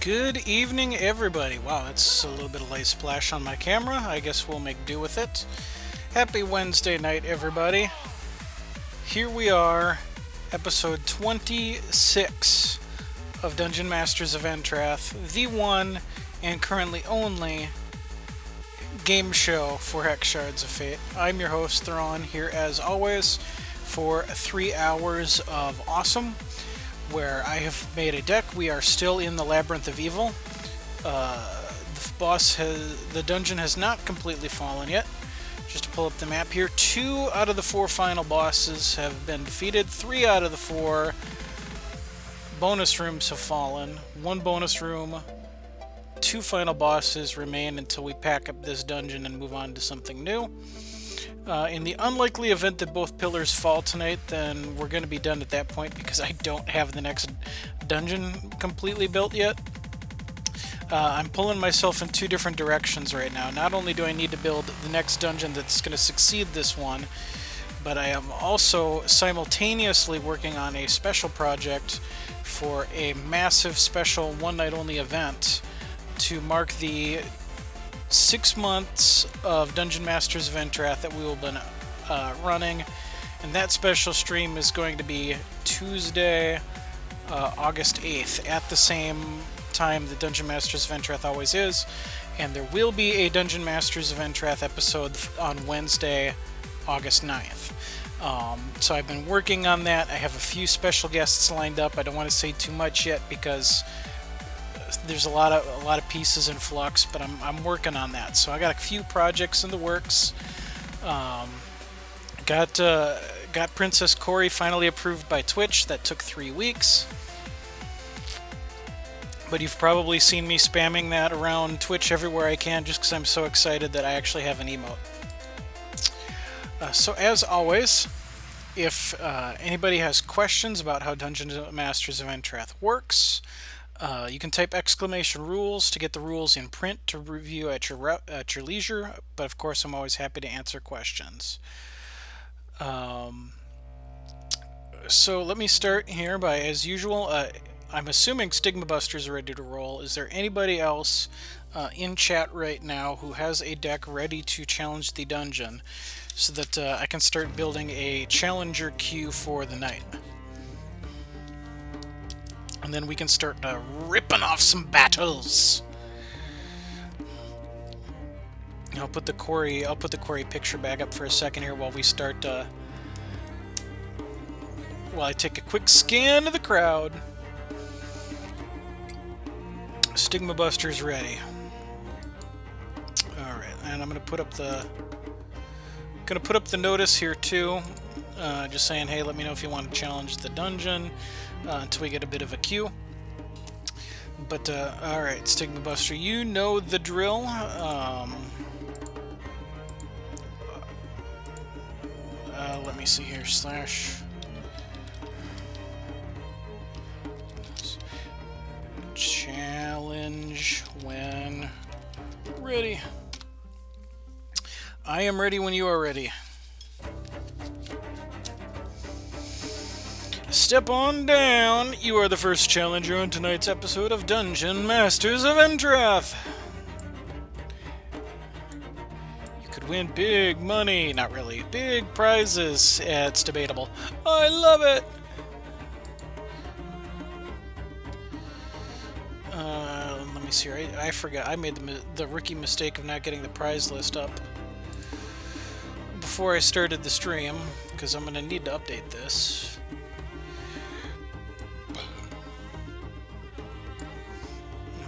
Good evening, everybody. Wow, that's a little bit of light splash on my camera. I guess we'll make do with it. Happy Wednesday night, everybody. Here we are, episode 26 of Dungeon Masters of Entrath, the one and currently only game show for Hex Shards of Fate. I'm your host, Thrawn, here as always for 3 hours of awesome, where I have made a deck. We are still in the Labyrinth of Evil. The dungeon has not completely fallen yet. Just to pull up the map here, 2 out of the 4 final bosses have been defeated. 3 out of the 4 bonus rooms have fallen. 1 bonus room, 2 final bosses remain until we pack up this dungeon and move on to something new. In the unlikely event that both pillars fall tonight, then we're going to be done at that point because I don't have the next dungeon completely built yet. I'm pulling myself in 2 different directions right now. Not only do I need to build the next dungeon that's going to succeed this one, but I am also simultaneously working on a special project for a massive special one-night-only event to mark the 6 months of Dungeon Masters of Entrath that we will be running, and that special stream is going to be Tuesday, August 8th, at the same time the Dungeon Masters of Entrath always is, and there will be a Dungeon Masters of Entrath episode on Wednesday, August 9th. So I've been working on that. I have a few special guests lined up. I don't want to say too much yet because there's a lot of pieces in flux, but I'm working on that. So I got a few projects in the works. Got Princess Corey finally approved by Twitch. That took 3 weeks. But you've probably seen me spamming that around Twitch everywhere I can just because I'm so excited that I actually have an emote. So as always, if anybody has questions about how Dungeon Masters of Entrath works, you can type !rules to get the rules in print to review at your leisure, but of course I'm always happy to answer questions. So let me start here by, as usual, I'm assuming Stigma Busters are ready to roll. Is there anybody else in chat right now who has a deck ready to challenge the dungeon so that I can start building a challenger queue for the night? And then we can start ripping off some battles. I'll put the Corey picture back up for a second here while we start. While I take a quick scan of the crowd. Stigma Buster's ready. All right, and I'm gonna put up the notice here too. Just saying, hey, let me know if you want to challenge the dungeon until we get a bit of a queue. But, alright, Stigma Buster, you know the drill. Let me see here, challenge when ready. I am ready when you are ready. Step on down. You are the first challenger on tonight's episode of Dungeon Masters of Entrath. You could win big money. Not really. Big prizes. It's debatable. I love it. Let me see here. I forgot. I made the rookie mistake of not getting the prize list up before I started the stream, because I'm going to need to update this.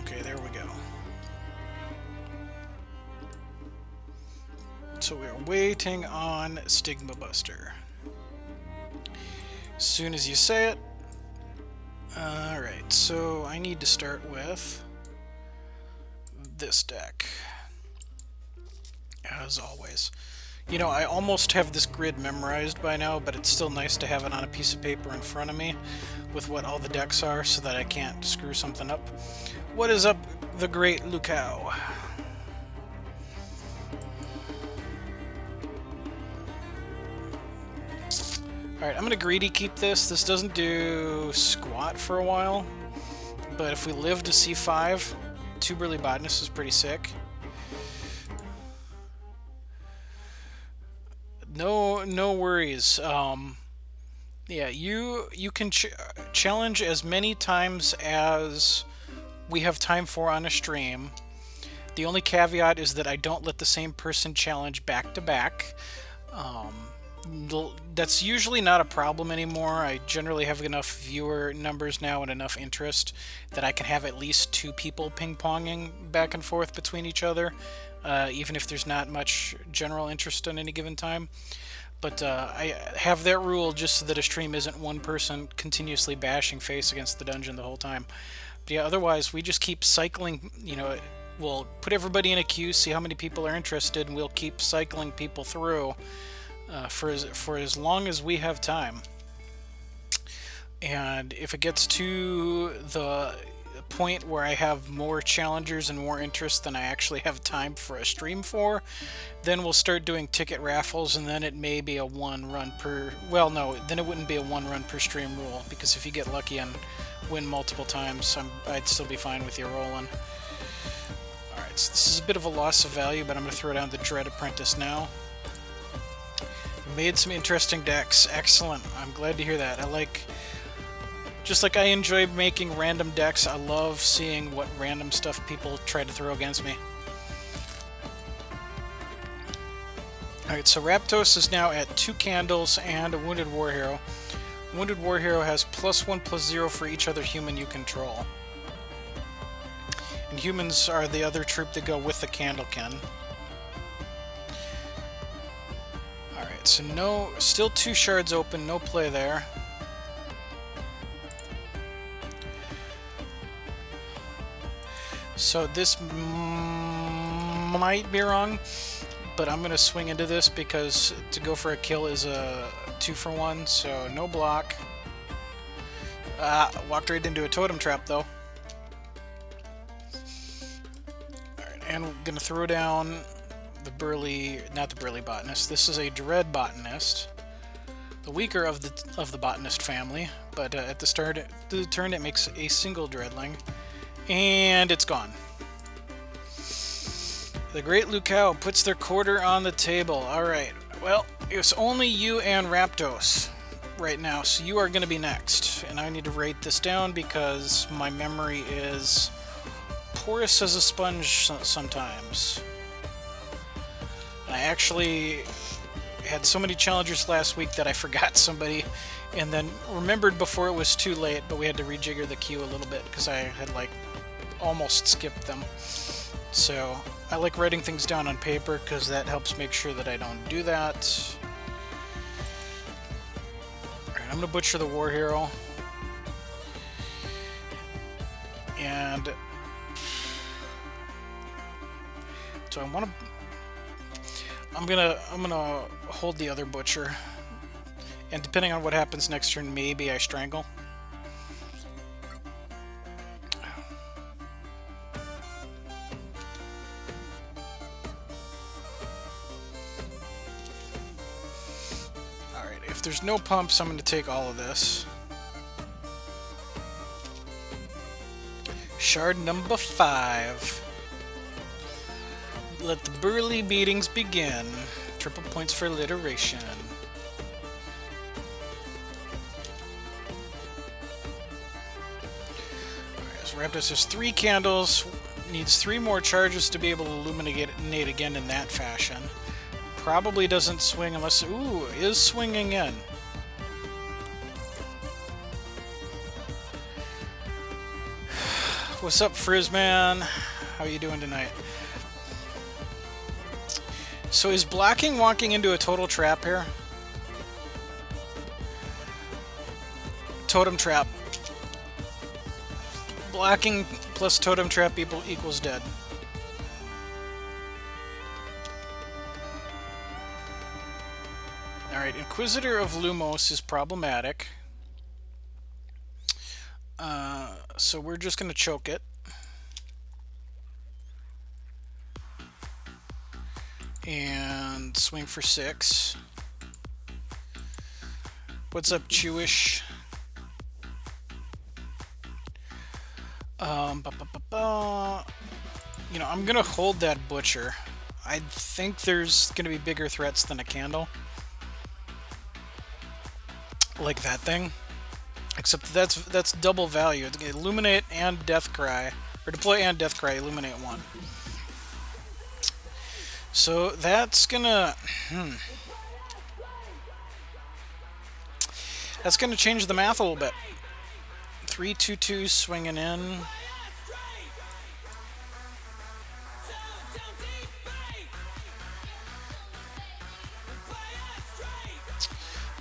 Okay, there we go. So we're waiting on Stigma Buster. As soon as you say it. Alright, so I need to start with this deck. As always. You know, I almost have this grid memorized by now, but it's still nice to have it on a piece of paper in front of me with what all the decks are so that I can't screw something up. What is up, the great LuCaos? Alright, I'm gonna greedy keep this. This doesn't do squat for a while, but if we live to see 5, 2 Burly Botanist is pretty sick. No worries. Yeah, you can challenge as many times as we have time for on a stream. The only caveat is that I don't let the same person challenge back to back. That's usually not a problem anymore. I generally have enough viewer numbers now and enough interest that I can have at least 2 people ping-ponging back and forth between each other, even if there's not much general interest on any given time. But I have that rule just so that a stream isn't one person continuously bashing face against the dungeon the whole time. But yeah, otherwise we just keep cycling, you know, we'll put everybody in a queue, see how many people are interested, and we'll keep cycling people through for as long as we have time. And if it gets to the point where I have more challengers and more interest than I actually have time for a stream for, then we'll start doing ticket raffles, and then it may be a 1 run per... Well, no, then it wouldn't be a 1 run per stream rule, because if you get lucky and win multiple times, I'd still be fine with you rolling. Alright, so this is a bit of a loss of value, but I'm going to throw down the Dread Apprentice now. Made some interesting decks. Excellent. I'm glad to hear that. Just like I enjoy making random decks, I love seeing what random stuff people try to throw against me. Alright, so Raptos is now at 2 candles and a Wounded War Hero. Wounded War Hero has +1/+0 for each other human you control. And humans are the other troop that go with the Candlekin. Alright, so still 2 shards open, no play there. So this might be wrong, but I'm going to swing into this because to go for a kill is a 2-for-1, so no block. Walked right into a totem trap though. Alright, and we're going to throw down the not the Burly Botanist. This is a Dread Botanist, the weaker of the Botanist family, but at the start of the turn it makes a single Dreadling. And it's gone. The Great LuCaos puts their quarter on the table. Alright, well, it's only you and Raptos right now, so you are going to be next. And I need to write this down because my memory is porous as a sponge sometimes. And I actually had so many challengers last week that I forgot somebody and then remembered before it was too late, but we had to rejigger the queue a little bit because I had almost skipped them. So I like writing things down on paper because that helps make sure that I don't do that. Alright, I'm going to butcher the War Hero. And so I'm gonna hold the other butcher. And depending on what happens next turn, maybe I strangle. If there's no pumps, I'm going to take all of this. Shard number 5. Let the burly beatings begin. Triple points for alliteration. Alright, so Raptos has 3 candles. Needs 3 more charges to be able to illuminate again in that fashion. Probably doesn't swing unless... Ooh, is swinging in. What's up, Frizzman? How are you doing tonight? So is blocking walking into a total trap here? Totem trap. Blocking plus totem trap equals dead. Alright, Inquisitor of Lumos is problematic. So we're just going to choke it. And swing for 6. What's up, Chewish? You know, I'm gonna hold that Butcher. I think there's gonna be bigger threats than a Candle. Like that thing. Except that's double value. It's gonna Illuminate and Deathcry. Or deploy and Deathcry, Illuminate one. So that's gonna... That's gonna change the math a little bit. 3/2/2 swinging in.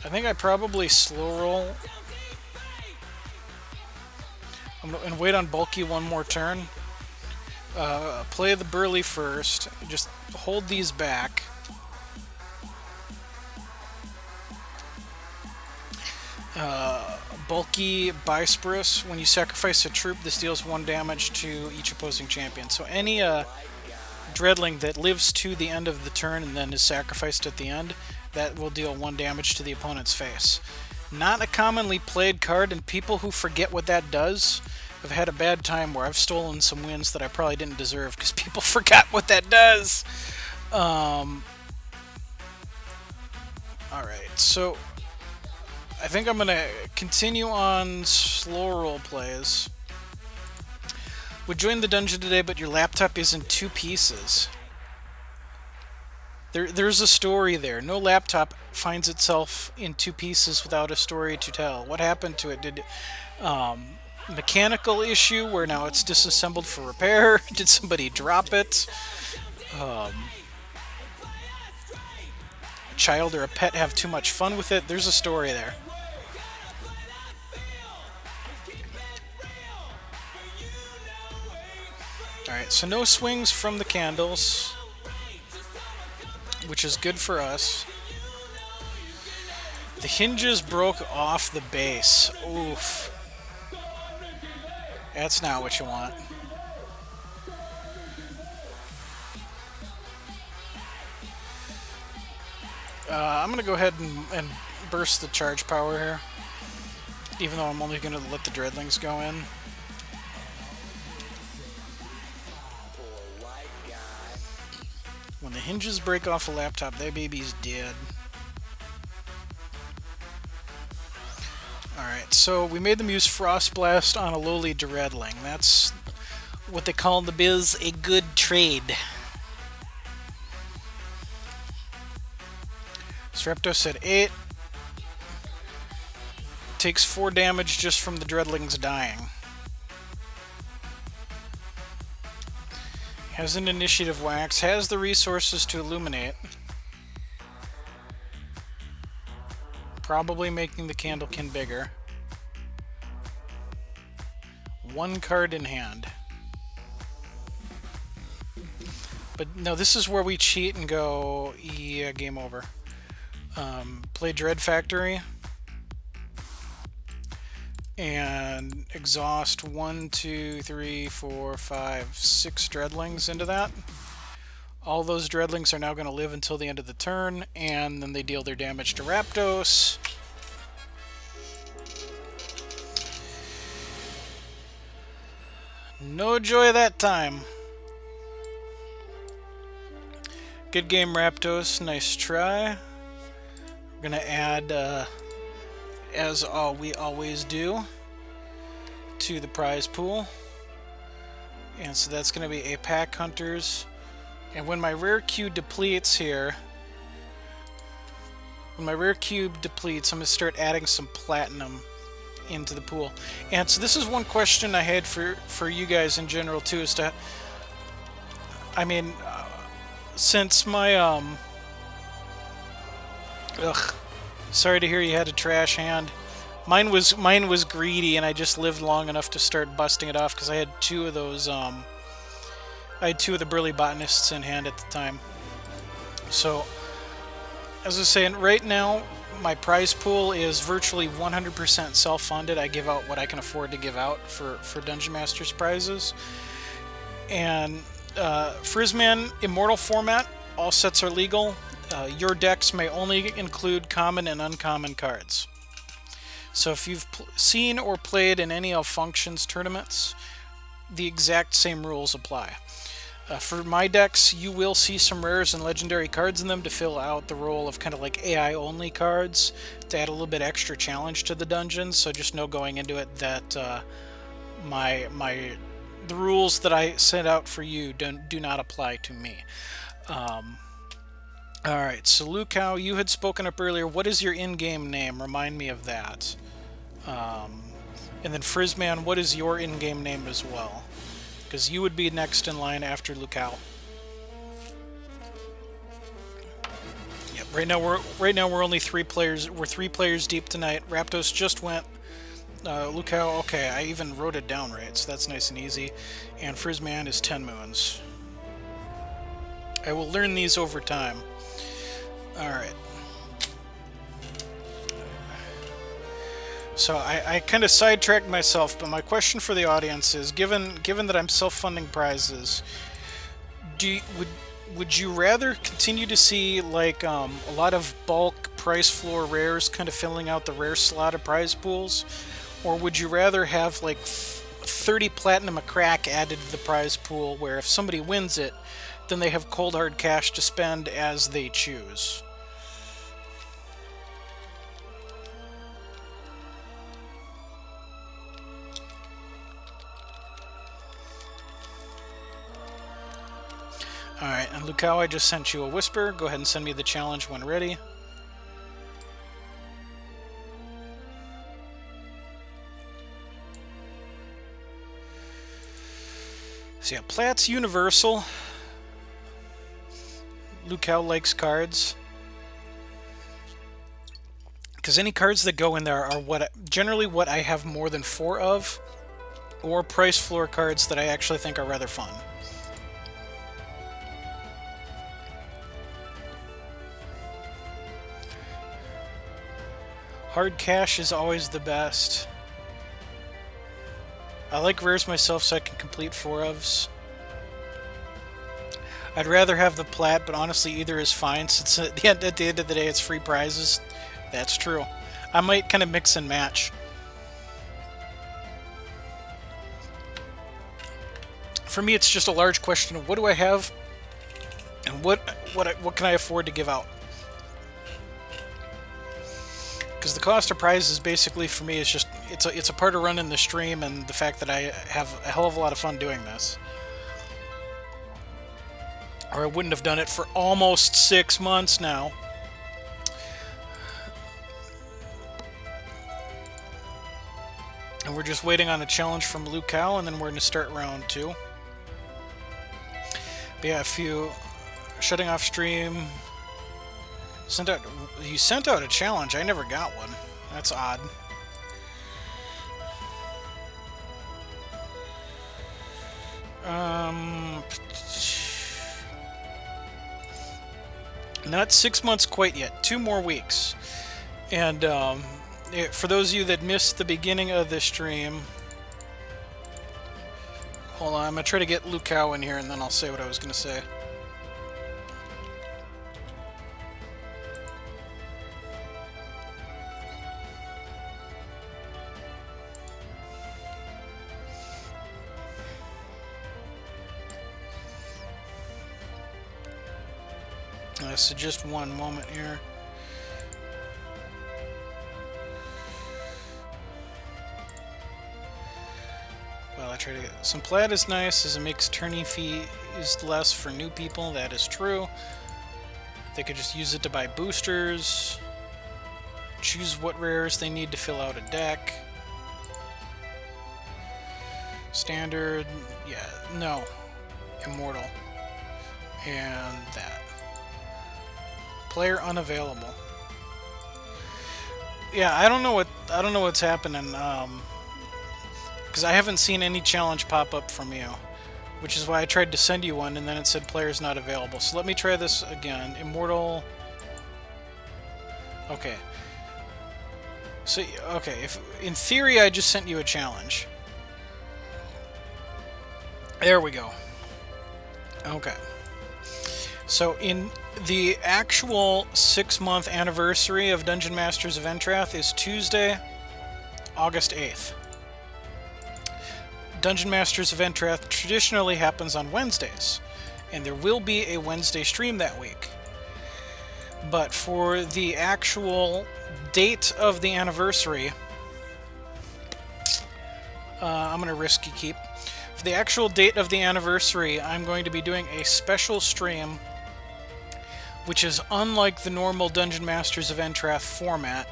I think I probably slow roll and wait on Bulky one more turn. Play the Burly first. Just hold these back. Bulky Bisporus. When you sacrifice a troop, this deals 1 damage to each opposing champion. So any Dreadling that lives to the end of the turn and then is sacrificed at the end, that will deal 1 damage to the opponent's face. Not a commonly played card, and people who forget what that does have had a bad time where I've stolen some wins that I probably didn't deserve because people forgot what that does. Alright, so I think I'm going to continue on slow role plays. Would join the dungeon today, but your laptop is in 2 pieces. There's a story there. No laptop finds itself in 2 pieces without a story to tell. What happened to it? Did mechanical issue where now it's disassembled for repair? Did somebody drop it? A child or a pet have too much fun with it? There's a story there. Alright, so no swings from the candles, which is good for us. The hinges broke off the base. Oof. That's not what you want. I'm going to go ahead and burst the charge power here, even though I'm only going to let the Dreadlings go in. When the hinges break off a laptop, that baby's dead. Alright, so we made them use Frost Blast on a lowly Dreadling. That's what they call in the biz a good trade. So Raptos at 8. Takes 4 damage just from the Dreadlings dying. Has an initiative wax, has the resources to illuminate. Probably making the Candlekin bigger. 1 card in hand. But no, this is where we cheat and go, yeah, game over. Play Dread Factory. And exhaust 1, 2, 3, 4, 5, 6 Dreadlings into that. All those Dreadlings are now going to live until the end of the turn, and then they deal their damage to Raptos. No joy that time. Good game, Raptos. Nice try. We're going to add... as we always do, to the prize pool. And so that's going to be a Pack Hunters. And when my rare cube depletes here, I'm going to start adding some platinum into the pool. And so this is one question I had for you guys in general too, is to, I mean, since my sorry to hear you had a trash hand. Mine was greedy, and I just lived long enough to start busting it off because I had 2 of those. I had 2 of the Burly Botanists in hand at the time. So, as I was saying, right now my prize pool is virtually 100% self-funded. I give out what I can afford to give out for Dungeon Masters prizes. And Frizzman Immortal format, all sets are legal. Your decks may only include common and uncommon cards. So if you've seen or played in any of Function's tournaments, the exact same rules apply. For my decks, you will see some rares and legendary cards in them to fill out the role of kind of like AI-only cards to add a little bit extra challenge to the dungeons. So just know going into it that the rules that I set out for you do not apply to me. All right, so LuCaos, you had spoken up earlier. What is your in-game name? Remind me of that. And then Frizzman, what is your in-game name as well? Because you would be next in line after LuCaos. Yep. Right now we're only 3 players. We're 3 players deep tonight. Raptos just went. LuCaos. Okay, I even wrote it down right, so that's nice and easy. And Frizzman is TenMoons. I will learn these over time. All right. So I kind of sidetracked myself, but my question for the audience is: given that I'm self-funding prizes, would you rather continue to see like a lot of bulk price floor rares kind of filling out the rare slot of prize pools, or would you rather have like 30 platinum a crack added to the prize pool, where if somebody wins it, then they have cold hard cash to spend as they choose? Alright, and LuCaos, I just sent you a whisper. Go ahead and send me the challenge when ready. So yeah, Plat's universal. LuCaos likes cards. Because any cards that go in there are generally what I have more than 4 of, or price floor cards that I actually think are rather fun. Hard cash is always the best. I like rares myself so I can complete 4 ofs. I'd rather have the plat, but honestly either is fine since at the end of the day it's free prizes. That's true. I might kind of mix and match. For me it's just a large question of what do I have and what can I afford to give out? Because the cost of prizes basically for me is just it's a part of running the stream and the fact that I have a hell of a lot of fun doing this. Or I wouldn't have done it for almost 6 months now. And we're just waiting on a challenge from LuCaos, and then we're going to start round 2. But yeah, if you shutting off stream. You sent out a challenge. I never got one. That's odd. Not 6 months quite yet. 2 more weeks. And for those of you that missed the beginning of the stream, hold on. I'm gonna try to get LuCaos in here, and then I'll say what I was gonna say. So just one moment here. Well, I try to get some plat is nice as it makes tourney fees less for new people. That is true. They could just use it to buy boosters. Choose what rares they need to fill out a deck. Standard, yeah, no. Immortal. And that. Player unavailable. Yeah, I don't know what's happening, because I haven't seen any challenge pop up from you, which is why I tried to send you one, and then it said player's not available. So let me try this again. Immortal. Okay. So okay, if in theory I just sent you a challenge. There we go. Okay. So in the actual 6-month anniversary of Dungeon Masters of Entrath is Tuesday, August 8th. Dungeon Masters of Entrath traditionally happens on Wednesdays, and there will be a Wednesday stream that week. But for the actual date of the anniversary, I'm going to risk you keep. For the actual date of the anniversary, I'm going to be doing a special stream, which is unlike the normal Dungeon Masters of Entrath format,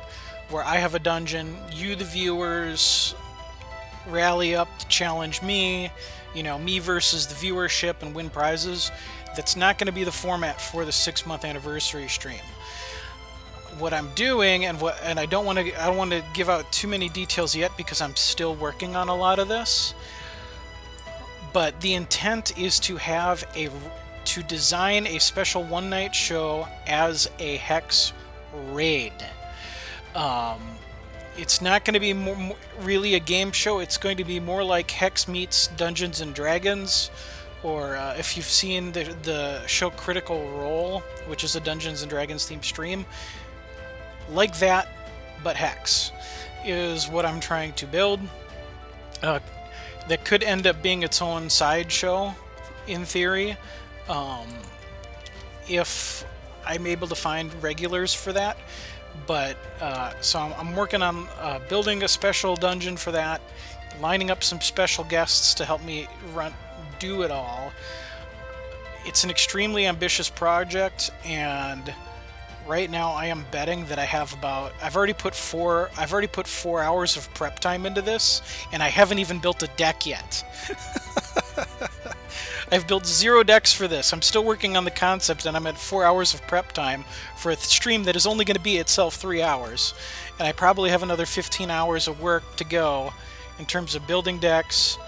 where I have a dungeon, you the viewers rally up to challenge me, you know, me versus the viewership and win prizes. That's not going to be the format for the 6-month anniversary stream. What I'm doing, and I don't want to give out too many details yet because I'm still working on a lot of this. But the intent is to design a special one-night show as a Hex raid. It's not going to be really a game show. It's going to be more like Hex meets Dungeons and Dragons, or if you've seen the show Critical Role, which is a Dungeons and Dragons themed stream, like that, but Hex is what I'm trying to build. That could end up being its own sideshow, in theory, if I'm able to find regulars for that. But so I'm working on building a special dungeon for that, lining up some special guests to help me do it all. It's an extremely ambitious project, and right now I am betting that I have I've already put 4 hours of prep time into this, and I haven't even built a deck yet. I've built 0 decks for this. I'm still working on the concept, and I'm at 4 hours of prep time for a stream that is only going to be itself 3 hours. And I probably have another 15 hours of work to go in terms of building decks,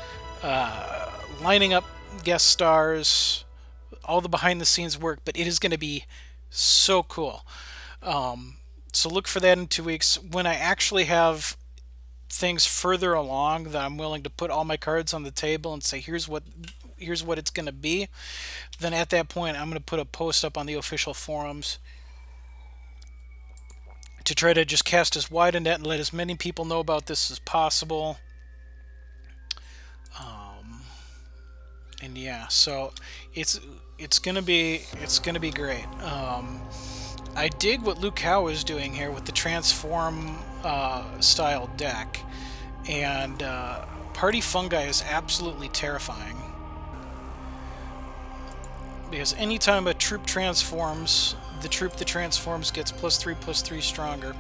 lining up guest stars, all the behind-the-scenes work, but it is going to be so cool. So look for that in 2 weeks. When I actually have things further along that I'm willing to put all my cards on the table and say, here's what it's going to be, then at that point I'm going to put a post up on the official forums to try to just cast as wide a net and let as many people know about this as possible. And yeah, so it's gonna be great. I dig what LuCaos is doing here with the transform style deck, and Party Fungi is absolutely terrifying, because anytime a troop transforms, the troop that transforms gets +3/+3 stronger.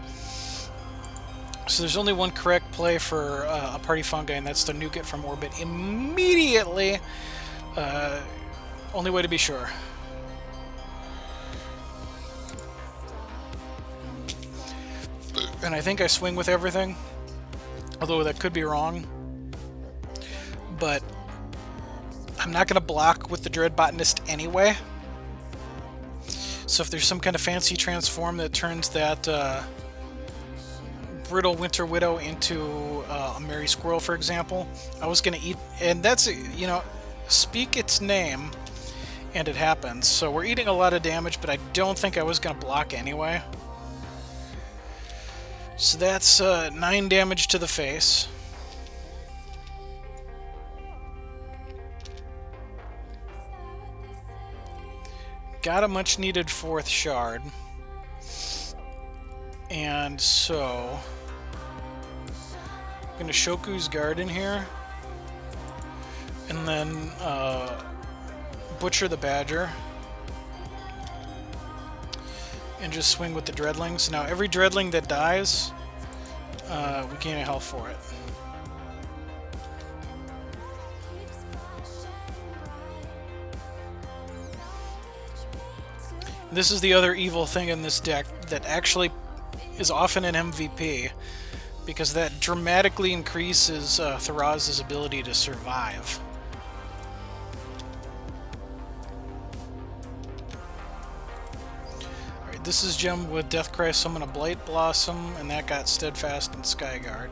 So there's only one correct play for a Party Fungi, and that's to nuke it from orbit immediately. Only way to be sure. And I think I swing with everything, although that could be wrong. But I'm not going to block with the Dread Botanist anyway. So if there's some kind of fancy transform that turns that Brittle Winter Widow into a Merry Squirrel, for example, I was going to eat, and that's, you know, speak its name, and it happens. So we're eating a lot of damage, but I don't think I was going to block anyway. So that's 9 damage to the face. Got a much needed 4th shard. And so I'm going to Shoku's Garden here. And then Butcher the Badger. And just swing with the Dreadlings. Now every Dreadling that dies, we gain a health for it. This is the other evil thing in this deck that actually is often an MVP, because that dramatically increases Tharaz's ability to survive. Alright, this is gemmed with Deathcry Summon a Blight Blossom, and that got Steadfast and Skyguard.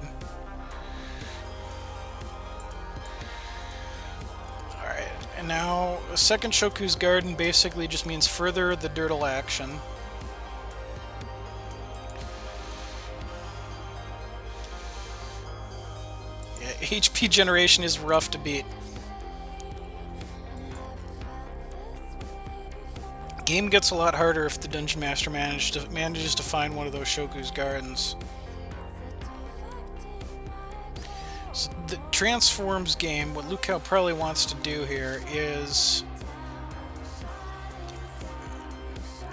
Alright, and now a second Shoku's Garden basically just means further the Dirtle action. Yeah, HP generation is rough to beat. Game gets a lot harder if the Dungeon Master manages to find one of those Shoku's Gardens. So the Transforms game, what LuCaos probably wants to do here is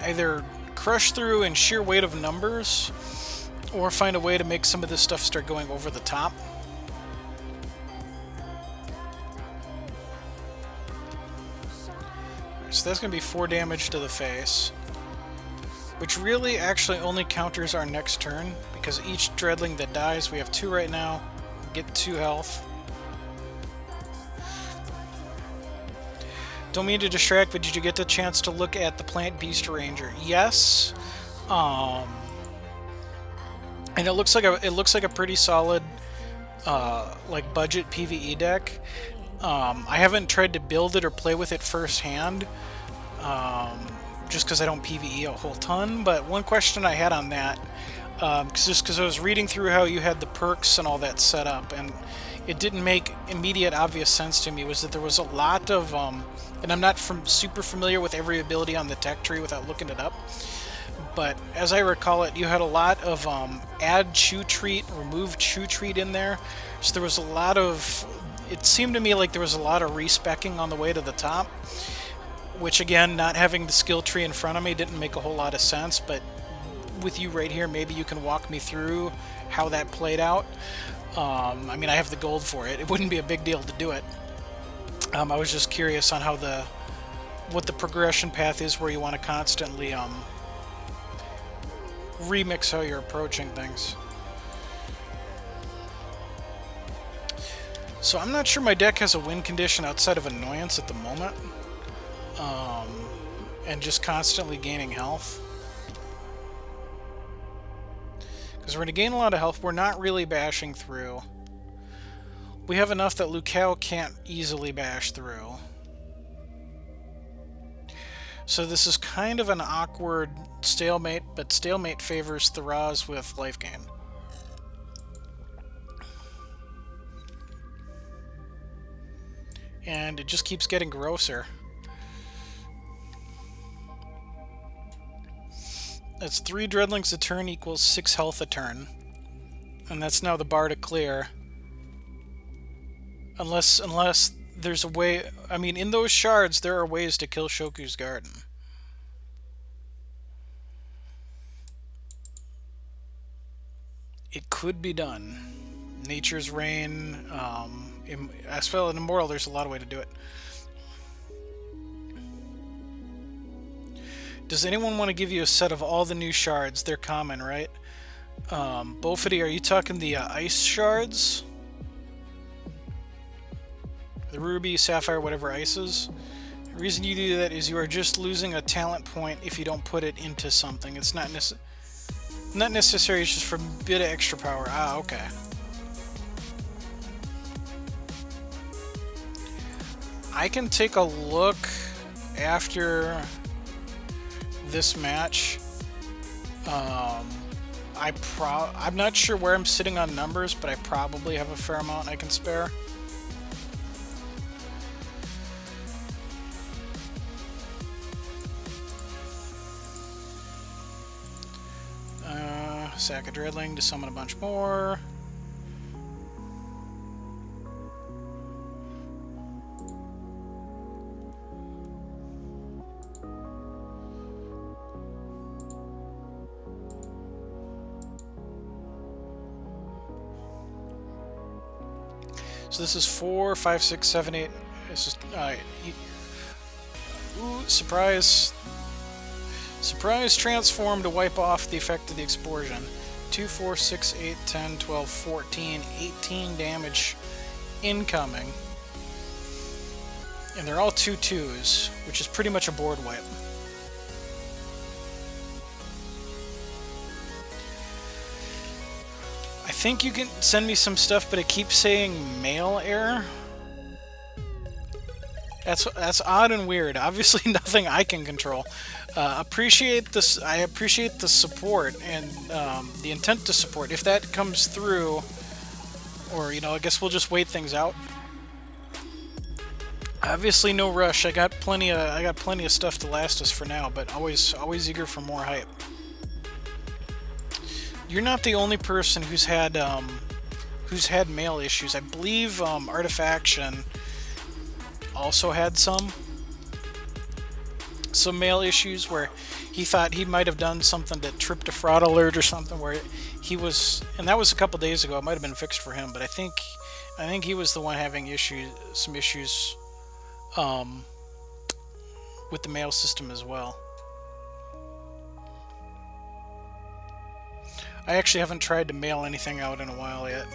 either crush through in sheer weight of numbers, or find a way to make some of this stuff start going over the top. So that's going to be 4 damage to the face, which really actually only counters our next turn, because each Dreadling that dies, we have 2 right now, get 2 health. Don't mean to distract, but did you get the chance to look at the Plant Beast Ranger? Yes. And it looks like a pretty solid like budget PvE deck. I haven't tried to build it or play with it firsthand, just because I don't PvE a whole ton. But one question I had on that, because I was reading through how you had the perks and all that set up, and it didn't make immediate obvious sense to me, was that there was a lot of, and I'm not super familiar with every ability on the tech tree without looking it up, but as I recall it, you had a lot of add Chew Treat, remove Chew Treat in there, so there was a lot of, it seemed to me like there was a lot of respecking on the way to the top, which again, not having the skill tree in front of me didn't make a whole lot of sense, but with you right here, maybe you can walk me through how that played out. I mean, I have the gold for it. It wouldn't be a big deal to do it. I was just curious on how what the progression path is, where you want to constantly remix how you're approaching things. So I'm not sure my deck has a win condition outside of Annoyance at the moment, and just constantly gaining health. Because we're going to gain a lot of health, we're not really bashing through. We have enough that LuCaos can't easily bash through. So this is kind of an awkward stalemate, but stalemate favors Tharaz with life gain. And it just keeps getting grosser. That's 3 Dreadlings a turn equals 6 health a turn. And that's now the bar to clear. Unless there's a way... I mean, in those shards, there are ways to kill Shoku's Garden. It could be done. Nature's Reign, Asphodel and Immortal, there's a lot of way to do it. Does anyone want to give you a set of all the new shards? They're common, right? Bodefy, are you talking the ice shards? The ruby, sapphire, whatever ices? The reason you do that is you are just losing a talent point if you don't put it into something. It's not necessary, it's just for a bit of extra power. Ah, okay. I can take a look after this match. I'm not sure where I'm sitting on numbers, but I probably have a fair amount I can spare. Sack a Dreadling to summon a bunch more. So this is 4, 5, 6, 7, 8. It's just, ooh, surprise. Surprise transform to wipe off the effect of the explosion. 2, 4, 6, 8, 10, 12, 14, 18 damage incoming. And they're all 2/2s, which is pretty much a board wipe. I think you can send me some stuff, but it keeps saying mail error. That's odd and weird. Obviously, nothing I can control. Appreciate this. I appreciate the support and the intent to support. If that comes through, Or, you know, I guess we'll just wait things out. Obviously, no rush. I got plenty of stuff to last us for now, but always eager for more hype. You're not the only person who's had mail issues. I believe Artifaction also had some mail issues where he thought he might have done something that tripped a fraud alert or something, where he was, and that was a couple days ago. It might have been fixed for him, but I think he was the one having some issues with the mail system as well. I actually haven't tried to mail anything out in a while yet.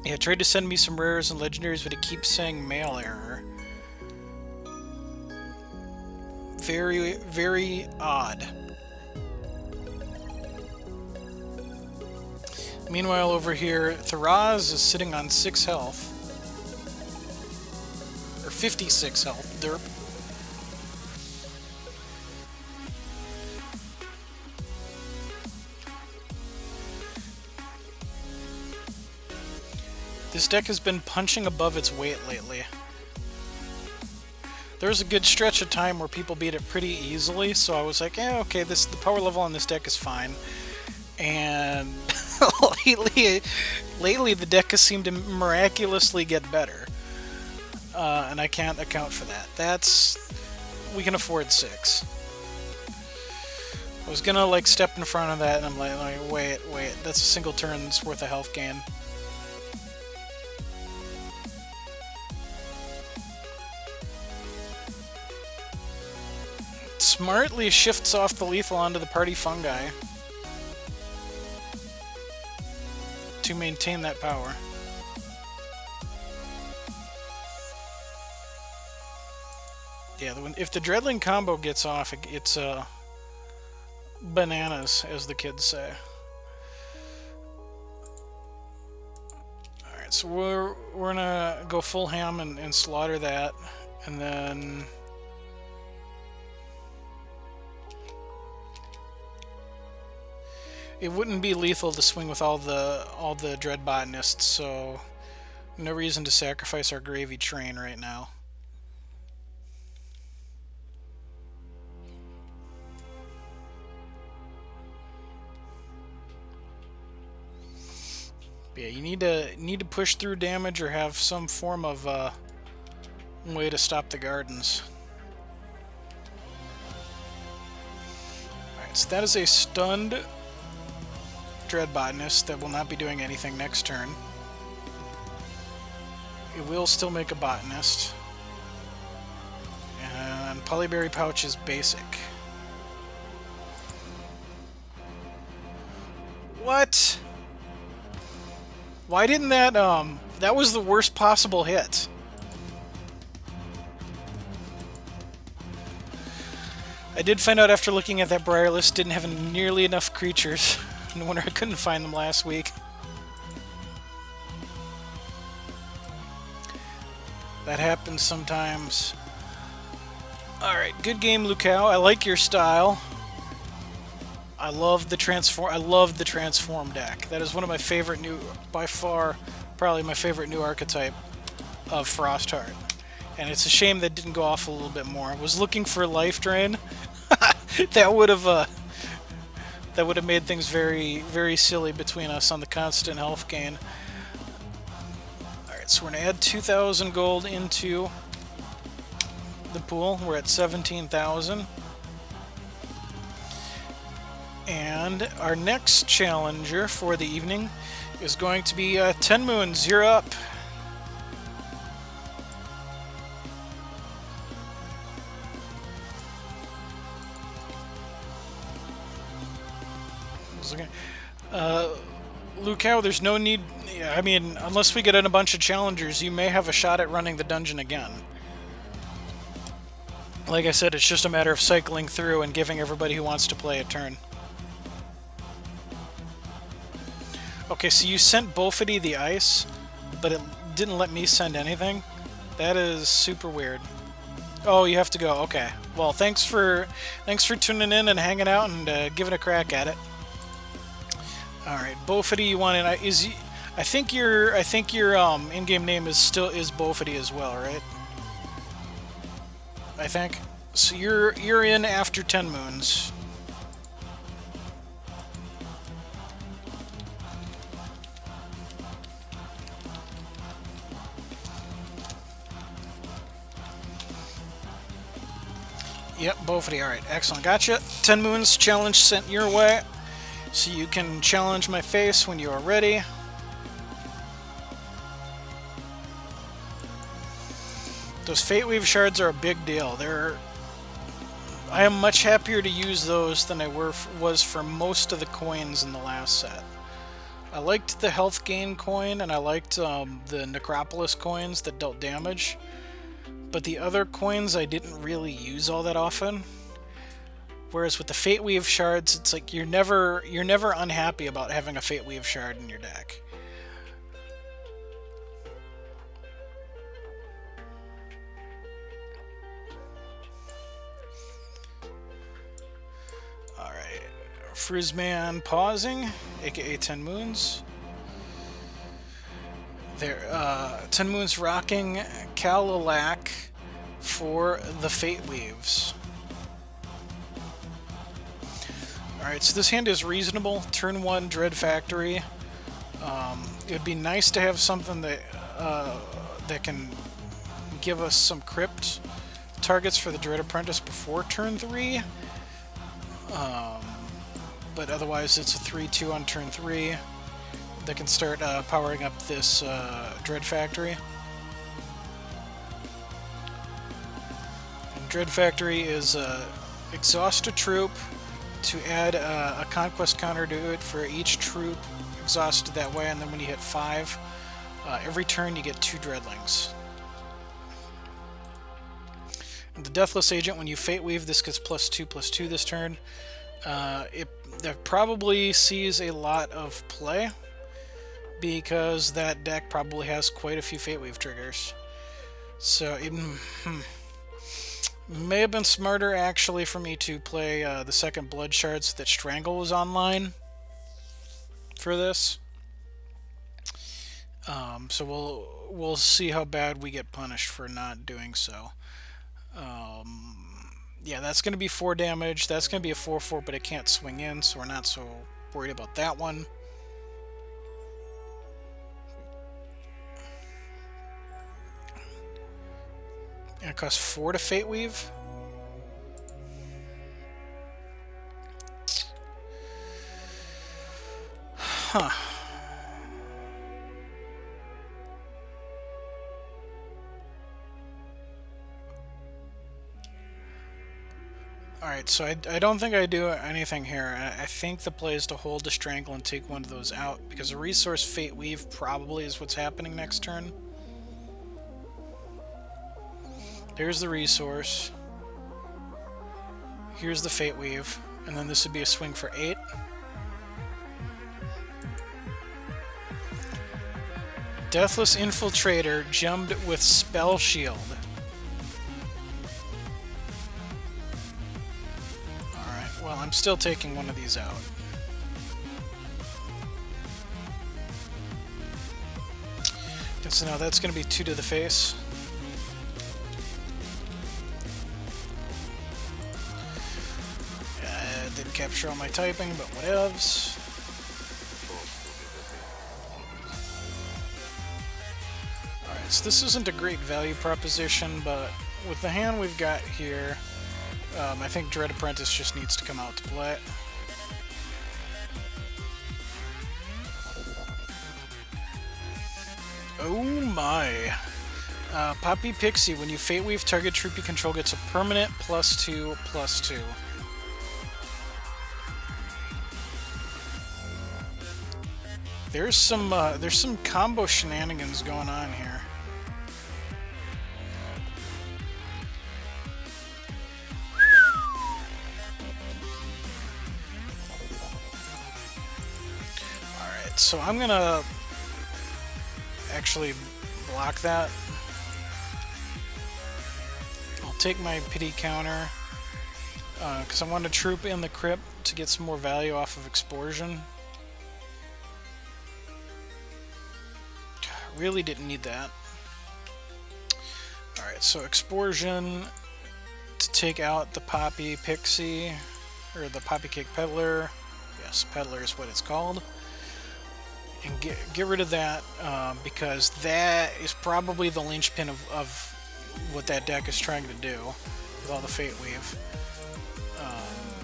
Yeah, tried to send me some rares and legendaries, but it keeps saying mail error. Very, very odd. Meanwhile, over here, Tharaz is sitting on 6 health. Or 56 health. Derp. This deck has been punching above its weight lately. There was a good stretch of time where people beat it pretty easily, so I was like, yeah, okay, the power level on this deck is fine. And lately the deck has seemed to miraculously get better. And I can't account for that. We can afford 6. I was gonna like step in front of that, and I'm like wait, that's a single turn's worth of health gain. Smartly shifts off the lethal onto the party fungi to maintain that power. Yeah, if the Dreadling combo gets off, it's bananas, as the kids say. Alright, so we're gonna go full ham and slaughter that, and then it wouldn't be lethal to swing with all the Dread Botanists, so no reason to sacrifice our gravy train right now. Yeah, you need to push through damage or have some form of way to stop the gardens. Alright, so that is a stunned Dread Botanist that will not be doing anything next turn. It will still make a Botanist. And Polyberry Pouch is basic. What? Why didn't that, that was the worst possible hit. I did find out after looking at that Briar list, didn't have nearly enough creatures. No wonder I couldn't find them last week. That happens sometimes. Alright, good game, LuCaos. I like your style. I love the transform deck. That is one of my favorite by far, probably my favorite new archetype of Frostheart. And it's a shame that didn't go off a little bit more. I was looking for Life Drain. That would have made things very, very silly between us on the constant health gain. Alright, so we're going to add 2,000 gold into the pool. We're at 17,000. And our next challenger for the evening is going to be TenMoons. You're up. LuCaos, there's no need. I mean, unless we get in a bunch of challengers, you may have a shot at running the dungeon again. Like I said, it's just a matter of cycling through and giving everybody who wants to play a turn. Okay, so you sent Bodefy the ice, but it didn't let me send anything. That is super weird. Oh, you have to go. Okay. Well, thanks for tuning in and hanging out and giving a crack at it. All right, Bodefy, you want in? I think your in-game name is Bodefy as well, right? I think. So you're in after TenMoons. Yep, Bodefy. All right, excellent. Gotcha. TenMoons challenge sent your way, so you can challenge my face when you are ready. Those Fate Weave shards are a big deal. I am much happier to use those than I was for most of the coins in the last set. I liked the health gain coin, and I liked the Necropolis coins that dealt damage. But the other coins I didn't really use all that often. Whereas with the Fate Weave shards, it's like you're never unhappy about having a Fate Weave shard in your deck. Alright. Frizzman pausing, aka TenMoons. There, TenMoons rocking Kalilak for the Fate Weaves. Alright, so this hand is reasonable. Turn 1, Dread Factory. It would be nice to have something that can give us some crypt targets for the Dread Apprentice before turn 3. But otherwise it's a 3-2 on turn 3 that can start powering up this Dread Factory. And Dread Factory is exhaust a troop to add a conquest counter to it for each troop exhausted that way, and then when you hit 5, every turn you get 2 Dreadlings. And the Deathless Agent, when you Fate Weave, this gets +2/+2 this turn. That probably sees a lot of play, because that deck probably has quite a few Fate Weave triggers. So it may have been smarter actually for me to play the second Blood Shard so that Strangle was online for this. So we'll see how bad we get punished for not doing so. Yeah, that's going to be 4 damage. That's going to be a 4/4, but it can't swing in, so we're not so worried about that one. And it costs 4 to Fate Weave. Huh. Alright, so I don't think I do anything here. I think the play is to hold the Strangle and take one of those out, because a resource Fate Weave probably is what's happening next turn. There's the resource. Here's the Fate Weave, and then this would be a swing for 8. Deathless Infiltrator gemmed with Spell Shield. Well, I'm still taking one of these out. And so now that's going to be 2 to the face. Didn't capture all my typing, but whatevs. Alright, so this isn't a great value proposition, but with the hand we've got here, I think Dread Apprentice just needs to come out to play. Oh my! Poppy Pixie, when you Fate Weave, target troop you control gets a permanent +2/+2. There's some combo shenanigans going on here. So I'm gonna actually block that. I'll take my pity counter because I want to troop in the crypt to get some more value off of Explosion. Really didn't need that. Alright, so Explosion to take out the Poppy Pixie, or the Poppy Cake Peddler. Yes, Peddler is what it's called. And get rid of that, because that is probably the linchpin of what that deck is trying to do with all the Fate Weave.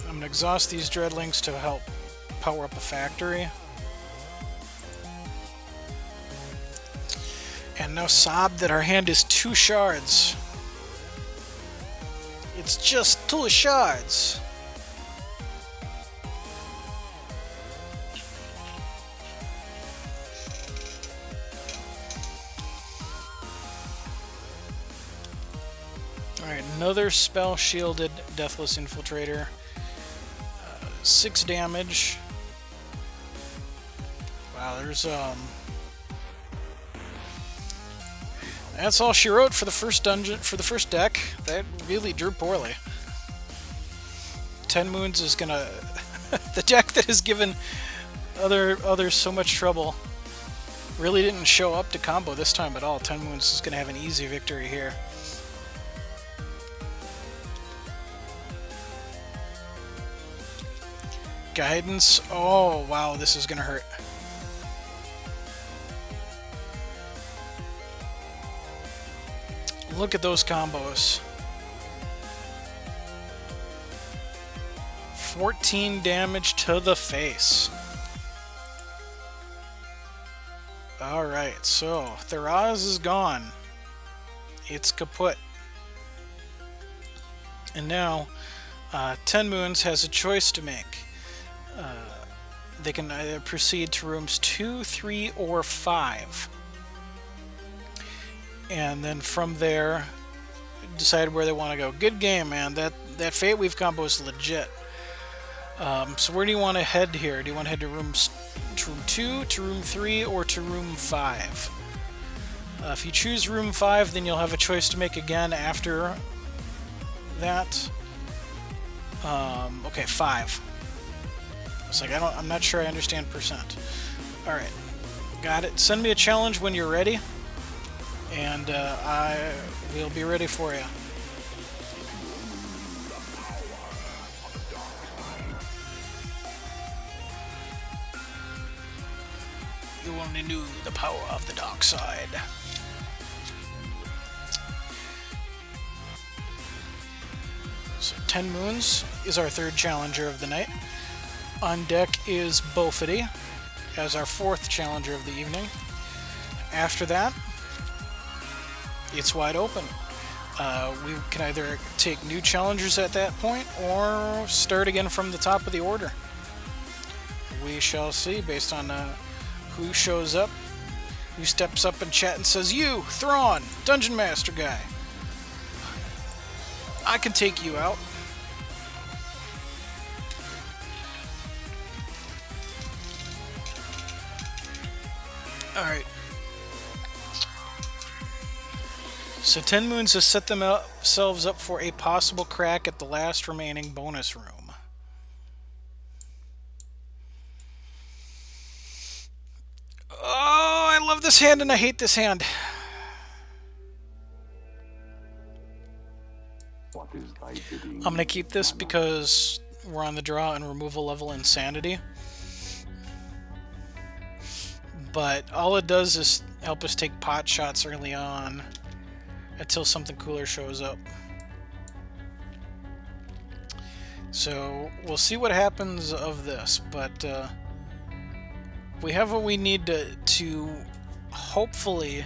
I'm going to exhaust these Dreadlings to help power up a factory. And now sob that our hand is 2 shards. It's just 2 shards. Alright, another spell shielded Deathless Infiltrator. 6 damage. Wow, there's that's all she wrote for the first dungeon, for the first deck. That really drew poorly. TenMoons is gonna the deck that has given others so much trouble really didn't show up to combo this time at all. TenMoons is gonna have an easy victory here. Guidance. Oh, wow, this is gonna hurt. Look at those combos. 14 damage to the face. Alright, so Theraz is gone. It's kaput. And now, TenMoons has a choice to make. They can either proceed to rooms 2, 3, or 5. And then from there, decide where they want to go. Good game, man. That Fate Weave combo is legit. So where do you want to head here? Do you want to head to room 2, to room 3, or to room 5? If you choose room 5, then you'll have a choice to make again after that. Okay, 5. It's like I'm not sure I understand percent. All right, got it. Send me a challenge when you're ready, and I will be ready for you. You only knew the power of the dark side. So TenMoons is our 3rd challenger of the night. On deck is Bodefy as our 4th challenger of the evening. After that, it's wide open. We can either take new challengers at that point or start again from the top of the order. We shall see based on who shows up, who steps up in chat and says, "You, Thrawn, Dungeon Master guy, I can take you out." Alright. So TenMoons has set themselves up for a possible crack at the last remaining bonus room. Oh, I love this hand and I hate this hand. I'm going to keep this because we're on the draw and removal level Insanity. But all it does is help us take pot shots early on until something cooler shows up. So we'll see what happens of this, but we have what we need to hopefully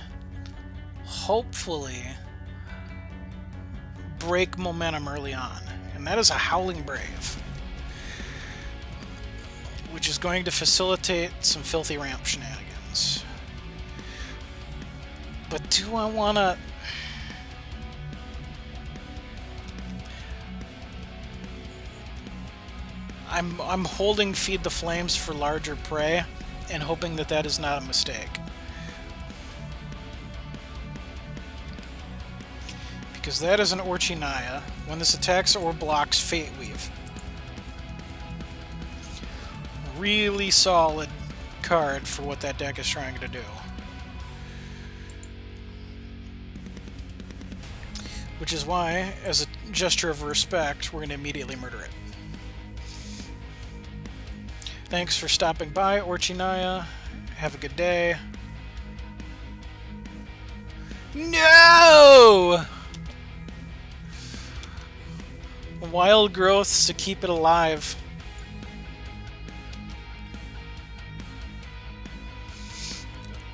break momentum early on, and that is a Howling Brave, which is going to facilitate some filthy ramp shenanigans. But do I want to... I'm holding Feed the Flames for larger prey and hoping that that is not a mistake. Because that is an Orchinaya when this attacks or blocks Fate Weave. Really solid card for what that deck is trying to do. Which is why, as a gesture of respect, we're going to immediately murder it. Thanks for stopping by, Orchinaya. Have a good day. No! Wild growths to keep it alive.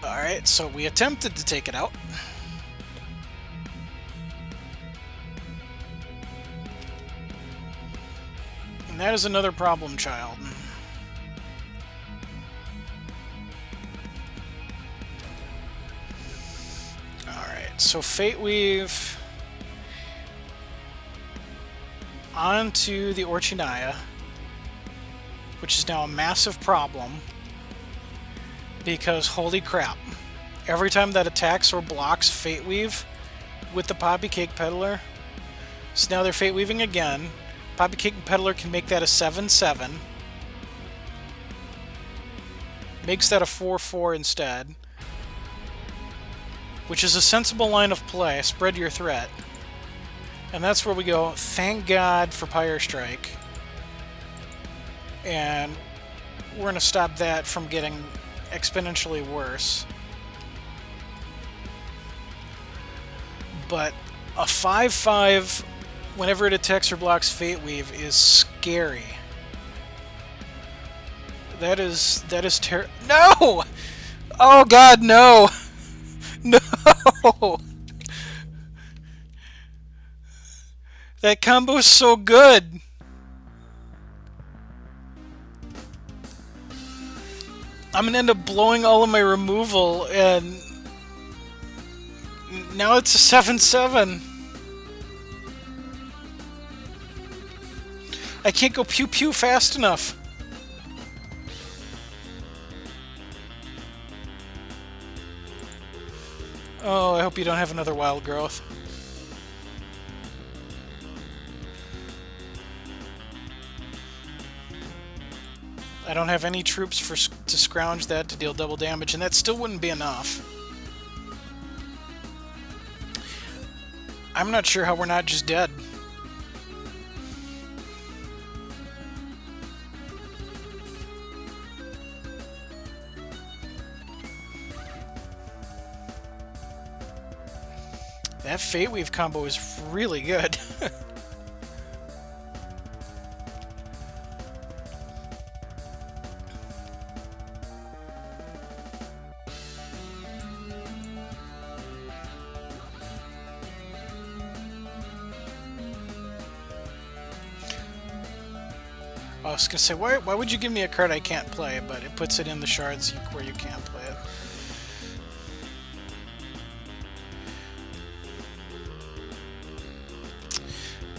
Alright, so we attempted to take it out. And that is another problem child. Alright, so Fate Weave onto the Orchinaya, which is now a massive problem because holy crap, every time that attacks or blocks Fate Weave with the Poppy Cake Peddler, so now they're Fate Weaving again. Poppy Cake Peddler can make that a 7/7, makes that a 4/4 instead, which is a sensible line of play. Spread your threat. And that's where we go, thank God for Pyre Strike. And we're going to stop that from getting exponentially worse. But a 5/5, whenever it attacks or blocks Fate Weave, is scary. That is terrible. No! Oh God, no! No! That combo is so good! I'm gonna end up blowing all of my removal, and now it's a 7/7. I can't go pew pew fast enough. Oh, I hope you don't have another wild growth. I don't have any troops to scrounge that to deal double damage, and that still wouldn't be enough. I'm not sure how we're not just dead. That Fate Weave combo is really good. I was gonna say, why would you give me a card I can't play, but it puts it in the shards where you can't play it.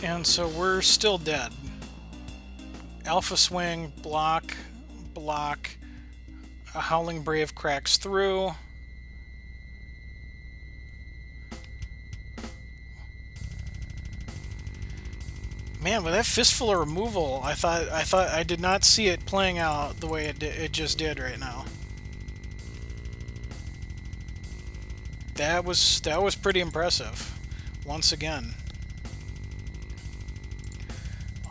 And so we're still dead. Alpha Swing, block, block. A Howling Brave cracks through. Man, with that Fistful of Removal, I thought I did not see it playing out the way it just did right now. That was pretty impressive. Once again.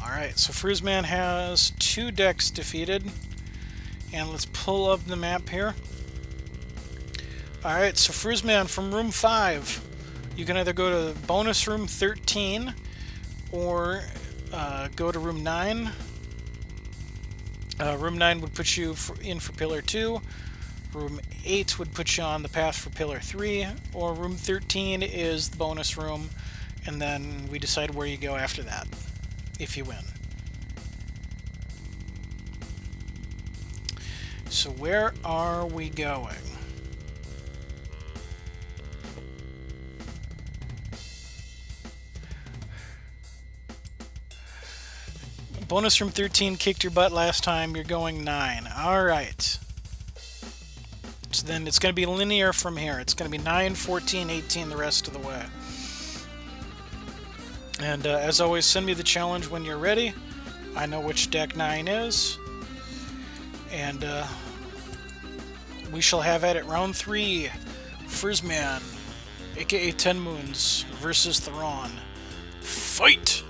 Alright, so Fruzeman has 2 decks defeated. And let's pull up the map here. Alright, so Fruzeman from room 5. You can either go to bonus room 13 or go to room 9. Room 9 would put you in for Pillar 2. Room 8 would put you on the path for Pillar 3. Or room 13 is the bonus room. And then we decide where you go after that, if you win. So where are we going? Bonus room 13 kicked your butt last time. You're going 9. Alright. So then it's going to be linear from here. It's going to be 9, 14, 18 the rest of the way. And as always, send me the challenge when you're ready. I know which deck 9 is. And we shall have at it round 3. Fruzeman, aka TenMoons, versus Theron. Fight!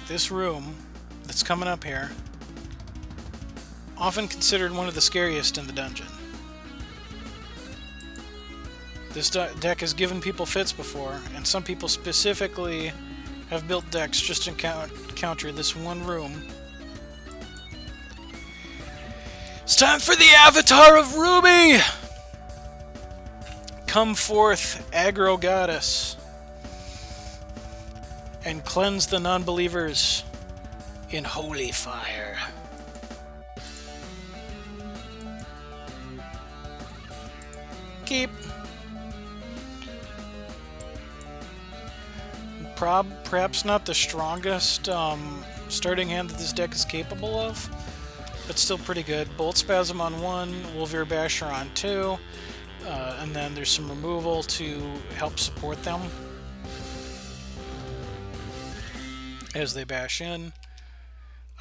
This room that's coming up here, often considered one of the scariest in the dungeon. This deck has given people fits before, and some people specifically have built decks just to counter this one room. It's time for the Avatar of Ruby! Come forth, aggro goddess, and cleanse the non-believers in holy fire. Keep. Perhaps not the strongest starting hand that this deck is capable of, but still pretty good. Bolt Spasm on 1, Wolvear Basher on 2, and then there's some removal to help support them as they bash in.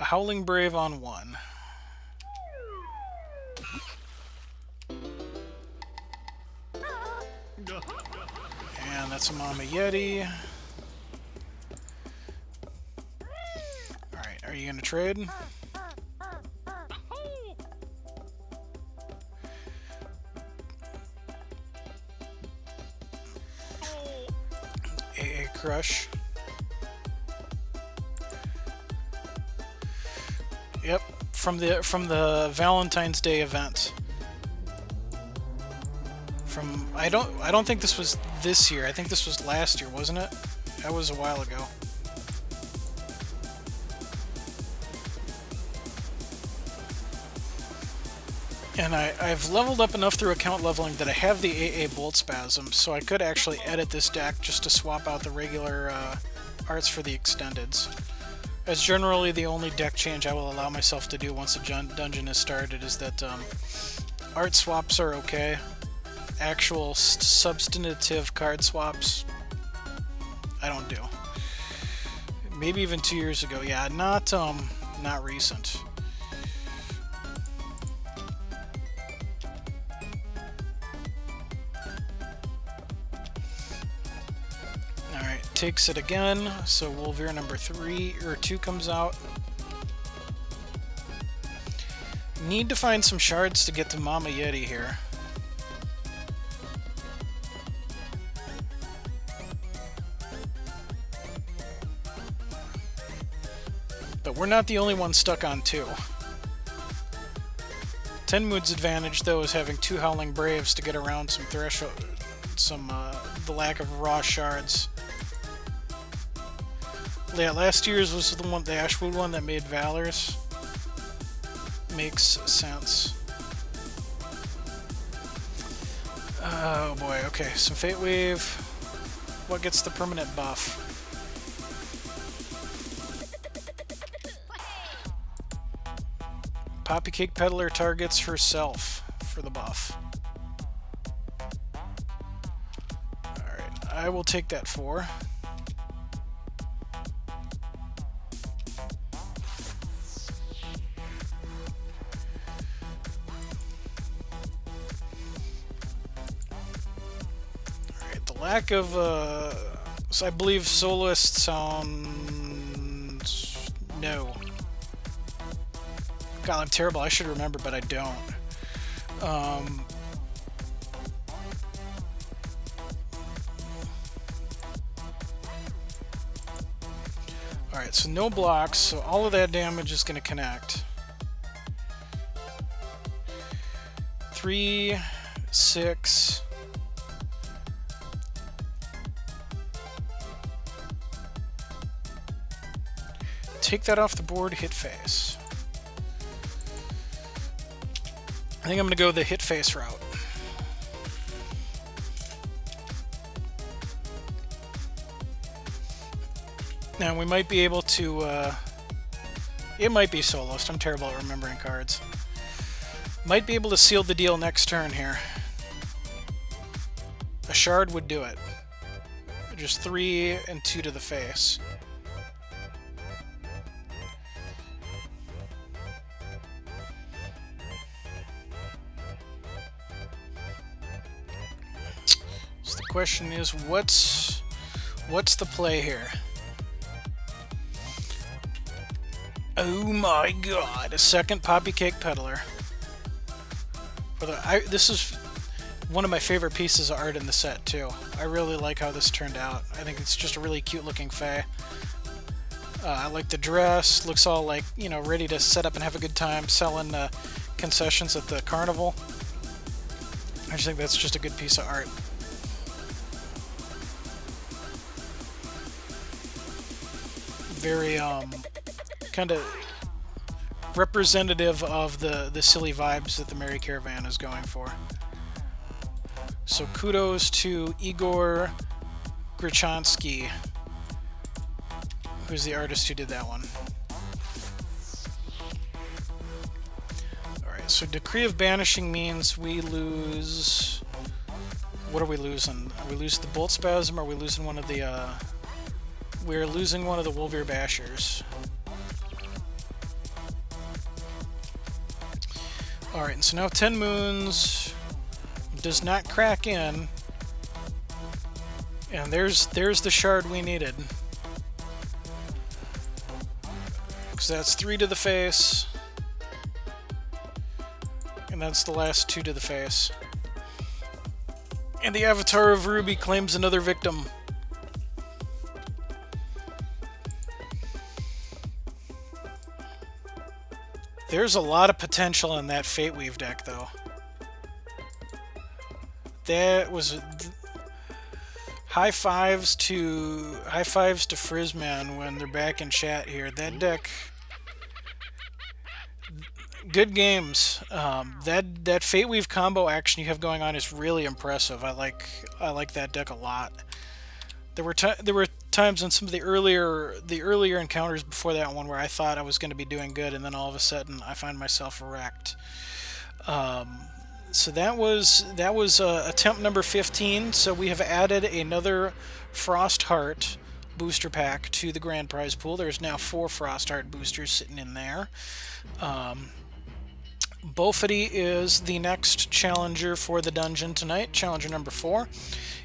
A Howling Brave on 1. And that's a Mama Yeti. Alright, are you gonna trade? AA Crush. Yep, from the Valentine's Day event. I don't think this was this year. I think this was last year, wasn't it? That was a while ago. And I've leveled up enough through account leveling that I have the AA Bolt Spasm, so I could actually edit this deck just to swap out the regular arts for the extendeds. As generally the only deck change I will allow myself to do once a dungeon is started is that art swaps are okay. Actual substantive card swaps, I don't do. Maybe even 2 years ago, yeah, not recent. Alright, takes it again, so Wolvear number 2 comes out. Need to find some shards to get to Mama Yeti here. But we're not the only one stuck on 2. TenMoons' advantage, though, is having 2 Howling Braves to get around some threshold, the lack of raw shards. Yeah, last year's was the Ashwood one that made Valor's. Makes sense. Oh boy, okay, some Fate Wave. What gets the permanent buff? Poppy Cake Peddler targets herself for the buff. Alright, I will take that 4. Alright, the lack of, so I believe Soloist sounds... no. God, I'm terrible. I should remember, but I don't. Alright, so no blocks, so all of that damage is going to connect. 3, 6... Take that off the board, hit face. I think I'm going to go the hit face route. Now we might be able to, it might be Soloist, I'm terrible at remembering cards. Might be able to seal the deal next turn here. A shard would do it. Just 3 and 2 to the face. So the question is, what's the play here? Oh my god, a second Poppy Cake Peddler. This is one of my favorite pieces of art in the set, too. I really like how this turned out. I think it's just a really cute looking fae. I like the dress, looks all like, you know, ready to set up and have a good time selling concessions at the carnival. I just think that's just a good piece of art. Very, kind of representative of the silly vibes that the Merry Caravan is going for. So kudos to Igor Grichansky, who's the artist who did that one. Alright, so Decree of Banishing means we lose... What are we losing? Are we losing the Bolt Spasm, or are we losing one of the, we're losing one of the Wolvir Bashers. Alright, and so now TenMoons does not crack in. And there's the shard we needed. Because that's 3 to the face. And that's the last 2 to the face. And the Avatar of Ruby claims another victim. There's a lot of potential in that Fate Weave deck, though. That was high fives to Frizzman when they're back in chat here. That deck, good games. That Fate Weave combo action you have going on is really impressive. I like that deck a lot. There were times in some of the earlier encounters before that one where I thought I was going to be doing good, and then all of a sudden I find myself wrecked. So that was attempt number 15. So we have added another Frostheart booster pack to the grand prize pool. There's now 4 Frostheart boosters sitting in there. Bodefy is the next challenger for the dungeon tonight, challenger number 4.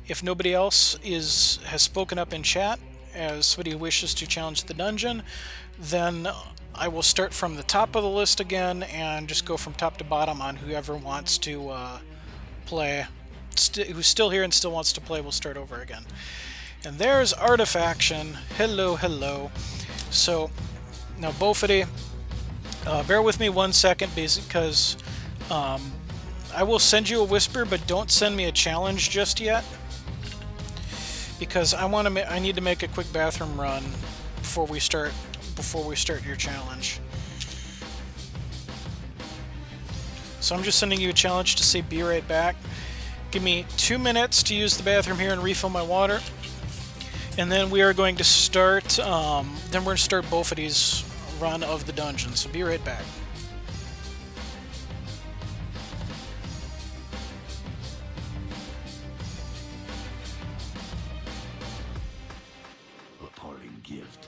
If nobody else has spoken up in chat as somebody who wishes to challenge the dungeon, then I will start from the top of the list again and just go from top to bottom on whoever wants to play. Who's still here and still wants to play, we'll start over again. And there's Artifaction. Hello, hello. So, now Bodefy, bear with me 1 second, because I will send you a whisper, but don't send me a challenge just yet, because I need to make a quick bathroom run before we start your challenge. So I'm just sending you a challenge to say be right back. Give me 2 minutes to use the bathroom here and refill my water, and then we are going to start. Then we're going to start Bodefy's run of the dungeon. So be right back. A parting gift.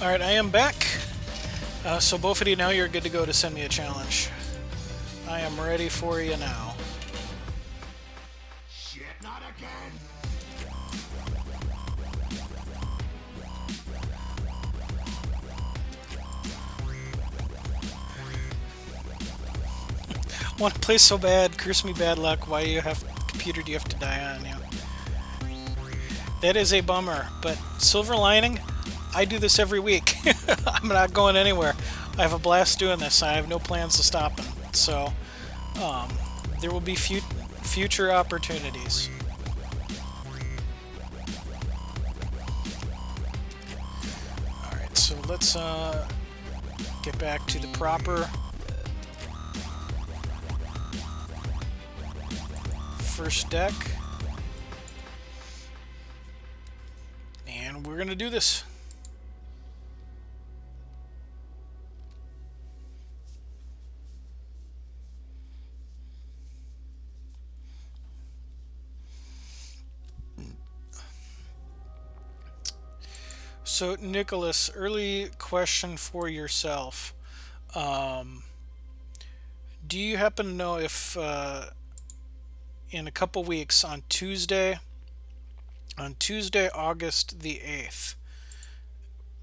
Alright, I am back. So Bodefy, now you're good to go to send me a challenge. I am ready for you now. Shit, not again. Want to play so bad, curse me bad luck. Why computer do you have to die on you? That is a bummer, but silver lining, I do this every week. I'm not going anywhere. I have a blast doing this. I have no plans to stop him. So, there will be future opportunities. Alright, so let's get back to the proper first deck. And we're going to do this. So, Nicholas, early question for yourself. Do you happen to know if in a couple weeks on Tuesday, August the 8th,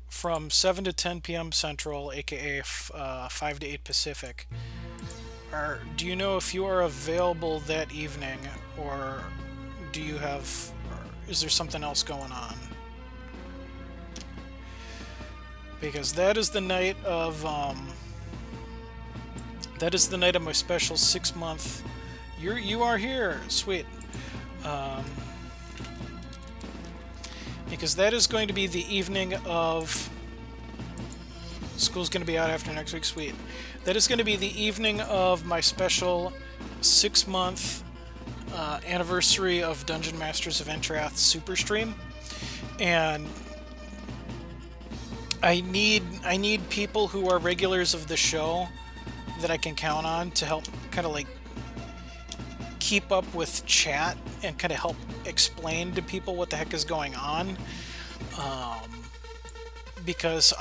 from 7 to 10 p.m. Central, aka 5 to 8 Pacific, do you know if you are available that evening, or is there something else going on? Because that is the night of my special 6-month. You are here, sweet. Because that is going to be the evening of. School's going to be out after next week, sweet. That is going to be the evening of my special 6-month anniversary of Dungeon Masters of Entrath Super Stream, and I need people who are regulars of the show that I can count on to help kind of like keep up with chat and kind of help explain to people what the heck is going on, because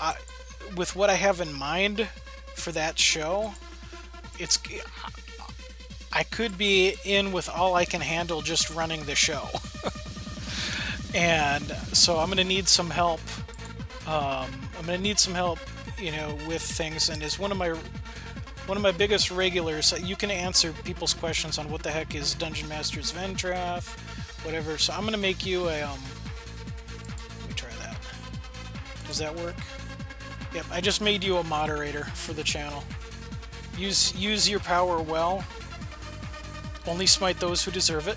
with what I have in mind for that show, I could be in with all I can handle just running the show. And so I'm going to need some help. With things, and as one of my biggest regulars, you can answer people's questions on what the heck is Dungeon Masters of Entrath, whatever. So I'm gonna make you a let me try that. Does that work? Yep, I just made you a moderator for the channel. Use your power well. Only smite those who deserve it.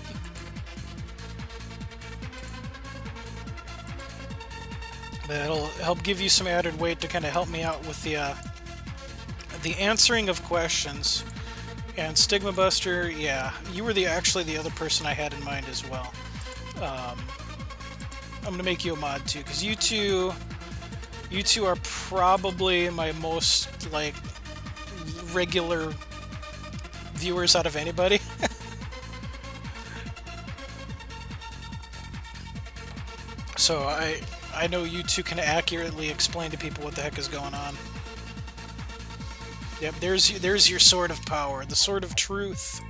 That'll help give you some added weight to kind of help me out with the answering of questions. And Stigma Buster, yeah, you were actually the other person I had in mind as well. I'm gonna make you a mod too, because you two are probably my most like regular viewers out of anybody. So I know you two can accurately explain to people what the heck is going on. Yep, there's your sword of power, the sword of truth.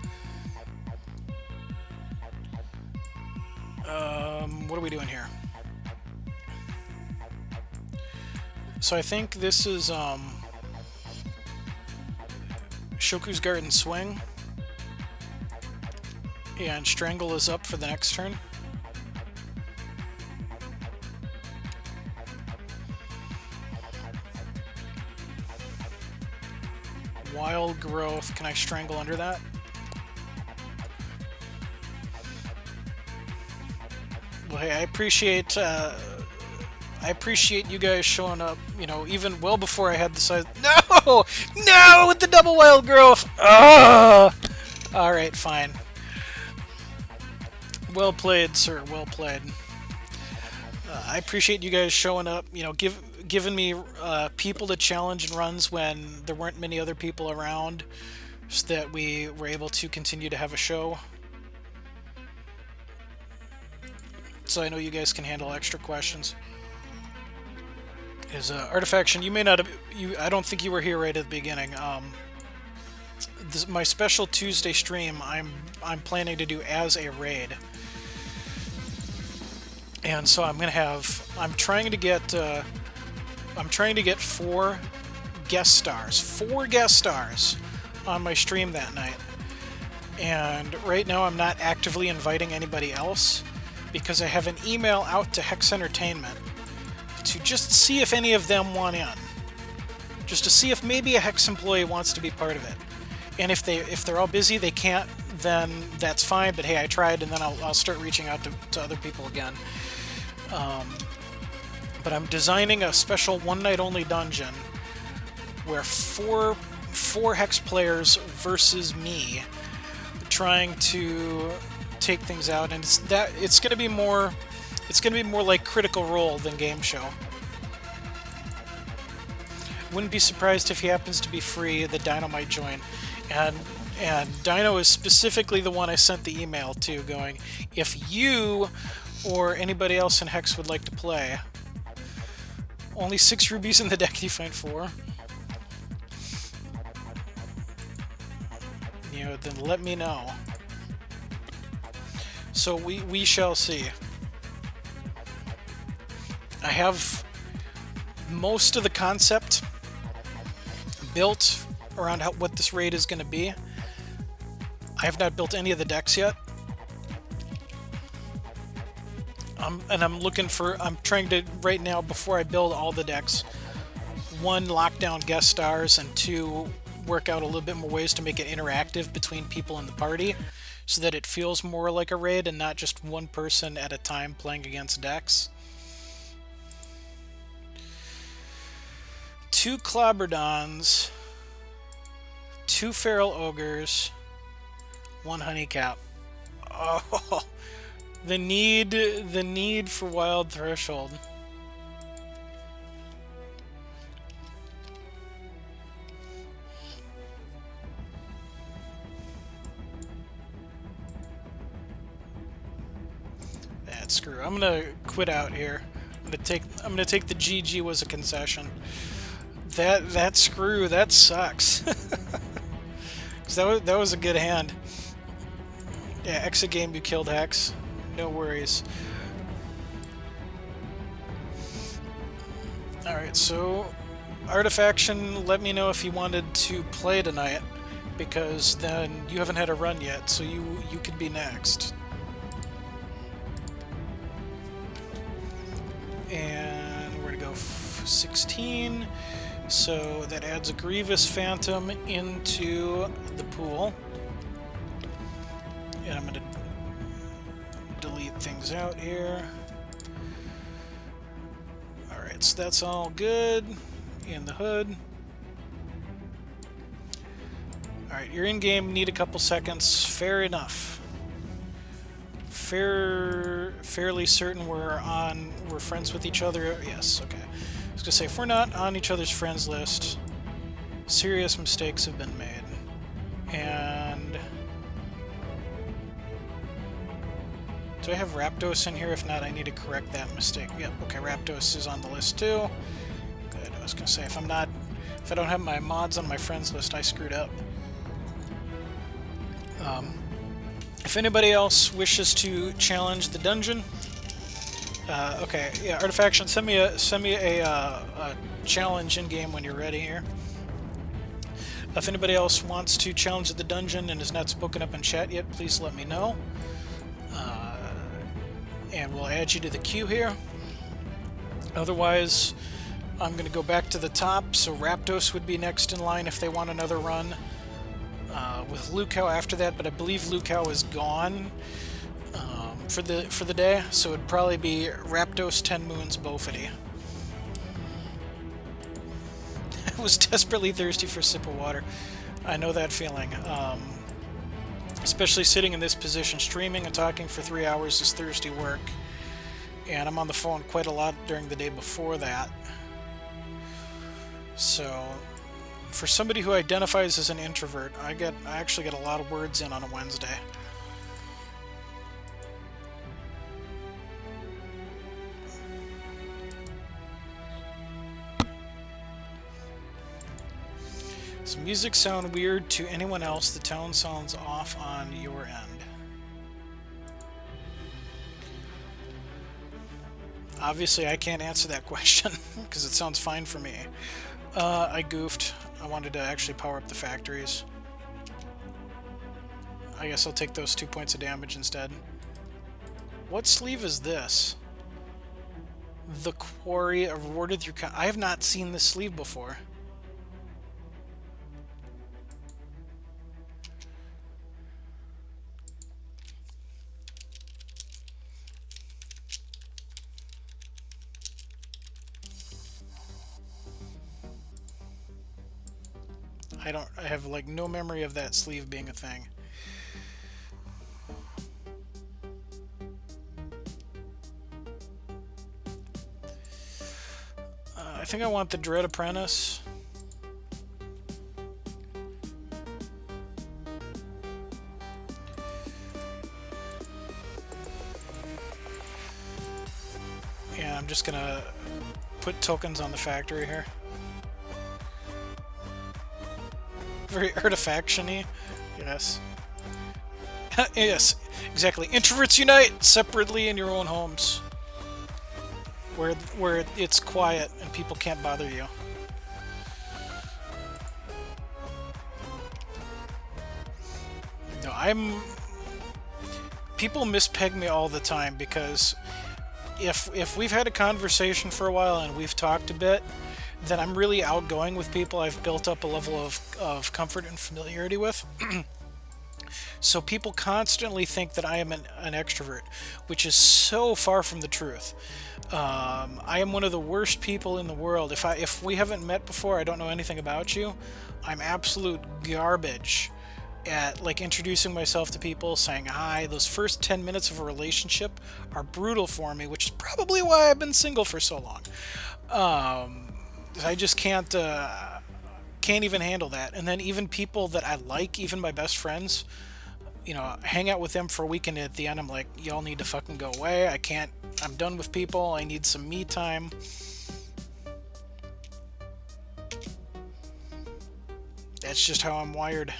What are we doing here? So I think this is Shoku's Garden Swing, and Strangle is up for the next turn. Wild Growth, can I Strangle under that? Well, hey, I appreciate you guys showing up, you know, even well before I had the size. No! No! With the double Wild Growth! Ah! Alright, fine. Well played, sir. Well played. I appreciate you guys showing up, you know, giving me people to challenge in runs when there weren't many other people around, so that we were able to continue to have a show. So I know you guys can handle extra questions. is Artifaction. You may not have, I don't think you were here right at the beginning. My special Tuesday stream, I'm planning to do as a raid, and so I'm trying to get 4 guest stars on my stream that night. And right now I'm not actively inviting anybody else because I have an email out to HEX Entertainment to just see if any of them want in. Just to see if maybe a HEX employee wants to be part of it. And if they're all busy, they can't, then that's fine, but hey, I tried, and then I'll start reaching out to other people again. But I'm designing a special one-night-only dungeon where four HEX players versus me, trying to take things out, and it's going to be more like Critical Role than Game Show. Wouldn't be surprised if he happens to be free. The Dino might join, and Dino is specifically the one I sent the email to, going, if you or anybody else in HEX would like to play. Only 6 rubies in the deck. You find 4. You know, then let me know. So we shall see. I have most of the concept built around what this raid is going to be. I have not built any of the decks yet. And I'm trying to, right now, before I build all the decks, 1, lock down guest stars, and 2, work out a little bit more ways to make it interactive between people in the party so that it feels more like a raid and not just one person at a time playing against decks. 2 Clobberdons, 2 Feral Ogres, 1 Honeycap. Oh, the need for Wild Threshold. Screw. I'm gonna quit out here. I'm gonna take the GG was a concession. That screw, that sucks. 'Cause that was a good hand. Yeah, exit game, you killed Hex. No worries. Alright, so Artifaction, let me know if you wanted to play tonight, because then you haven't had a run yet, so you could be next. And we're gonna go 16, so that adds a Grievous Phantom into the pool. And I'm gonna delete things out here. Alright, so that's all good in the hood. Alright, you're in game, need a couple seconds, fair enough. Fairly certain we're friends with each other. Yes, okay. I was gonna say, if we're not on each other's friends list, serious mistakes have been made. And do I have Raptos in here? If not, I need to correct that mistake. Yep, okay, Raptos is on the list too. Good. I was gonna say, if I don't have my mods on my friends list, I screwed up. If anybody else wishes to challenge the dungeon, okay, yeah, Artifaction, send me a challenge in game when you're ready here. If anybody else wants to challenge the dungeon and is not spoken up in chat yet, please let me know, and we'll add you to the queue here. Otherwise, I'm going to go back to the top. So Raptos would be next in line if they want another run. With LuCaos after that, but I believe LuCaos is gone for the day, so it'd probably be Raptos, TenMoons, Bodefy. I was desperately thirsty for a sip of water. I know that feeling. Especially sitting in this position, streaming and talking for 3 hours is thirsty work, and I'm on the phone quite a lot during the day before that. So, for somebody who identifies as an introvert, I actually get a lot of words in on a Wednesday. Does music sound weird to anyone else? The tone sounds off on your end. Obviously, I can't answer that question because it sounds fine for me. I goofed. I wanted to actually power up the factories. I guess I'll take those 2 points of damage instead. What sleeve is this? The Quarry awarded through... I have not seen this sleeve before. I have like no memory of that sleeve being a thing. I think I want the Dread Apprentice. Yeah, I'm just gonna put tokens on the factory here. Very Artifaction-y. Yes. Yes, exactly. Introverts unite separately in your own homes. Where it's quiet and people can't bother you. No, people mispeg me all the time because if we've had a conversation for a while and we've talked a bit, then I'm really outgoing with people I've built up a level of comfort and familiarity with. So people constantly think that I am an extrovert, which is so far from the truth. I am one of the worst people in the world. If we haven't met before, I don't know anything about you, I'm absolute garbage at like introducing myself to people, saying hi. Those first 10 minutes of a relationship are brutal for me, which is probably why I've been single for so long. I just can't even handle that. And then even people that I like, even my best friends, you know, hang out with them for a week and at the end I'm like, y'all need to fucking go away. I'm done with people. I need some me time. That's just how I'm wired.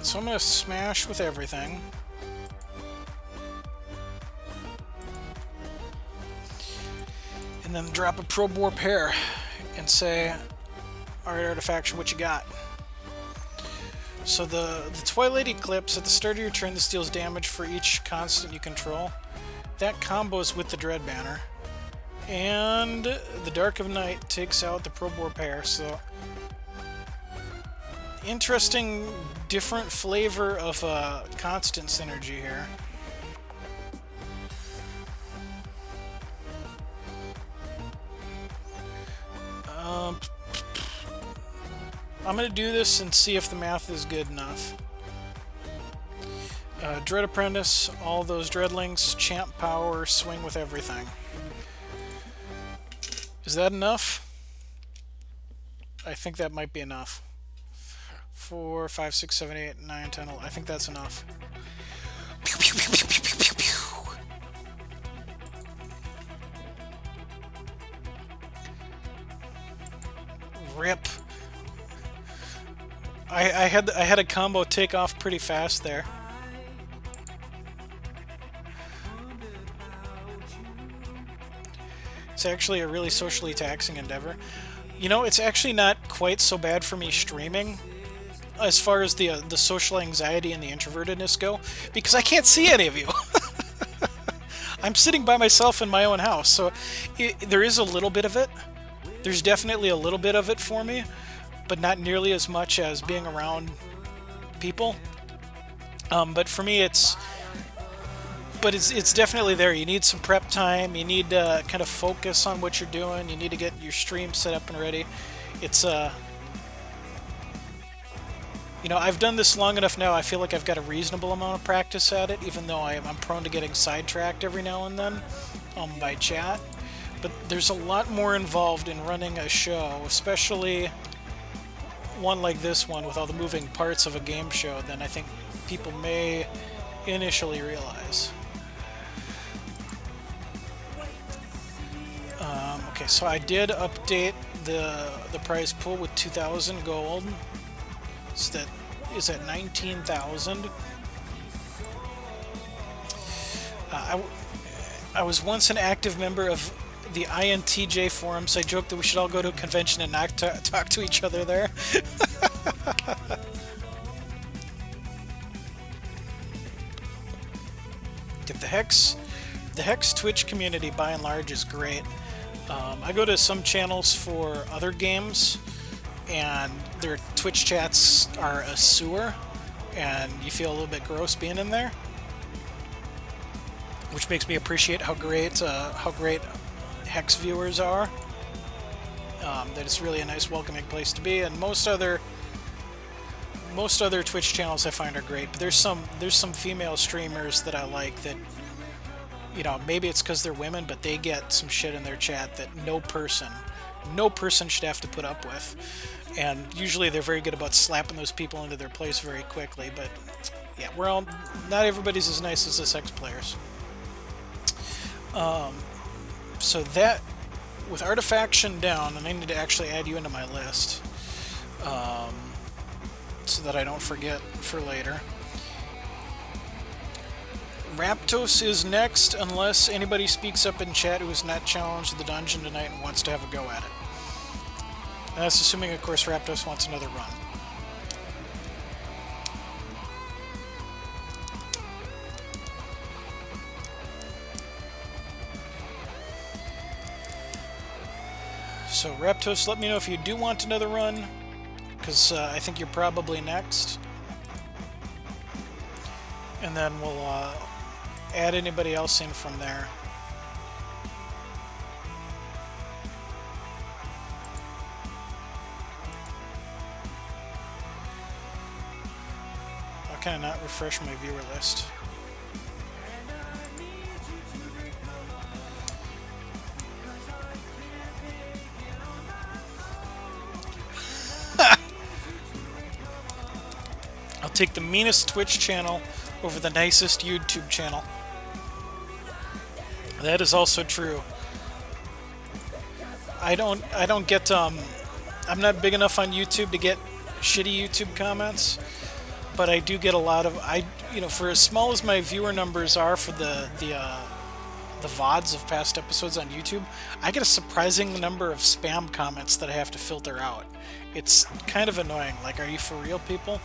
So I'm going to smash with everything. And then drop a Probe War pair and say, alright, Artifaction, what you got? So the Twilight Eclipse, at the start of your turn, this deals damage for each constant you control. That combos with the Dread Banner. And the Dark of Night takes out the Probe War pair, so... Interesting, different flavor of constant synergy here. I'm going to do this and see if the math is good enough. Dread Apprentice, all those Dreadlings, Champ Power, swing with everything. Is that enough? I think that might be enough. 4, 5, 6, 7, 8, 9, 10, 11. I think that's enough. Pew, pew, pew, pew, pew, pew, pew. Rip. I had a combo take off pretty fast there. It's actually a really socially taxing endeavor. You know, it's actually not quite so bad for me streaming as far as the social anxiety and the introvertedness go, because I can't see any of you. I'm sitting by myself in my own house, so there is a little bit of it. There's definitely a little bit of it for me, but not nearly as much as being around people. But for me, it's definitely there. You need some prep time. You need to kind of focus on what you're doing. You need to get your stream set up and ready. It's you know, I've done this long enough now. I feel like I've got a reasonable amount of practice at it, even though I'm prone to getting sidetracked every now and then by chat. But there's a lot more involved in running a show, especially one like this one with all the moving parts of a game show, than I think people may initially realize. Okay, so I did update the prize pool with 2,000 gold, so that is at 19,000. I was once an active member of the INTJ forums. I joked that we should all go to a convention and not talk to each other there. Get the Hex Twitch community by and large is great. I go to some channels for other games, and their Twitch chats are a sewer, and you feel a little bit gross being in there, which makes me appreciate how great Hex viewers are. That it's really a nice, welcoming place to be, and most other Twitch channels I find are great. But there's some female streamers that I like that, you know, maybe it's because they're women, but they get some shit in their chat that no person should have to put up with. And usually they're very good about slapping those people into their place very quickly. But yeah, not everybody's as nice as the Hex players. So that, with Artifaction down, and I need to actually add you into my list, so that I don't forget for later. Raptos is next, unless anybody speaks up in chat who has not challenged the dungeon tonight and wants to have a go at it. And that's assuming, of course, Raptos wants another run. So Raptos, let me know if you do want another run, because I think you're probably next. And then we'll add anybody else in from there. I'll kind of not refresh my viewer list. I'll take the meanest Twitch channel over the nicest YouTube channel. That is also true. I don't get I'm not big enough on YouTube to get shitty YouTube comments, but I do get a lot of, you know, for as small as my viewer numbers are for the VODs of past episodes on YouTube, I get a surprising number of spam comments that I have to filter out. It's kind of annoying. Like, are you for real, people?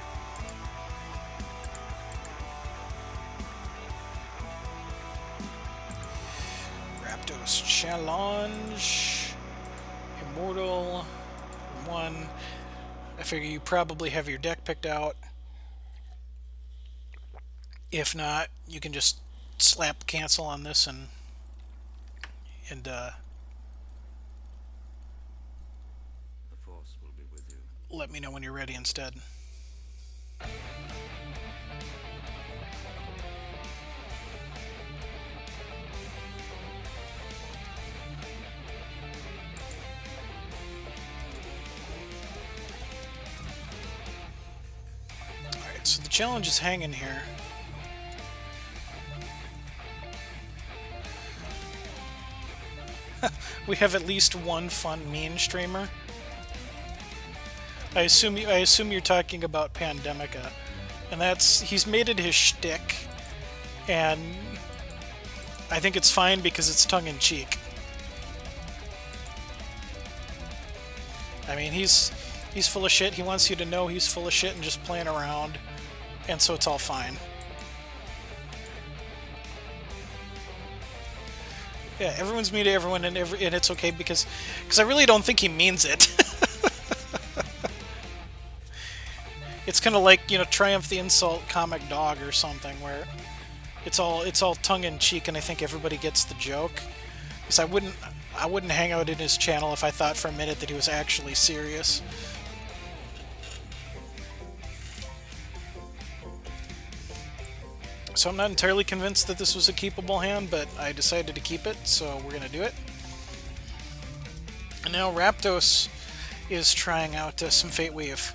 Raptos challenge, Immortal 1. I figure you probably have your deck picked out. If not, you can just slap cancel on this and the Force will be with you. Let me know when you're ready instead. Alright, so the challenge is hanging here. We have at least one fun mean streamer. I assume you're talking about Pandemica, and he's made it his shtick, and I think it's fine because it's tongue-in-cheek. I mean, he's full of shit. He wants you to know he's full of shit and just playing around, and so it's all fine. Yeah, everyone's mean to everyone, and it's okay because I really don't think he means it. It's kind of like, you know, Triumph the Insult Comic Dog or something, where it's all tongue in cheek, and I think everybody gets the joke. Because I wouldn't hang out in his channel if I thought for a minute that he was actually serious. So I'm not entirely convinced that this was a keepable hand, but I decided to keep it, so we're going to do it. And now Raptos is trying out some Fate Weave.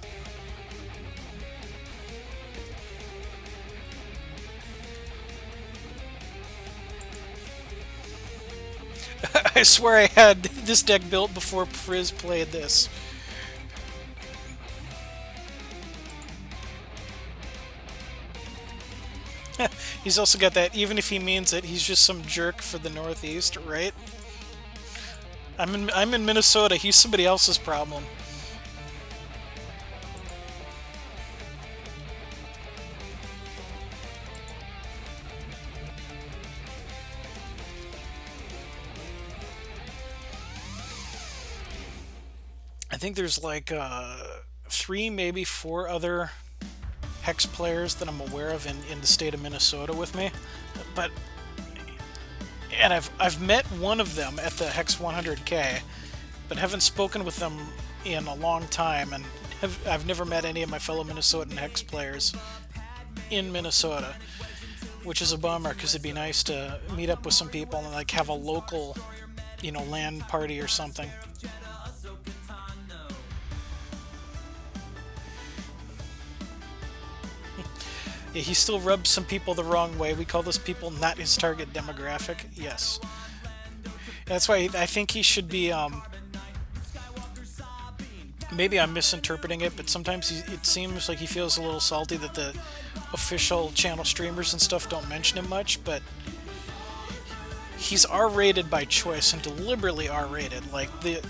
I swear I had this deck built before Frizz played this. He's also got that, even if he means it, he's just some jerk for the Northeast, right? I'm in Minnesota, he's somebody else's problem. I think there's like 3, maybe 4 other Hex players that I'm aware of in the state of Minnesota with me, but I've met one of them at the Hex 100K, but haven't spoken with them in a long time, and I've never met any of my fellow Minnesotan Hex players in Minnesota, which is a bummer because it'd be nice to meet up with some people and like have a local, you know, LAN party or something. Yeah, he still rubs some people the wrong way. We call those people not his target demographic. Yes. That's why I think he should be, maybe I'm misinterpreting it, but sometimes it seems like he feels a little salty that the official channel streamers and stuff don't mention him much, but he's R-rated by choice and deliberately R-rated. Like, the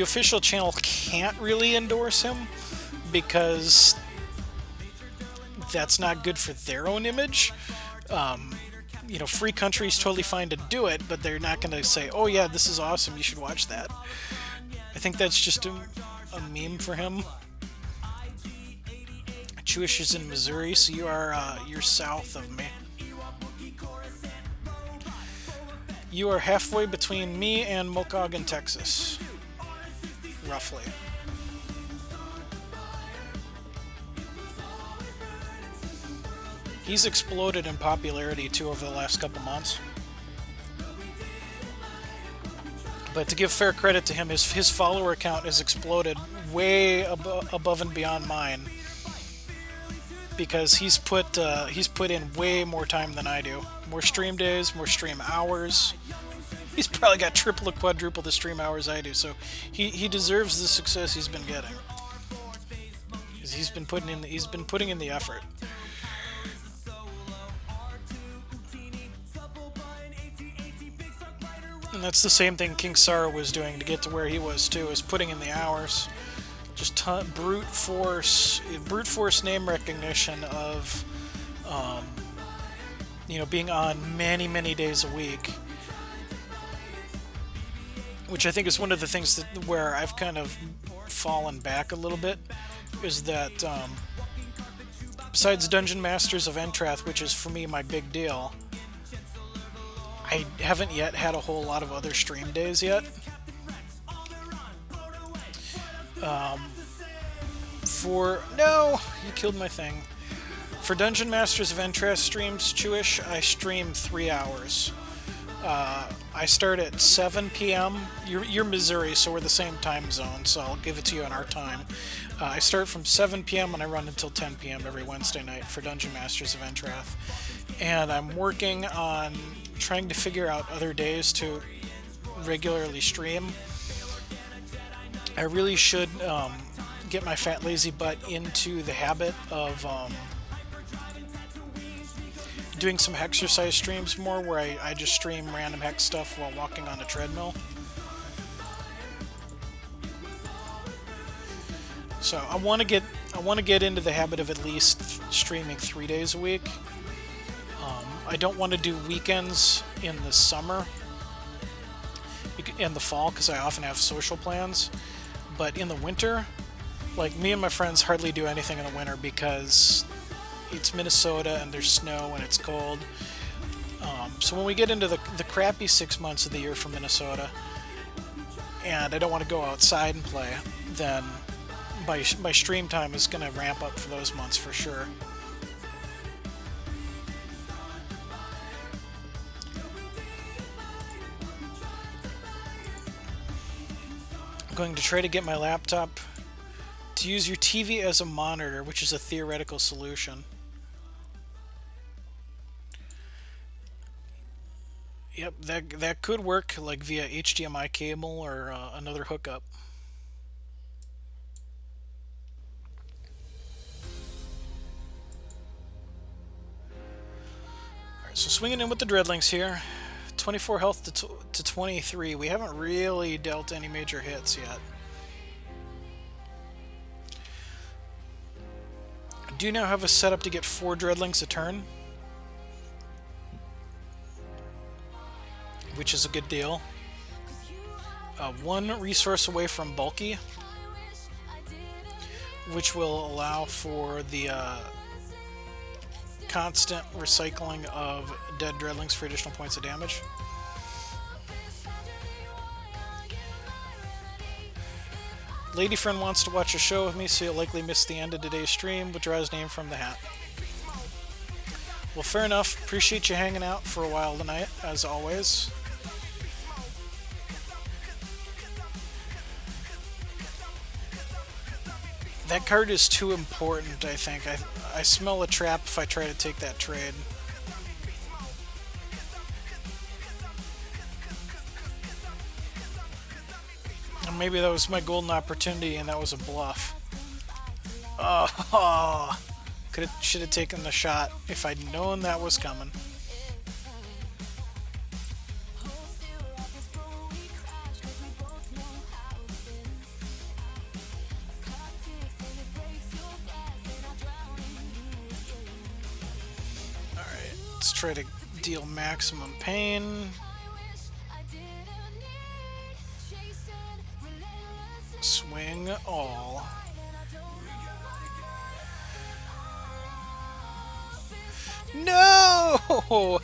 official channel can't really endorse him because that's not good for their own image. You know, free country's totally fine to do it, but they're not going to say, oh yeah, this is awesome, you should watch that. I think that's just a meme for him. Jewish is in Missouri, so you're south of me. You are halfway between me and Mokoggan, Texas. Roughly. He's exploded in popularity too over the last couple months. But to give fair credit to him, his follower count has exploded way above and beyond mine, because he's put in way more time than I do. More stream days, more stream hours. He's probably got triple or quadruple the stream hours I do, so he deserves the success he's been getting. He's been putting in the effort. And that's the same thing King Sara was doing to get to where he was too, is putting in the hours. Just brute force name recognition of, you know, being on many days a week. Which I think is one of the things where I've kind of fallen back a little bit, is that besides Dungeon Masters of Entrath, which is for me my big deal, I haven't yet had a whole lot of other stream days yet. No, you killed my thing. For Dungeon Masters of Entrath streams, Chewish, I stream 3 hours. I start at 7 p.m. You're Missouri, so we're the same time zone, so I'll give it to you in our time. I start from 7 p.m. and I run until 10 p.m. every Wednesday night for Dungeon Masters of Entrath. And I'm working on trying to figure out other days to regularly stream. I really should get my fat lazy butt into the habit of doing some exercise streams more, where I just stream random hex stuff while walking on a treadmill. So I want to get into the habit of at least streaming 3 days a week. I don't want to do weekends in the summer, in the fall, because I often have social plans. But in the winter, like, me and my friends hardly do anything in the winter because it's Minnesota and there's snow and it's cold. So when we get into the crappy 6 months of the year for Minnesota, and I don't want to go outside and play, then my stream time is going to ramp up for those months for sure. I'm going to try to get my laptop to use your TV as a monitor, which is a theoretical solution. Yep, that could work like via HDMI cable or another hookup. Alright, so swinging in with the Dreadlings here. 24 health to 23. We haven't really dealt any major hits yet. I do now have a setup to get 4 Dreadlings a turn, which is a good deal. 1 resource away from bulky, which will allow for the constant recycling of dead Dreadlings for additional points of damage. Lady friend wants to watch a show with me, so you'll likely miss the end of today's stream, but draws name from the hat. Well, fair enough. Appreciate you hanging out for a while tonight, as always. That card is too important, I think. I smell a trap if I try to take that trade. And maybe that was my golden opportunity and that was a bluff. Oh, should have taken the shot if I'd known that was coming. Try to deal maximum pain. Swing all. No!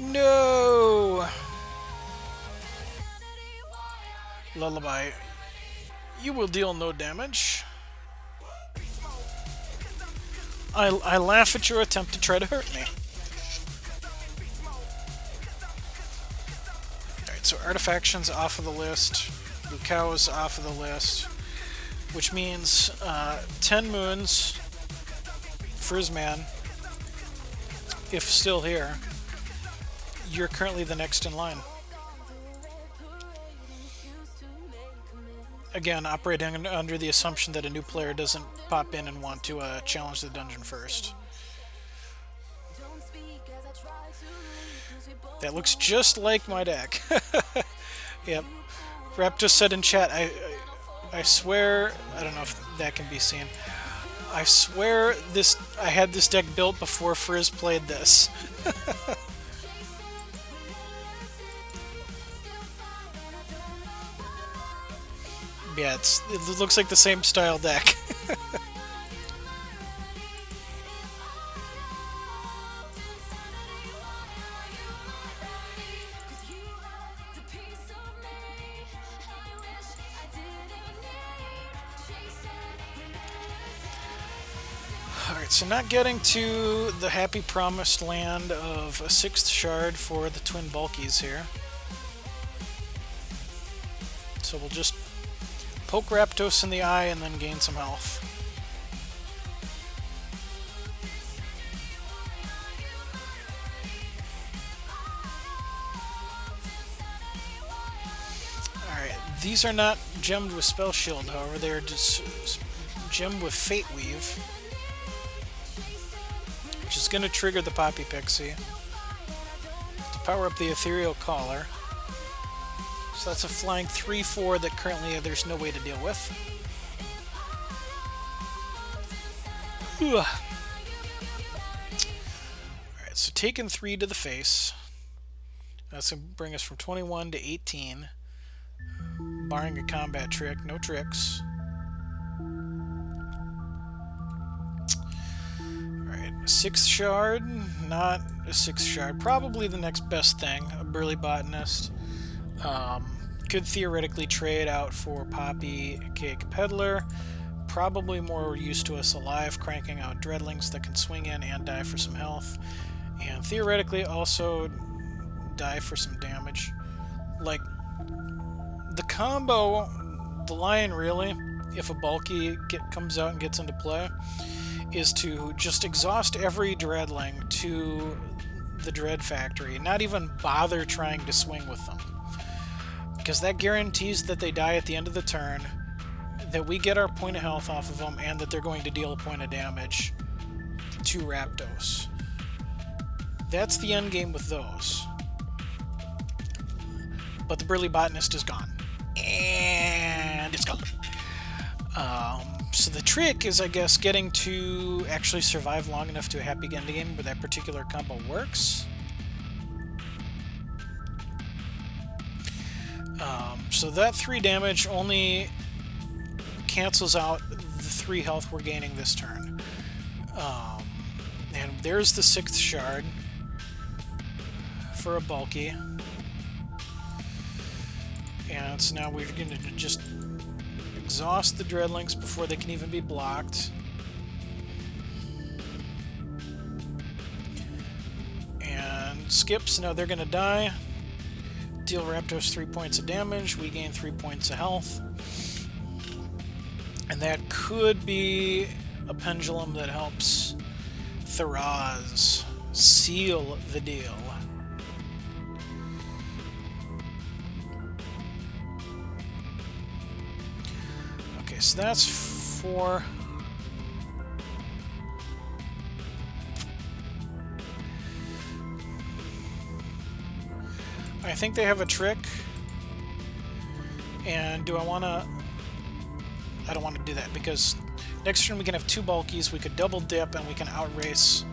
No! Lullaby. You will deal no damage. I laugh at your attempt to try to hurt me. So Artifaction's off of the list, LuCaos off of the list, which means TenMoons, Frizzman, if still here, you're currently the next in line. Again, operating under the assumption that a new player doesn't pop in and want to challenge the dungeon first. That looks just like my deck. Yep. Raptos said in chat, I swear, I don't know if that can be seen. I swear I had this deck built before Frizz played this. Yeah, it looks like the same style deck. So not getting to the happy promised land of a 6th shard for the twin bulkies here. So we'll just poke Raptos in the eye and then gain some health. Alright, these are not gemmed with Spell Shield, however, they are just gemmed with Fate Weave, which is going to trigger the Poppy Pixie to power up the Ethereal Collar. So that's a flying 3/4 that currently there's no way to deal with. Alright, so taking 3 to the face. That's going to bring us from 21 to 18. Barring a combat trick, no tricks. Alright, 6th shard, not a 6th shard. Probably the next best thing, a Burly Botanist. Could theoretically trade out for Poppy Cake Peddler. Probably more used to us alive, cranking out Dreadlings that can swing in and die for some health. And theoretically also die for some damage. Like, the combo, the line really, if a bulky comes out and gets into play, is to just exhaust every Dreadling to the Dread Factory, not even bother trying to swing with them. Because that guarantees that they die at the end of the turn, that we get our point of health off of them, and that they're going to deal a point of damage to Raptos. That's the end game with those. But the Burly Botanist is gone. And it's gone. So the trick is, I guess, getting to actually survive long enough to a happy endgame where that particular combo works. So that 3 damage only cancels out the 3 health we're gaining this turn. And there's the 6th shard for a bulky. And so now we're going to just exhaust the Dreadlings before they can even be blocked. And skips, now they're going to die. Deal Raptos 3 points of damage, we gain 3 points of health. And that could be a pendulum that helps Tharaz seal the deal. Okay, so that's 4. I think they have a trick. And do I want to... I don't want to do that, because next turn we can have 2 bulkies, we could double dip, and we can outrace.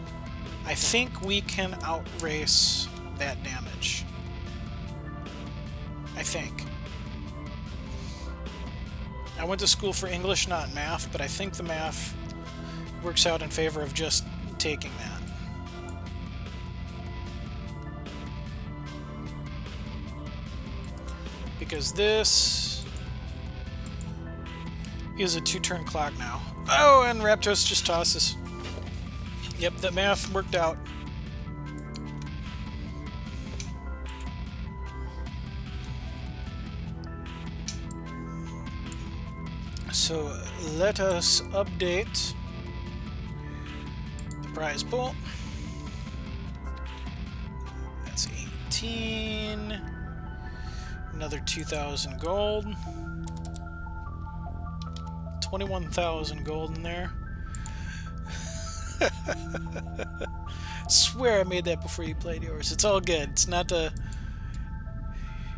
I think we can outrace that damage. I think. I went to school for English, not math, but I think the math works out in favor of just taking that. Because this is a 2-turn clock now. Oh, and Raptos just tosses. Yep, the math worked out. So let us update the prize pool. That's 18. Another 2,000 gold. 21,000 gold in there. Swear I made that before you played yours. It's all good. It's not a...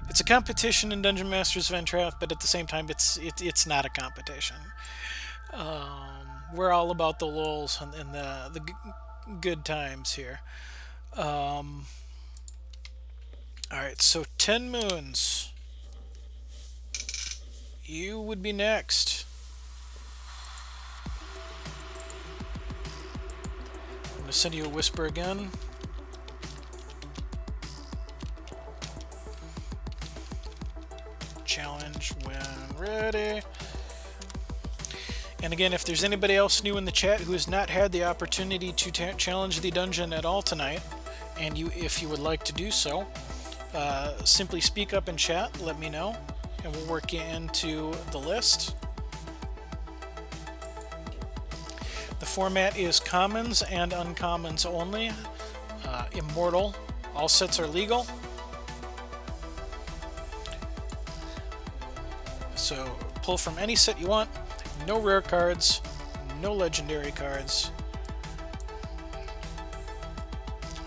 It's a competition in Dungeon Masters of Entrath, but at the same time, it's not a competition. We're all about the lulz and the good times here. Alright, so TenMoons. You would be next. I'm going to send you a whisper again. Challenge when ready. And again, if there's anybody else new in the chat who has not had the opportunity to challenge the dungeon at all tonight, and if you would like to do so, simply speak up in chat, let me know, and we'll work you into the list. The format is commons and uncommons only. Immortal. All sets are legal. So pull from any set you want. No rare cards. No legendary cards.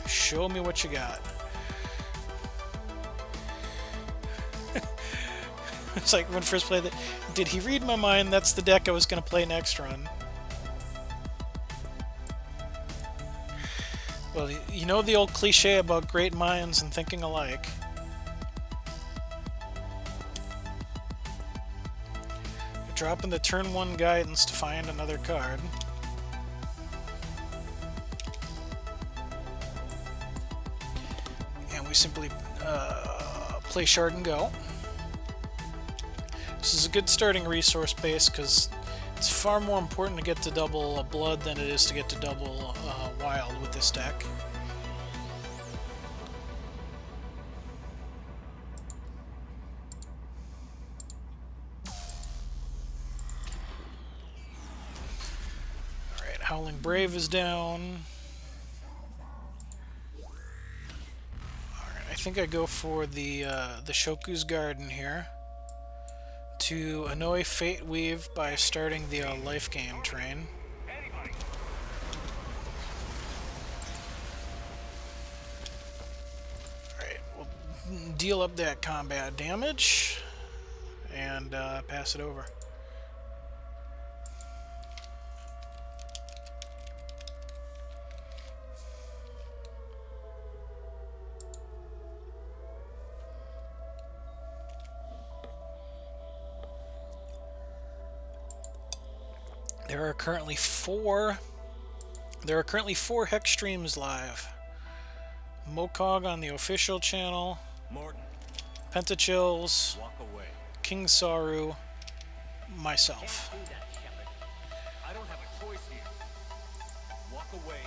Show me what you got. It's like when I first played it. Did he read my mind? That's the deck I was going to play next run. Well, you know the old cliche about great minds and thinking alike. Dropping the turn 1 guidance to find another card. And we simply play Shard and go. This is a good starting resource base because it's far more important to get to double blood than it is to get to double wild with this deck. Alright, Howling Brave is down. think I go for the Shoku's Garden here to annoy Fate Weave by starting the life gain train. Alright, we'll deal up that combat damage and pass it over. There are currently four Hex streams live. Mokog on the official channel, Morton, Pentachills, walk away. King Saru, myself. Can't do that, Shepard. I don't have a choice here. Walk away,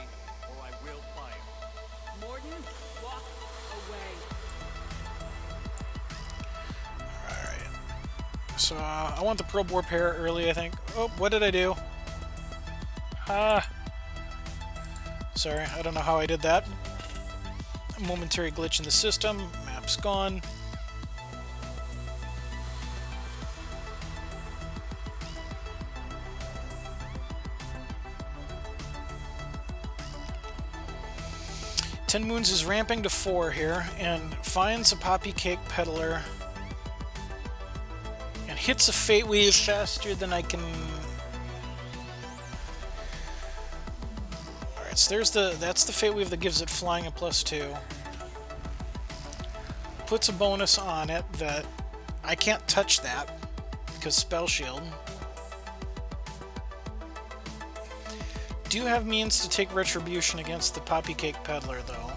or I will fire. Morton, walk away. Alright. So, I want the Probe Warp Hair early, I think. Oh, what did I do? Sorry, I don't know how I did that. A momentary glitch in the system. Map's gone. TenMoons is ramping to 4 here and finds a Poppy Cake Peddler and hits a Fate Weave faster than I can. Alright, so that's the Fate Weave that gives it flying at +2. Puts a bonus on it that I can't touch that because Spell Shield. Do have means to take Retribution against the Poppy Cake Peddler, though.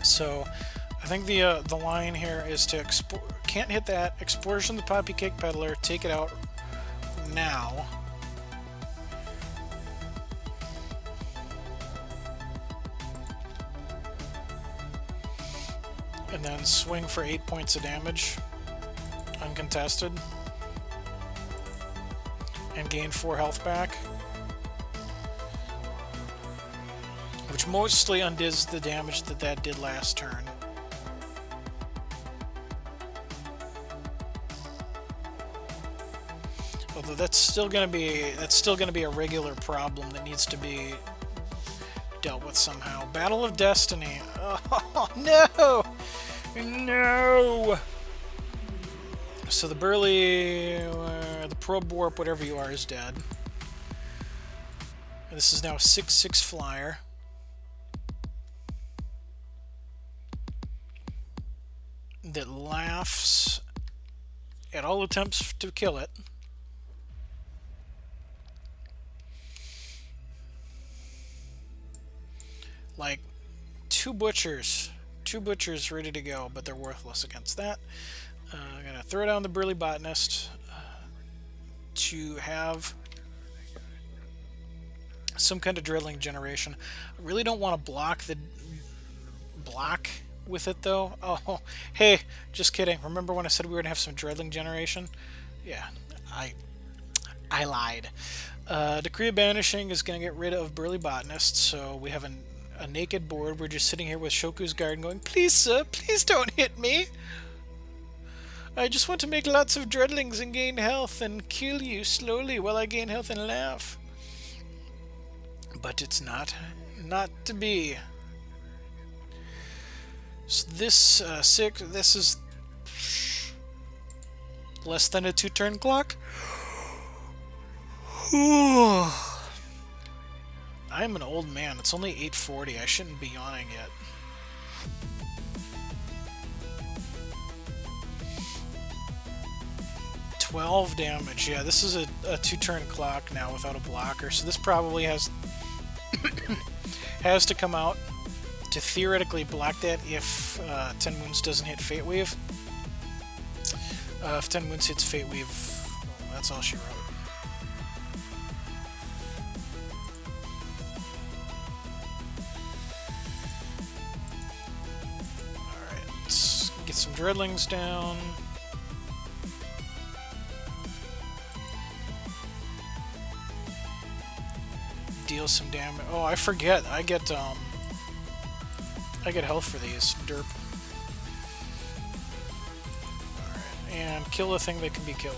So, I think the line here is to can't hit that, Explosion the Poppy Cake Peddler, take it out now. And then swing for 8 points of damage, uncontested, and gain 4 health back, which mostly undoes the damage that did last turn. Although that's still gonna be a regular problem that needs to be dealt with somehow. Battle of Destiny. Oh no! No! So the Burly, the Probe Warp, whatever you are, is dead. This is now a 6/6 flyer. That laughs at all attempts to kill it. Like, two butchers ready to go, but they're worthless against that. I'm gonna throw down the Burly Botanist to have some kind of drilling generation. I really don't want to block with it though. Oh, hey, just kidding. Remember when I said we were gonna have some drilling generation? Yeah, I lied. Decree of Banishing is gonna get rid of Burly Botanist, so we have a naked board. We're just sitting here with Shoku's Garden going, please sir, please don't hit me. I just want to make lots of dreadlings and gain health and kill you slowly while I gain health and laugh. But it's not to be. So this this is less than a 2-turn clock. I'm an old man. It's only 8:40. I shouldn't be yawning yet. $12 damage. Yeah, this is a 2-turn clock now without a blocker, so this probably has to come out to theoretically block that if TenMoons doesn't hit Fate Weave. If TenMoons hits Fate Weave, well, that's all she wrote. Let's get some dreadlings down. deal some damage. Oh, I forget. I get health for these. Derp. Alright, and kill a thing that can be killed.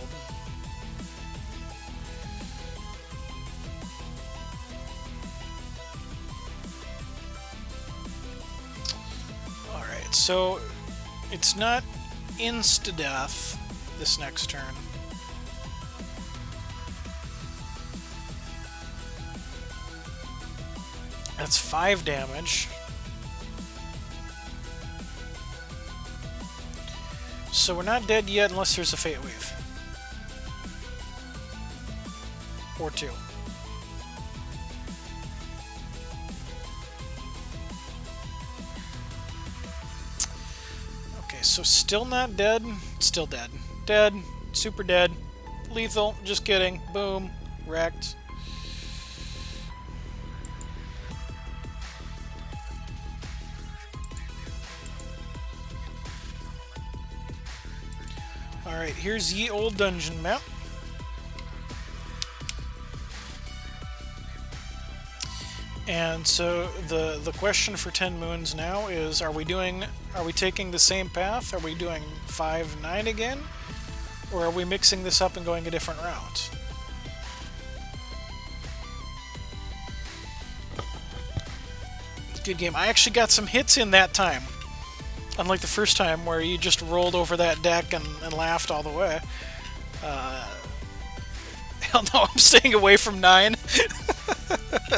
Alright, so it's not insta-death this next turn. That's 5 damage. So we're not dead yet unless there's a Fate Wave. Or 2. Okay, so still not dead. Still dead. Dead. Super dead. Lethal. Just kidding. Boom. Wrecked. Alright, here's Ye Old Dungeon map. And so the question for TenMoons now is, are we taking the same path? Are we doing 5-9 again? Or are we mixing this up and going a different route? Good game. I actually got some hits in that time. Unlike the first time where you just rolled over that deck and laughed all the way. Hell no, I'm staying away from 9.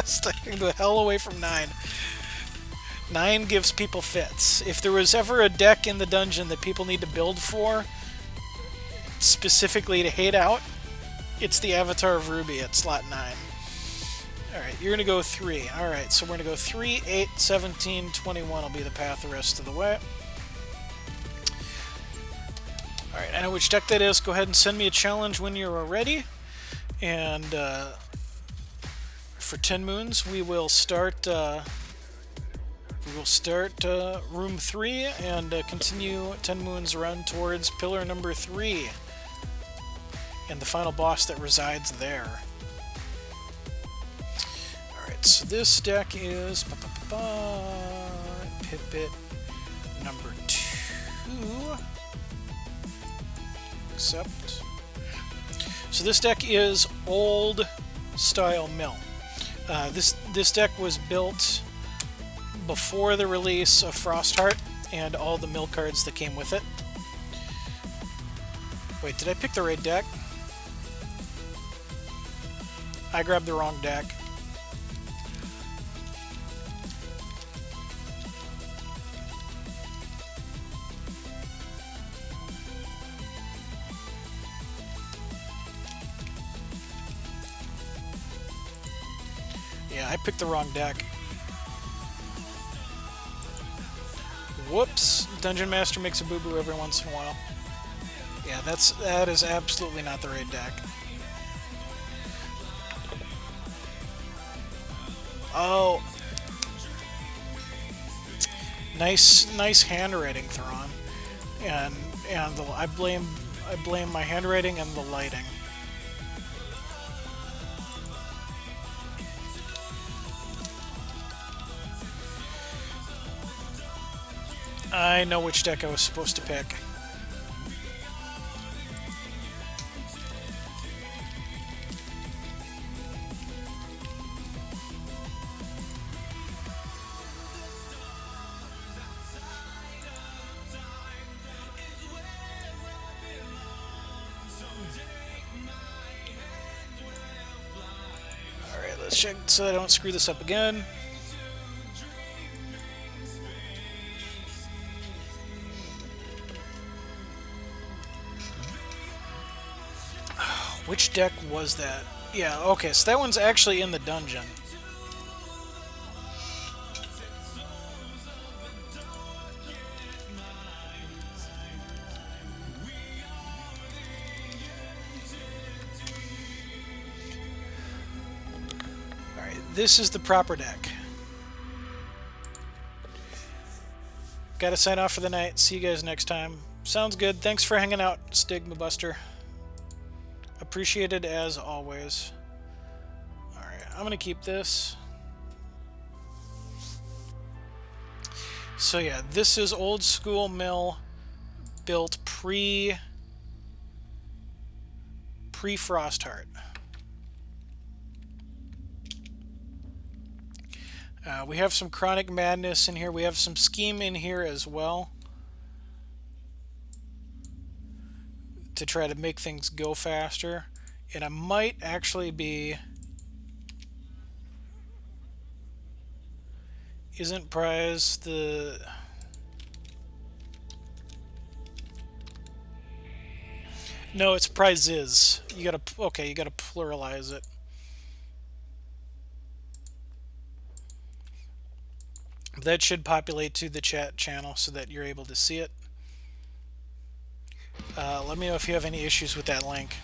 Staying the hell away from 9. 9 gives people fits. If there was ever a deck in the dungeon that people need to build for, specifically to hate out, it's the Avatar of Ruby at slot 9. Alright, you're going to go 3. Alright, so we're going to go 3, 8, 17, 21 will be the path the rest of the way. Alright, I know which deck that is. Go ahead and send me a challenge when you're ready. And for TenMoons, we will start room 3 and continue TenMoons' run towards pillar number 3 and the final boss that resides there. Alright, so this deck is Pipit number 2. Accept. So this deck is old style mill. This deck was built before the release of Frostheart and all the mill cards that came with it. Wait, did I pick the right deck? I grabbed the wrong deck. Yeah, I picked the wrong deck. Whoops! Dungeon Master makes a boo-boo every once in a while. Yeah, that is absolutely not the right deck. Oh, nice handwriting, Thrawn, and I blame my handwriting and the lighting. I know which deck I was supposed to pick. Alright, let's check so I don't screw this up again. Which deck was that? Yeah, okay, so that one's actually in the dungeon. Alright, this is the proper deck. Gotta sign off for the night. See you guys next time. Sounds good. Thanks for hanging out, Stigma Buster. Appreciated as always. Alright, I'm gonna keep this. So yeah, this is old school mill, built pre-Frostheart. We have some Chronic Madness in here. We have some Scheme in here as well to try to make things go faster. And I might actually be... Isn't prize the... No, it's prizes. You gotta... Okay, you gotta pluralize it. That should populate to the chat channel so that you're able to see it. Let me know if you have any issues with that link.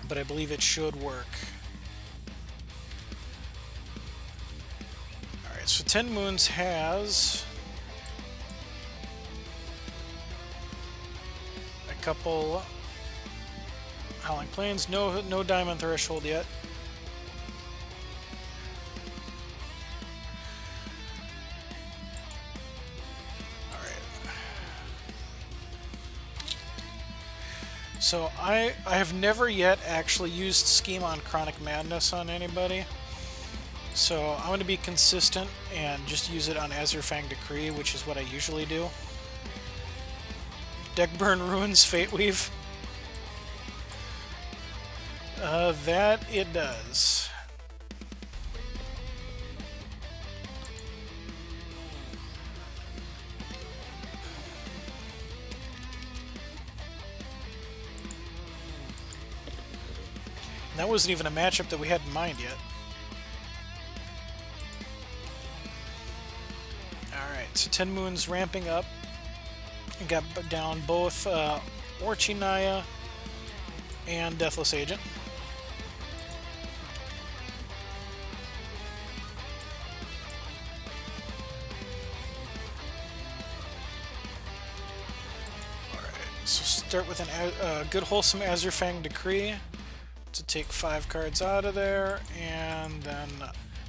But I believe it should work. Alright, so TenMoons has a couple Howling Plains, no Diamond Threshold yet. So I have never yet actually used Scheme on Chronic Madness on anybody. So I'm going to be consistent and just use it on Azurfang Decree, which is what I usually do. Deckburn Ruins Fate Weave. That it does. That wasn't even a matchup that we had in mind yet. Alright, so TenMoons ramping up. And got down both Orchinaya and Deathless Agent. Alright, so start with a good wholesome Azurfang Decree to take 5 cards out of there, and then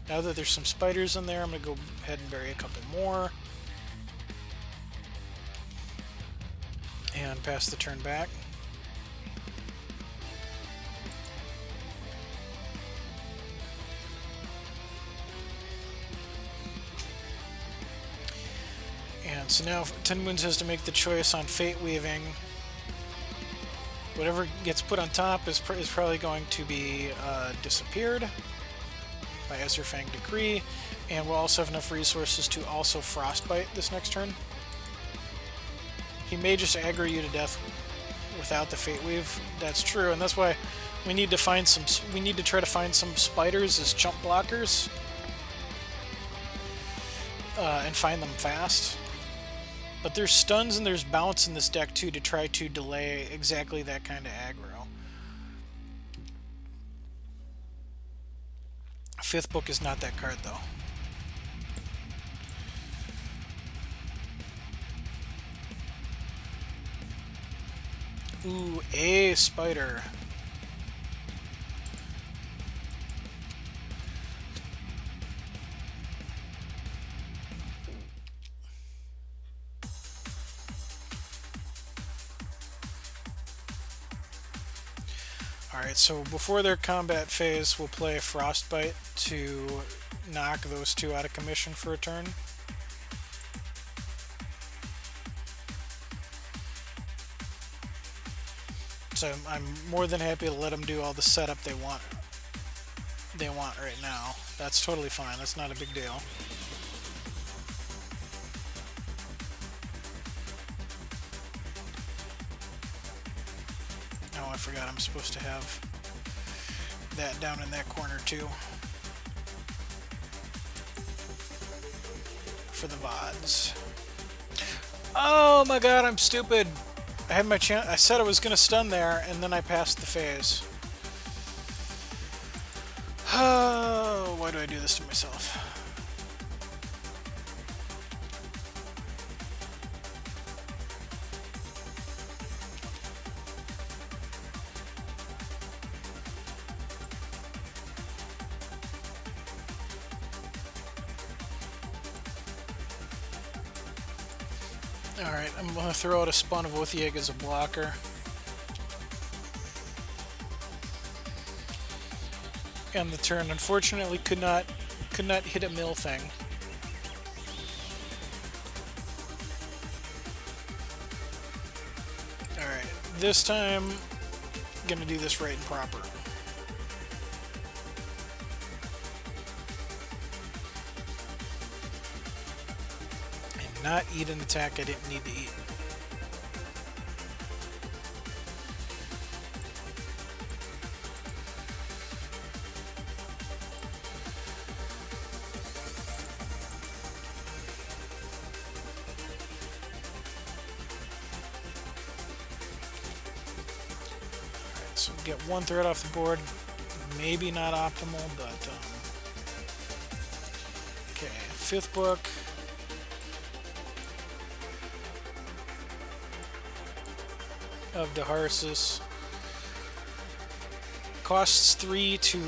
now that there's some spiders in there, I'm going to go ahead and bury a couple more and pass the turn back. And so now TenMoons has to make the choice on Fate Weaving. Whatever gets put on top is probably going to be disappeared by Azurfang Decree, and we'll also have enough resources to also Frostbite this next turn. He may just aggro you to death without the Fate Weave. That's true, and that's why we need to find some. We need to try to find some spiders as chump blockers, and find them fast. But there's stuns and there's bounce in this deck too to try to delay exactly that kind of aggro. Fifth Book is not that card though. Ooh, a spider. Alright, so before their combat phase, we'll play Frostbite to knock those two out of commission for a turn. So I'm more than happy to let them do all the setup they want right now. That's totally fine. That's not a big deal. Oh, I forgot I'm supposed to have that down in that corner too. For the VODs. Oh my god, I'm stupid! I had my chance. I said I was gonna stun there, and then I passed the phase. Oh, why do I do this to myself? Alright, I'm going to throw out a Spawn of Oathieg as a blocker. And the turn, unfortunately, could not hit a mill thing. Alright, this time, I'm going to do this right and proper. And not eat an attack I didn't need to eat. So get one threat off the board. Maybe not optimal, but okay. Fifth book. Of Daharsis. Costs 3 to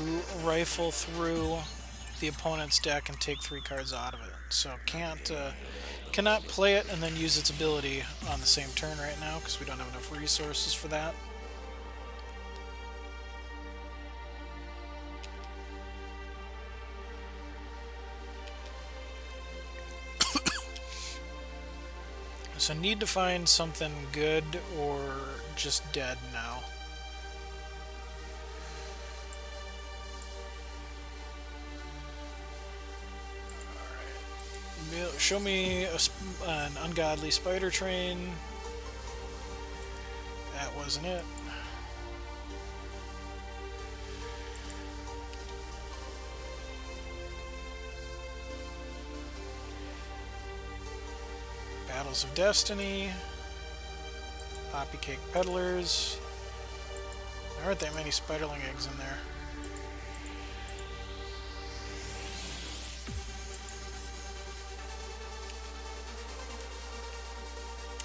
rifle through the opponent's deck and take 3 cards out of it. So cannot play it and then use its ability on the same turn right now because we don't have enough resources for that. So need to find something good or just dead now. Alright. Show me an ungodly spider train. That wasn't it. Battles of Destiny, Poppy Cake Peddlers. There aren't that many spiderling eggs in there.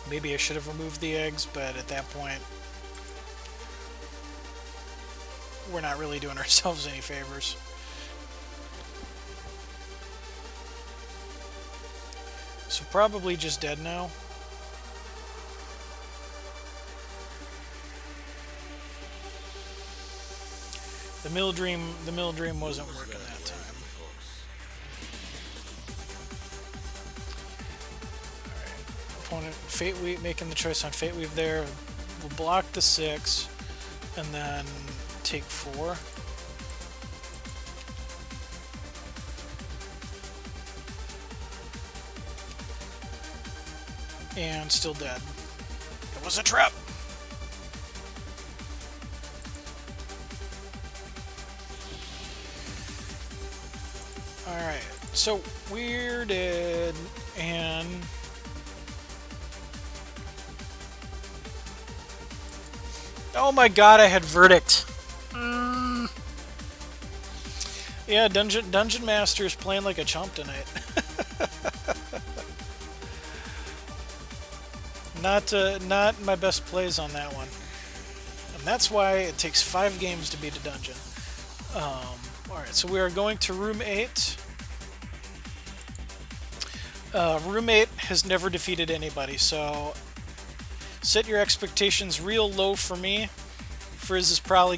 Maybe I should have removed the eggs, but at that point, we're not really doing ourselves any favors. So probably just dead now. The mill dream wasn't working that time. Alright. Opponent Fate Weave making the choice on Fate Weave there. We'll block the 6 and then take 4. And still dead. It was a trap! Alright, so weirded and oh my god, I had Verdict. Yeah, Dungeon Master's playing like a chump tonight. Not my best plays on that one. And that's why it takes 5 games to beat a dungeon. Alright, so we are going to room 8. Room 8 has never defeated anybody, so set your expectations real low for me. Frizz is probably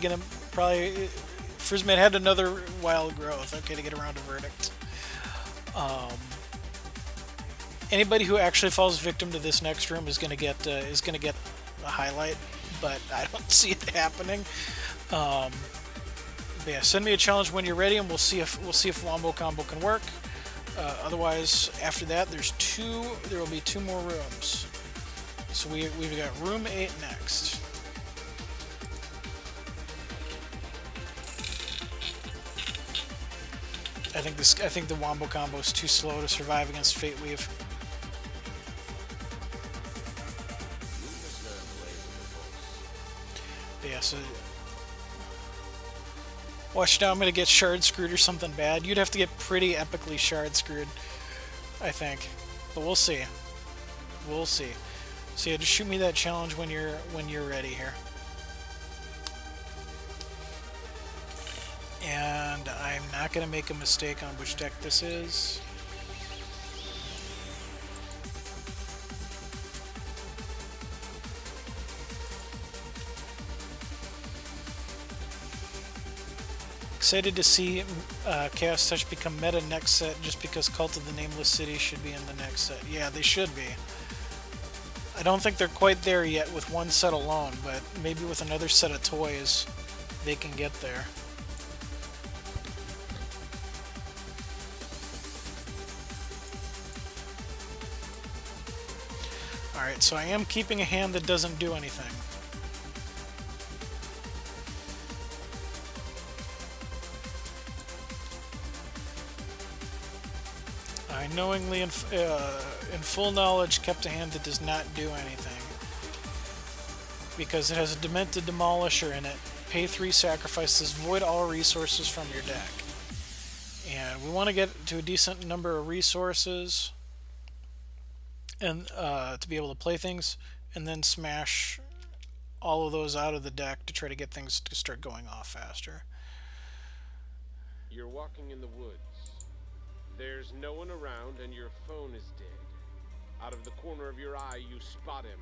Frizzman had another wild growth, okay, to get around to Verdict. Anybody who actually falls victim to this next room is gonna get a highlight, but I don't see it happening. But yeah, send me a challenge when you're ready, and we'll see if Wombo Combo can work. Otherwise, after that, there will be 2 more rooms. So we've got room 8 next. I think the Wombo Combo is too slow to survive against Fate Weave. Yeah, so watch now, I'm gonna get shard screwed or something bad. You'd have to get pretty epically shard screwed, I think. But we'll see. We'll see. So yeah, just shoot me that challenge when you're ready here. And I'm not gonna make a mistake on which deck this is. Excited to see Chaos Touch become meta next set, just because Cult of the Nameless City should be in the next set. Yeah, they should be. I don't think they're quite there yet with one set alone, but maybe with another set of toys, they can get there. Alright, so I am keeping a hand that doesn't do anything. I knowingly, in full knowledge, kept a hand that does not do anything. Because it has a Demented Demolisher in it. Pay 3 sacrifices, void all resources from your deck. And we want to get to a decent number of resources and to be able to play things, and then smash all of those out of the deck to try to get things to start going off faster. You're walking in the woods. There's no one around and your phone is dead. Out of the corner of your eye, you spot him.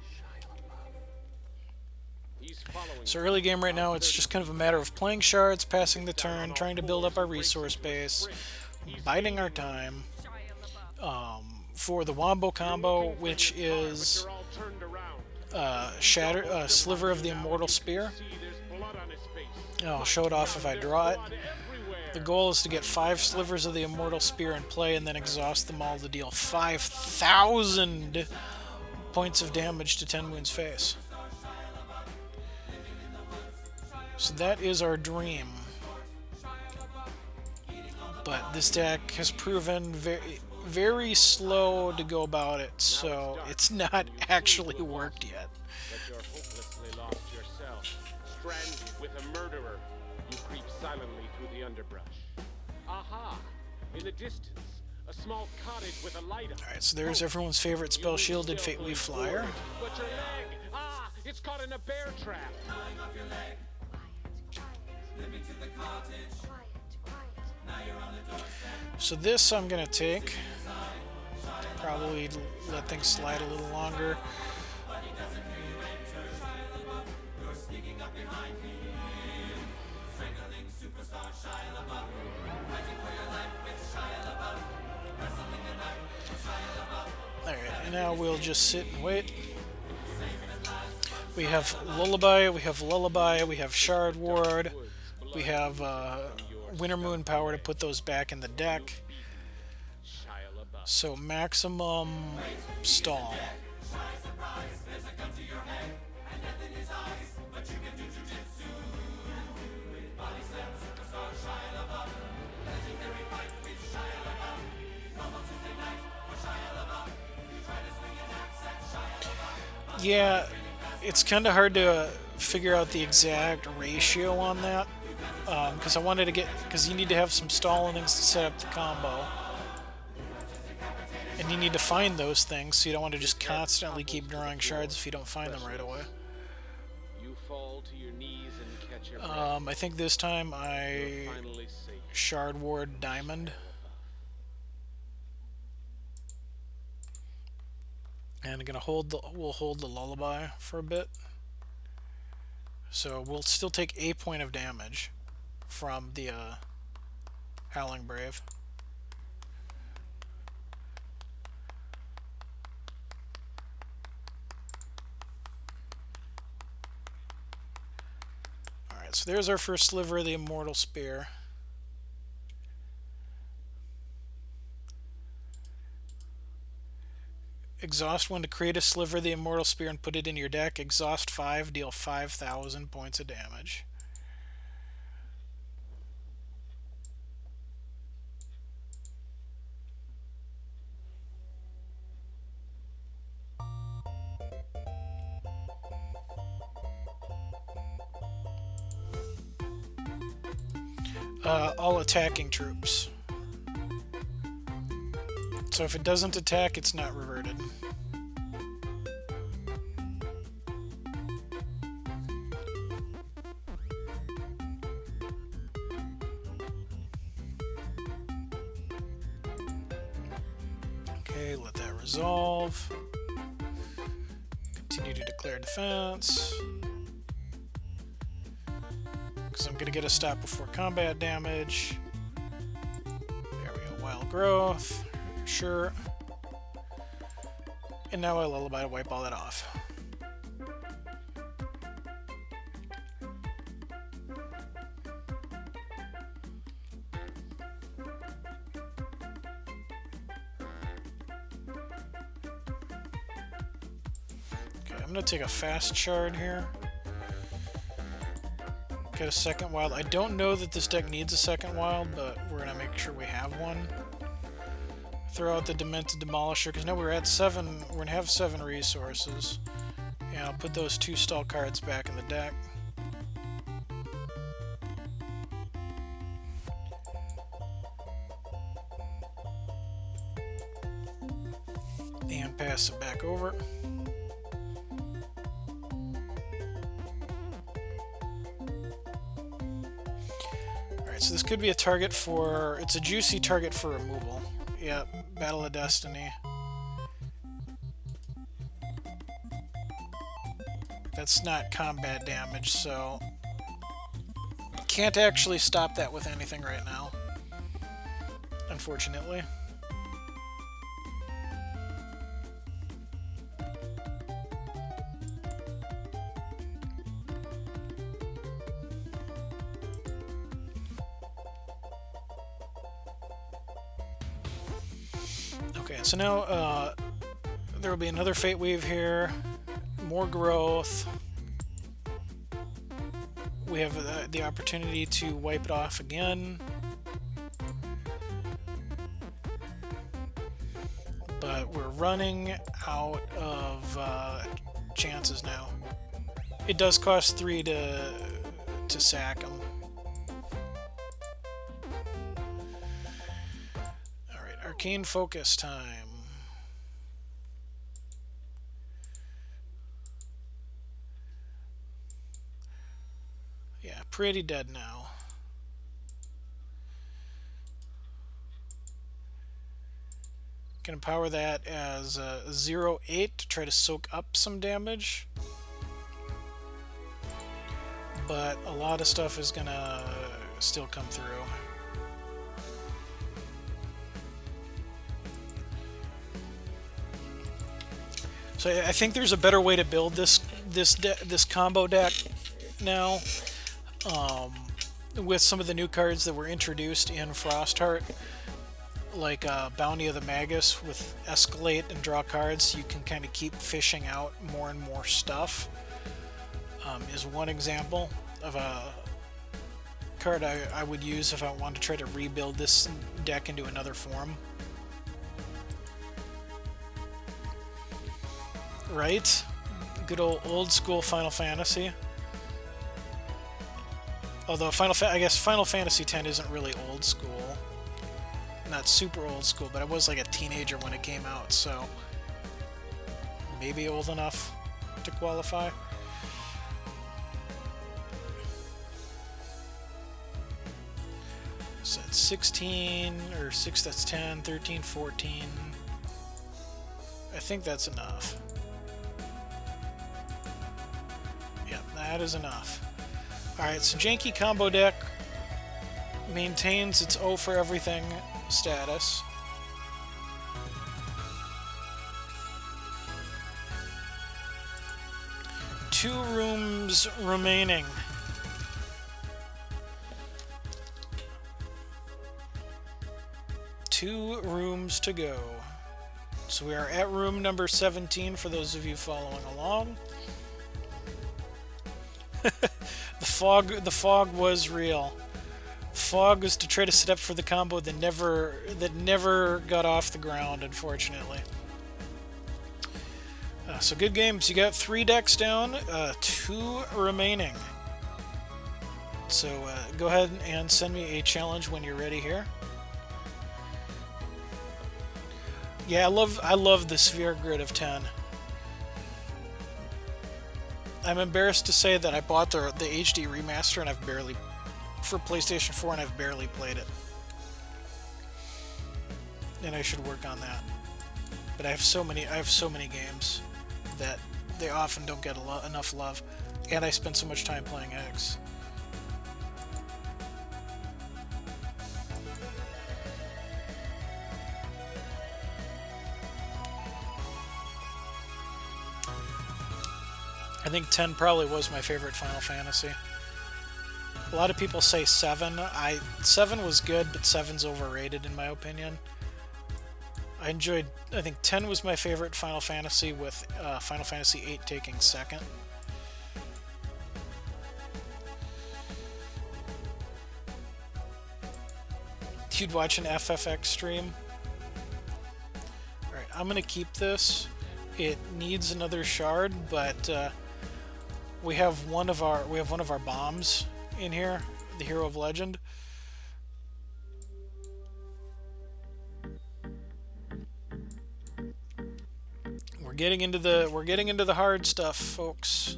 He's following. So early game right now, it's just kind of a matter of playing shards, passing the turn, trying to build up our resource base, biding our time. For the Wombo combo, which is Sliver of the Immortal Spear. I'll show it off if I draw it. The goal is to get 5 Slivers of the Immortal Spear in play and then exhaust them all to deal 5,000 points of damage to TenMoons' face. So that is our dream. But this deck has proven very slow to go about it, so it's not actually worked yet. But you're hopelessly lost yourself. Stranded with a murderer, you creep silently through the underbrush. Aha! In the distance, a small cottage with a light on. Alright, so there's everyone's favorite spell, Shielded Fateway Flyer. But your leg! Ah! It's caught in a bear trap! So this I'm gonna take. Probably let things slide a little longer. Alright, and now we'll just sit and wait. We have Lullaby, we have Shard Ward, we have Winter Moon Power to put those back in the deck. So maximum stall. Yeah, it's kind of hard to figure out the exact ratio on that, because I wanted to because you need to have some stall and things to set up the combo. And you need to find those things, so you don't want to just constantly keep drawing shards if you don't find them right away. You fall to your knees and catch your breath. I think this time I Shard Ward Diamond. And I'm gonna we'll hold the Lullaby for a bit. So we'll still take a point of damage from the Howling Brave. Alright, so there's our first Sliver of the Immortal Spear. Exhaust 1 to create a Sliver of the Immortal Spear and put it in your deck. Exhaust 5, deal 5,000 points of damage. All attacking troops. So if it doesn't attack, it's not reverted. Okay, let that resolve. Continue to declare defense. because I'm going to get a stop before combat damage. There we go, Wild Growth. Sure. And now I Lullaby to wipe all that off. Okay, I'm going to take a fast shard here. Get a second wild. I don't know that this deck needs a second wild, but we're going to make sure we have one. Throw out the Demented Demolisher, because now we're at 7. We're going to have 7 resources. And I'll put those 2 stall cards back in the deck. And pass it back over. Alright, so this could be a target for... It's a juicy target for removal. Yep, Battle of Destiny. That's not combat damage, so... Can't actually stop that with anything right now. Unfortunately. Okay, so now there will be another Fate Wave here, more growth. We have the opportunity to wipe it off again. But we're running out of chances now. It does cost 3 to sack them. Arcane Focus time. Yeah, pretty dead now. Gonna power that as a 0-8 to try to soak up some damage. But a lot of stuff is gonna still come through. So I think there's a better way to build this combo deck now, with some of the new cards that were introduced in Frostheart, like Bounty of the Magus with Escalate and draw cards. You can kind of keep fishing out more and more stuff. Is one example of a card I would use if I want to try to rebuild this deck into another form. Right? Good old school Final Fantasy. Although I guess Final Fantasy X isn't really old school. Not super old school, but I was like a teenager when it came out, so maybe old enough to qualify. So that's 16, or 6, that's 10, 13, 14. I think that's enough. That is enough. Alright, so Janky Combo Deck maintains its O for everything status. Two rooms remaining. Two rooms to go. So we are at room number 17 for those of you following along. The fog was real. The fog was to try to set up for the combo that never got off the ground, unfortunately. So good games. You got 3 decks down, 2 remaining. So go ahead and send me a challenge when you're ready here. Yeah, I love the Sphere Grid of 10. I'm embarrassed to say that I bought the HD remaster and I've barely, for PlayStation 4, and I've barely played it. And I should work on that. But I have so many games that they often don't get enough love, and I spend so much time playing X. I think 10 probably was my favorite Final Fantasy. A lot of people say 7. 7 was good, but 7's overrated in my opinion. I think 10 was my favorite Final Fantasy, with Final Fantasy 8 taking second. You'd watch an FFX stream? Alright, I'm gonna keep this. It needs another shard, but we have one of our bombs in here, the Hero of Legend. We're getting into the hard stuff, folks.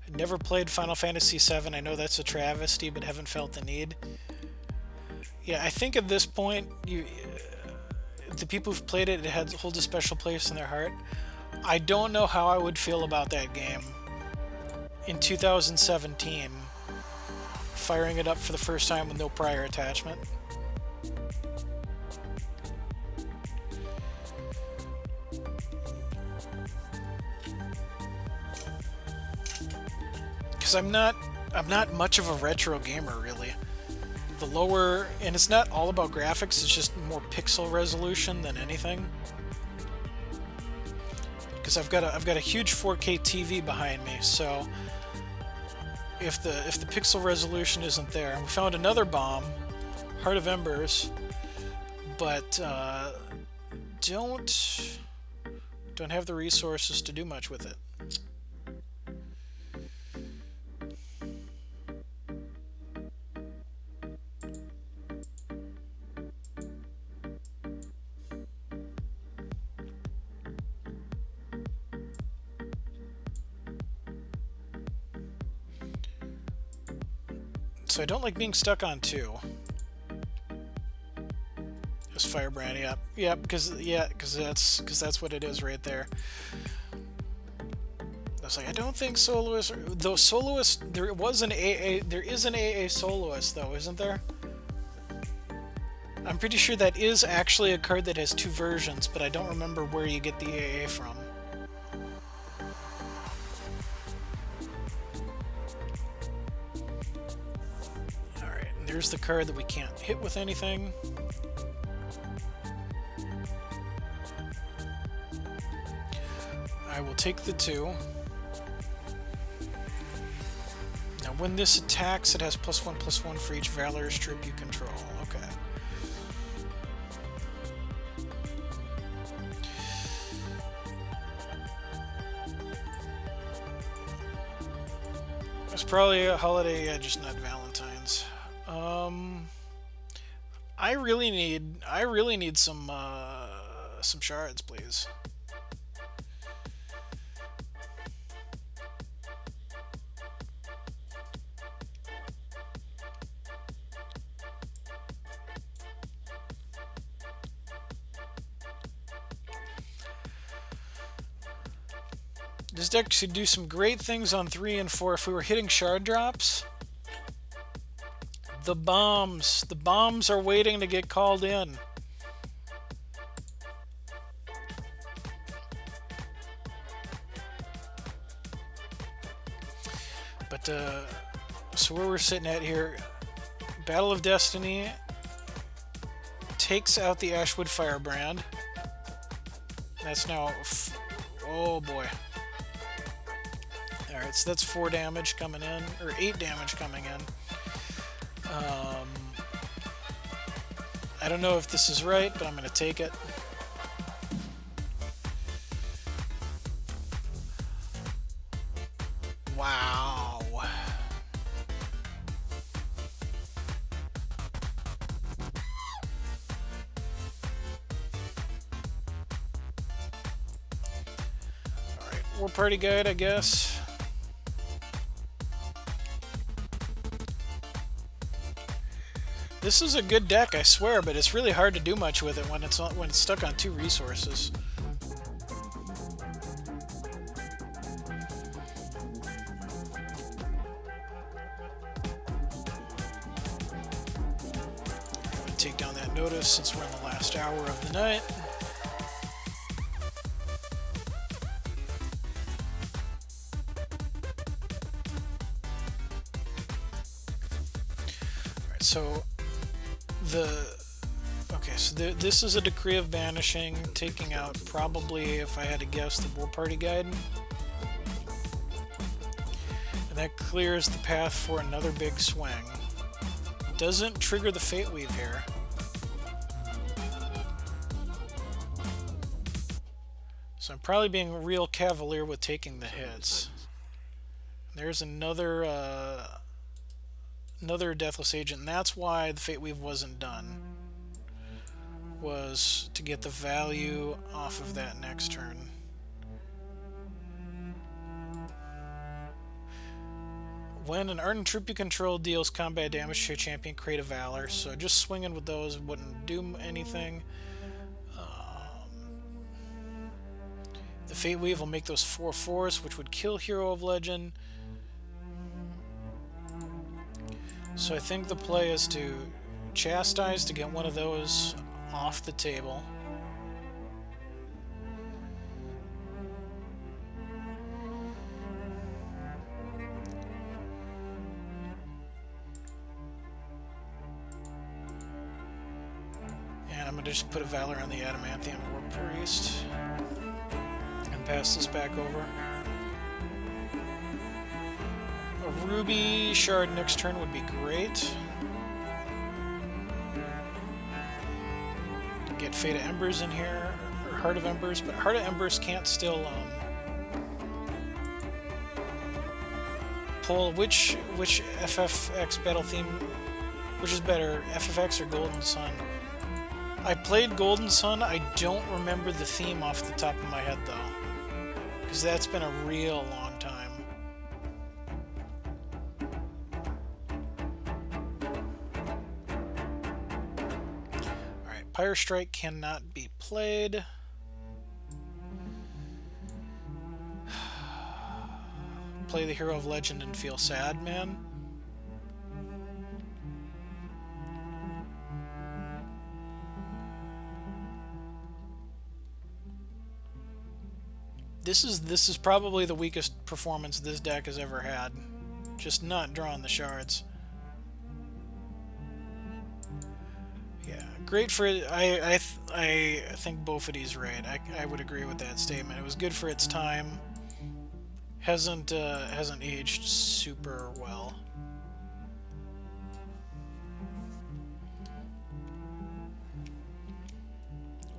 Never played Final Fantasy VII. I know that's a travesty, but haven't felt the need. Yeah, I think at this point, the people who've played it, holds a special place in their heart. I don't know how I would feel about that game in 2017, firing it up for the first time with no prior attachment. Because I'm not much of a retro gamer, really. The lower, and it's not all about graphics, it's just more pixel resolution than anything. Because I've got a huge 4K TV behind me, so if the pixel resolution isn't there, and we found another bomb, Heart of Embers, but don't have the resources to do much with it. So I don't like being stuck on 2. Just Firebrand, yeah, because that's what it is right there. I was like, I don't think Soloist, though Soloist, there is an AA Soloist though, isn't there? I'm pretty sure that is actually a card that has 2 versions, but I don't remember where you get the AA from. Here's the card that we can't hit with anything. I will take the 2. Now when this attacks, it has +1/+1 for each Valorous troop you control. Okay. It's probably a holiday, yeah, just not Valentine's. I really need some shards, please. This deck should do some great things on 3 and 4 if we were hitting shard drops. The bombs are waiting to get called in. But so where we're sitting at here, Battle of Destiny takes out the Ashwood Firebrand. That's now, oh boy. All right, so that's 4 damage coming in, or 8 damage coming in. I don't know if this is right, but I'm going to take it. Wow. Alright, we're pretty good, I guess. This is a good deck, I swear, but it's really hard to do much with it when it's stuck on 2 resources. take down that notice since we're in the last hour of the night. Alright, so this is a decree of banishing, taking out probably, if I had to guess, the War Party Guide. And that clears the path for another big swing. Doesn't trigger the Fate Weave here. So I'm probably being real cavalier with taking the hits. There's another Deathless Agent, and that's why the Fate Weave wasn't done. Was to get the value off of that next turn. When an Ardent Troop you control deals combat damage to your champion, create a Valor. So just swinging with those wouldn't do anything. The Fate Weave will make those 4/4s, which would kill Hero of Legend. So I think the play is to Chastise to get one of those off the table. And I'm going to just put a Valor on the Adamantium War Priest and pass this back over. A Ruby Shard next turn would be great. Get Fate of Embers in here, or Heart of Embers, but Heart of Embers can't still pull which FFX battle theme, which is better, FFX or Golden Sun? I played Golden Sun. I don't remember the theme off the top of my head though, because that's been a real long time. Pyre Strike cannot be played. Play the Hero of Legend and feel sad, man. This is probably the weakest performance this deck has ever had. Just not drawing the shards. Great for it. I think Bodefy's right. I would agree with that statement. It was good for its time. Hasn't aged super well.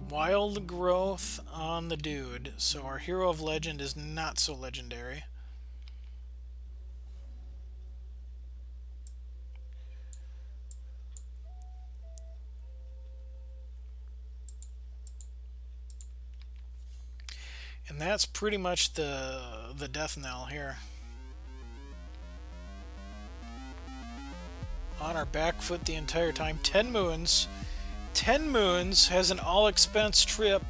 Wild Growth on the dude. So our Hero of Legend is not so legendary. And that's pretty much the death knell here. On our back foot the entire time. TenMoons. TenMoons has an all-expense trip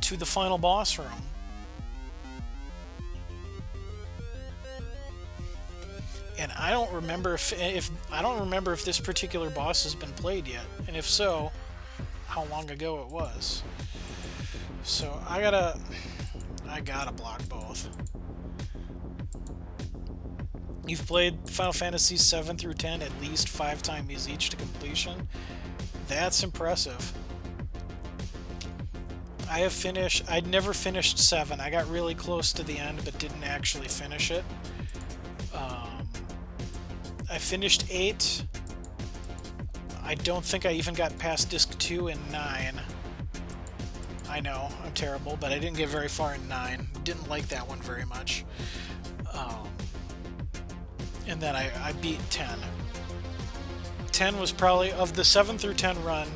to the final boss room. And I don't remember if this particular boss has been played yet, and if so, how long ago it was. So I gotta block both. You've played Final Fantasy 7 through 10 at least 5 times each to completion. That's impressive. I'd never finished 7. I got really close to the end, but didn't actually finish it. I finished 8. I don't think I even got past Disc 2 in 9. I know, I'm terrible, but I didn't get very far in 9. Didn't like that one very much. And then I beat 10. 10 was probably, of the 7 through 10 run,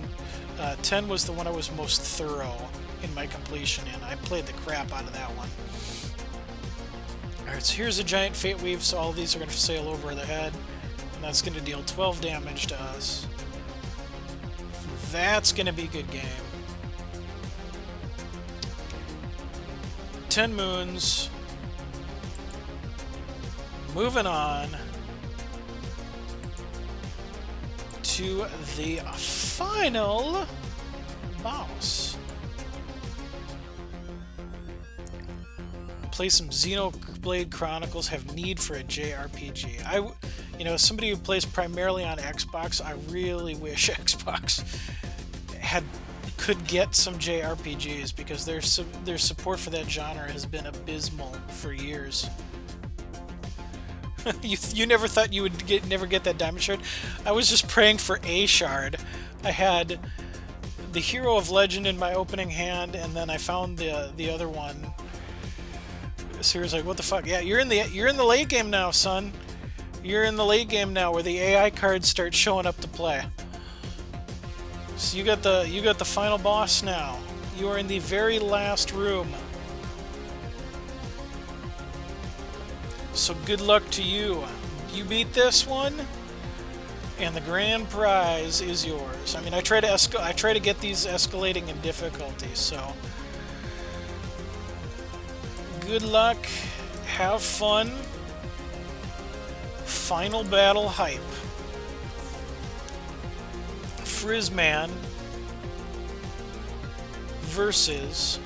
10 was the one I was most thorough in my completion in. I played the crap out of that one. Alright, so here's a giant Fate Weave, so all of these are going to sail over the head, and that's going to deal 12 damage to us. That's going to be a good game. TenMoons. Moving on to the final boss. Play some Xenoblade Chronicles, have need for a JRPG. You know, as somebody who plays primarily on Xbox, I really wish Xbox could get some JRPGs, because their support for that genre has been abysmal for years. you never thought you would never get that diamond shard? I was just praying for a shard. I had the Hero of Legend in my opening hand, and then I found the other one. So like, what the fuck? Yeah, you're in the late game now, son. You're in the late game now, where the AI cards start showing up to play. So you got the final boss now. You are in the very last room. So good luck to you. You beat this one, and the grand prize is yours. I mean, I try to get these escalating in difficulty. So good luck. Have fun. Final battle hype. Frizzman versus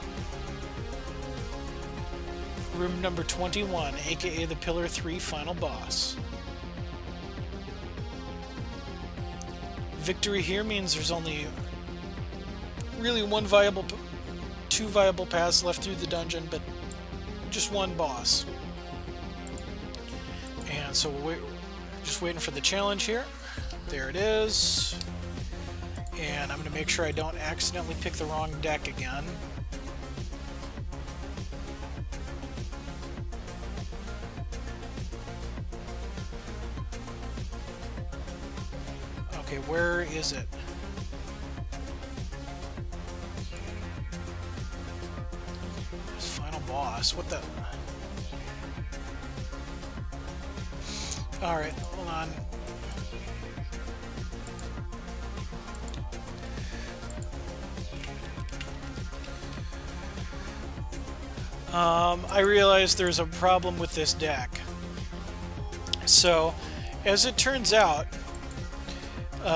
room number 21, aka the Pillar 3 final boss. Victory here means there's only really two viable paths left through the dungeon, but just one boss. And so we're just waiting for the challenge here. There it is. And I'm going to make sure I don't accidentally pick the wrong deck again. Okay, where is it? This final boss. What the... Alright, hold on. I realized there's a problem with this deck. So, as it turns out,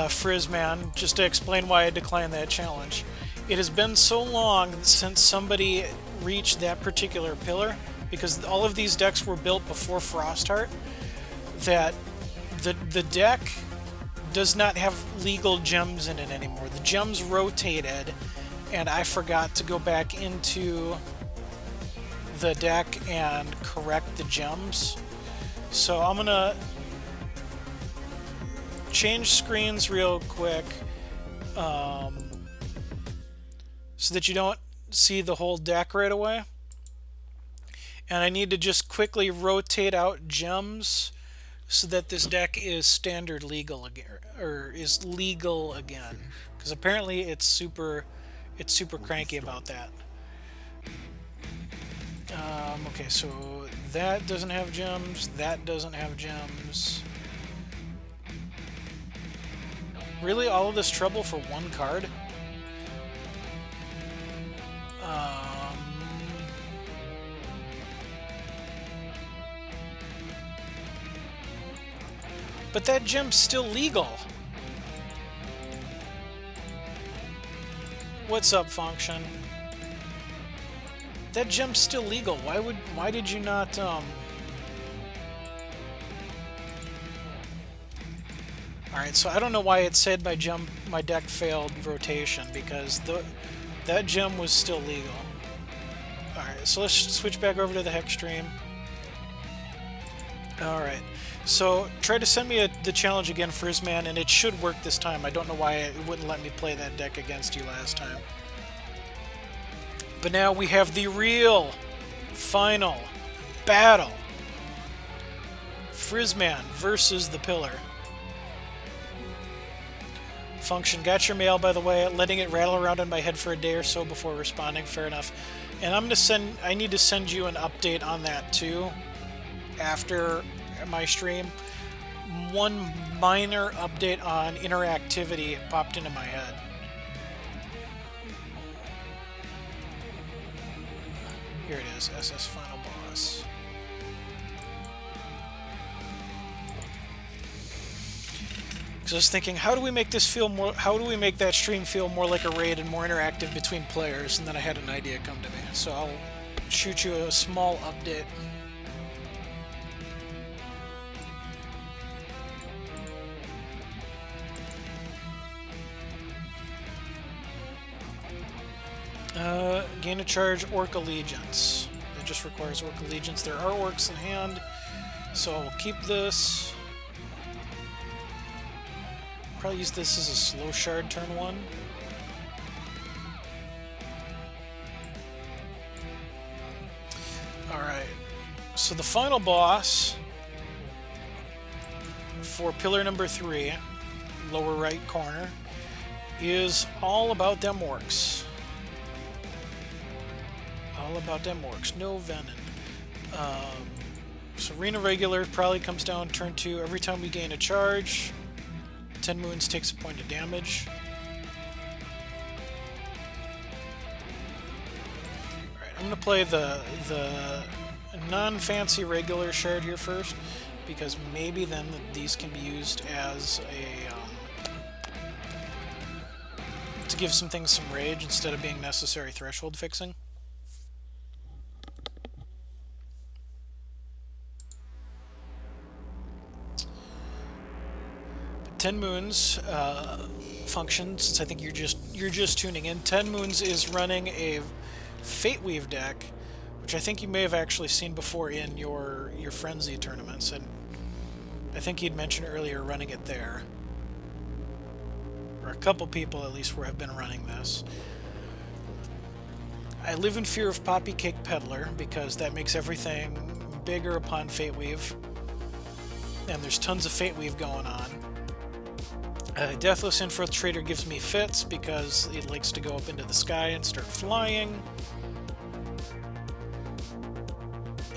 Frizzman, just to explain why I declined that challenge, it has been so long since somebody reached that particular pillar, because all of these decks were built before Frostheart, that the deck does not have legal gems in it anymore. The gems rotated, and I forgot to go back into the deck and correct the gems. So I'm gonna change screens real quick, so that you don't see the whole deck right away. And I need to just quickly rotate out gems so that this deck is standard legal again, or is legal again, because apparently it's super cranky about that. Okay, so that doesn't have gems, that doesn't have gems. Really, all of this trouble for one card? But that gem's still legal. What's up, Function? That gem's still legal. Why did you not, Alright, so I don't know why it said my deck failed rotation, because that gem was still legal. Alright, so let's switch back over to the Hex stream. Alright, so try to send me the challenge again, Frizzman, and it should work this time. I don't know why it wouldn't let me play that deck against you last time. But now we have the real final battle. Frizzman versus the Pillar. Function, got your mail, by the way. Letting it rattle around in my head for a day or so before responding. Fair enough. And I need to send you an update on that too after my stream. One minor update on interactivity popped into my head. Here it is, SS Final Boss. Because I was thinking, how do we make this feel more? How do we make that stream feel more like a raid and more interactive between players? And then I had an idea come to me, so I'll shoot you a small update. Gain a charge, Orc Allegiance. It just requires Orc Allegiance. There are orcs in hand, so I'll keep this. Probably use this as a slow shard turn 1. Alright, so the final boss for pillar number 3, lower right corner, is all about them orcs. All about them orcs. No venom. So Arena Regular probably comes down turn 2. Every time we gain a charge, TenMoons takes a point of damage. Alright, I'm going to play the non-fancy regular shard here first, because maybe then these can be used as a to give some things some rage instead of being necessary threshold fixing. TenMoons function, since I think you're just tuning in. TenMoons is running a Fate Weave deck, which I think you may have actually seen before in your Frenzy tournaments, and I think he'd mentioned earlier running it there. Or a couple people at least have been running this. I live in fear of Poppy Cake Peddler because that makes everything bigger upon Fate Weave, and there's tons of Fate Weave going on. Deathless Infiltrator gives me fits because it likes to go up into the sky and start flying.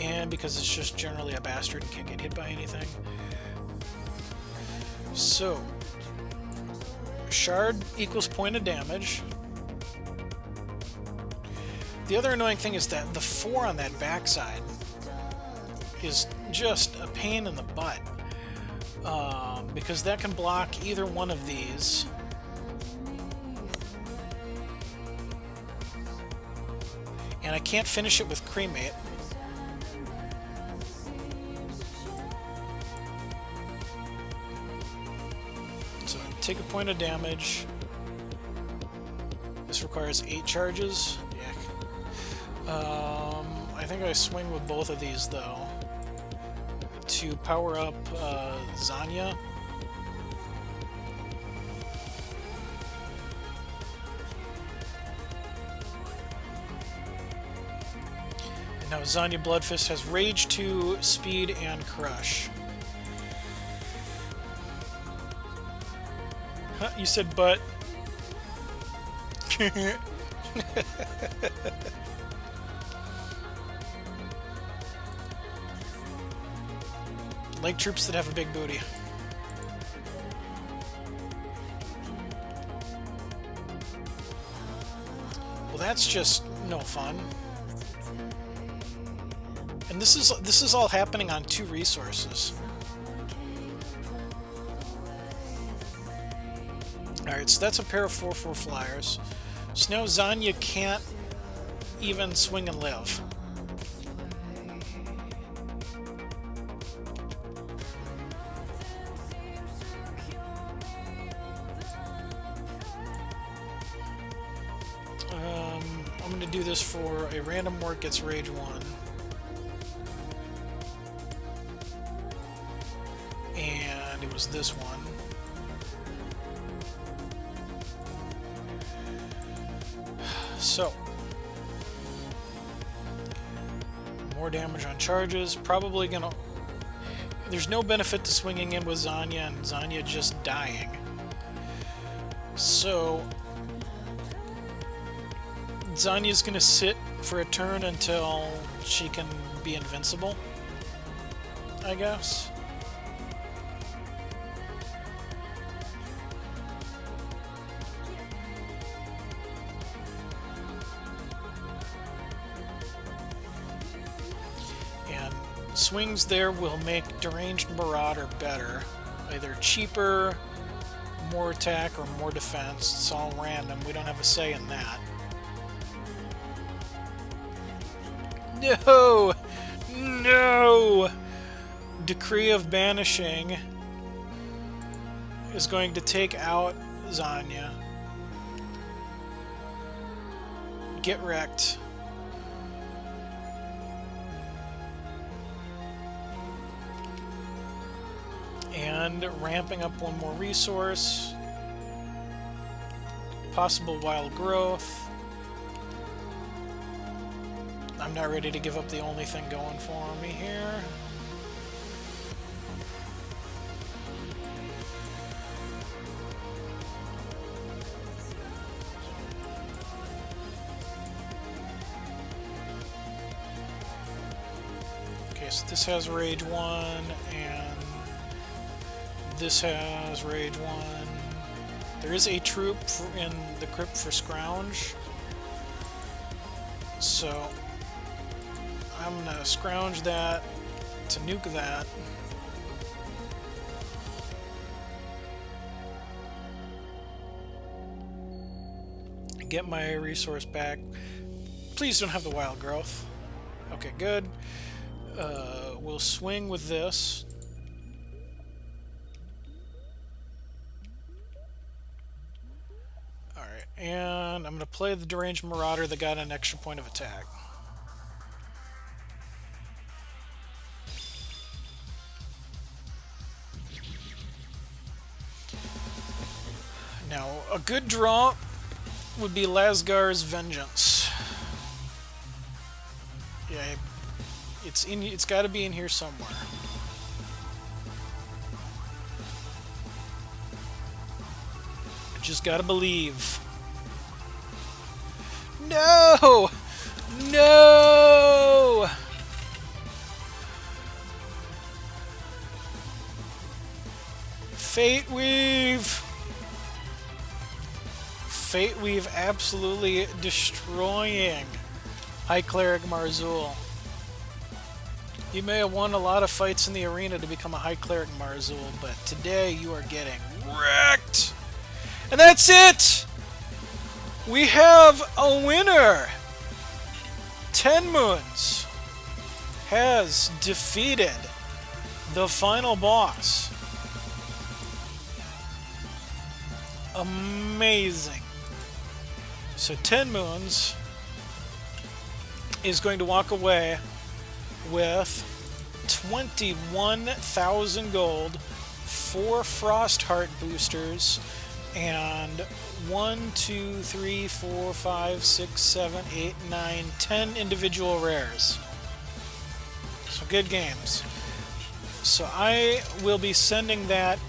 And because it's just generally a bastard and can't get hit by anything. So, Shard equals point of damage. The other annoying thing is that the 4 on that backside is just a pain in the butt. Because that can block either one of these. And I can't finish it with Cremate. So take a point of damage. This requires 8 charges. Yeah. I think I swing with both of these though. To power up Zanya. And now Zanya Bloodfist has Rage 2, Speed, and Crush. Huh, you said butt. Like troops that have a big booty. Well, that's just no fun. And this is all happening on 2 resources. Alright, so that's a pair of 4/4 flyers. So now Zanya can't even swing and live. I'm going to do this for a random orc gets Rage 1. And it was this one. So, more damage on charges. Probably gonna... There's no benefit to swinging in with Zanya and Zanya just dying. So, Zanya's gonna sit for a turn until she can be invincible, I guess. And swings there will make Deranged Marauder better. Either cheaper more attack or more defense. It's all random. We don't have a say in that. No! No! Decree of Banishing is going to take out Zanya. Get wrecked. And ramping up one more resource. Possible wild growth. I'm not ready to give up the only thing going for me here. Okay, so this has Rage 1, and this has Rage 1. There is a troop in the crypt for Scrounge. So I'm gonna scrounge that to nuke that. Get my resource back. Please don't have the wild growth. Okay, good. We'll swing with this. Alright, and I'm gonna play the Deranged Marauder that got an extra point of attack. Now, a good draw would be Lasgar's Vengeance. Yeah, it's got to be in here somewhere. I just got to believe. No! No! Fate Weave! Fate Weave absolutely destroying High Cleric Marzul. You may have won a lot of fights in the arena to become a High Cleric Marzul, but today you are getting wrecked! And that's it! We have a winner! TenMoons has defeated the final boss. Amazing. So TenMoons is going to walk away with 21,000 gold, 4 Frostheart boosters, and 1, 2, 3, 4, 5, 6, 7, 8, 9, 10 individual rares. So good games. So I will be sending that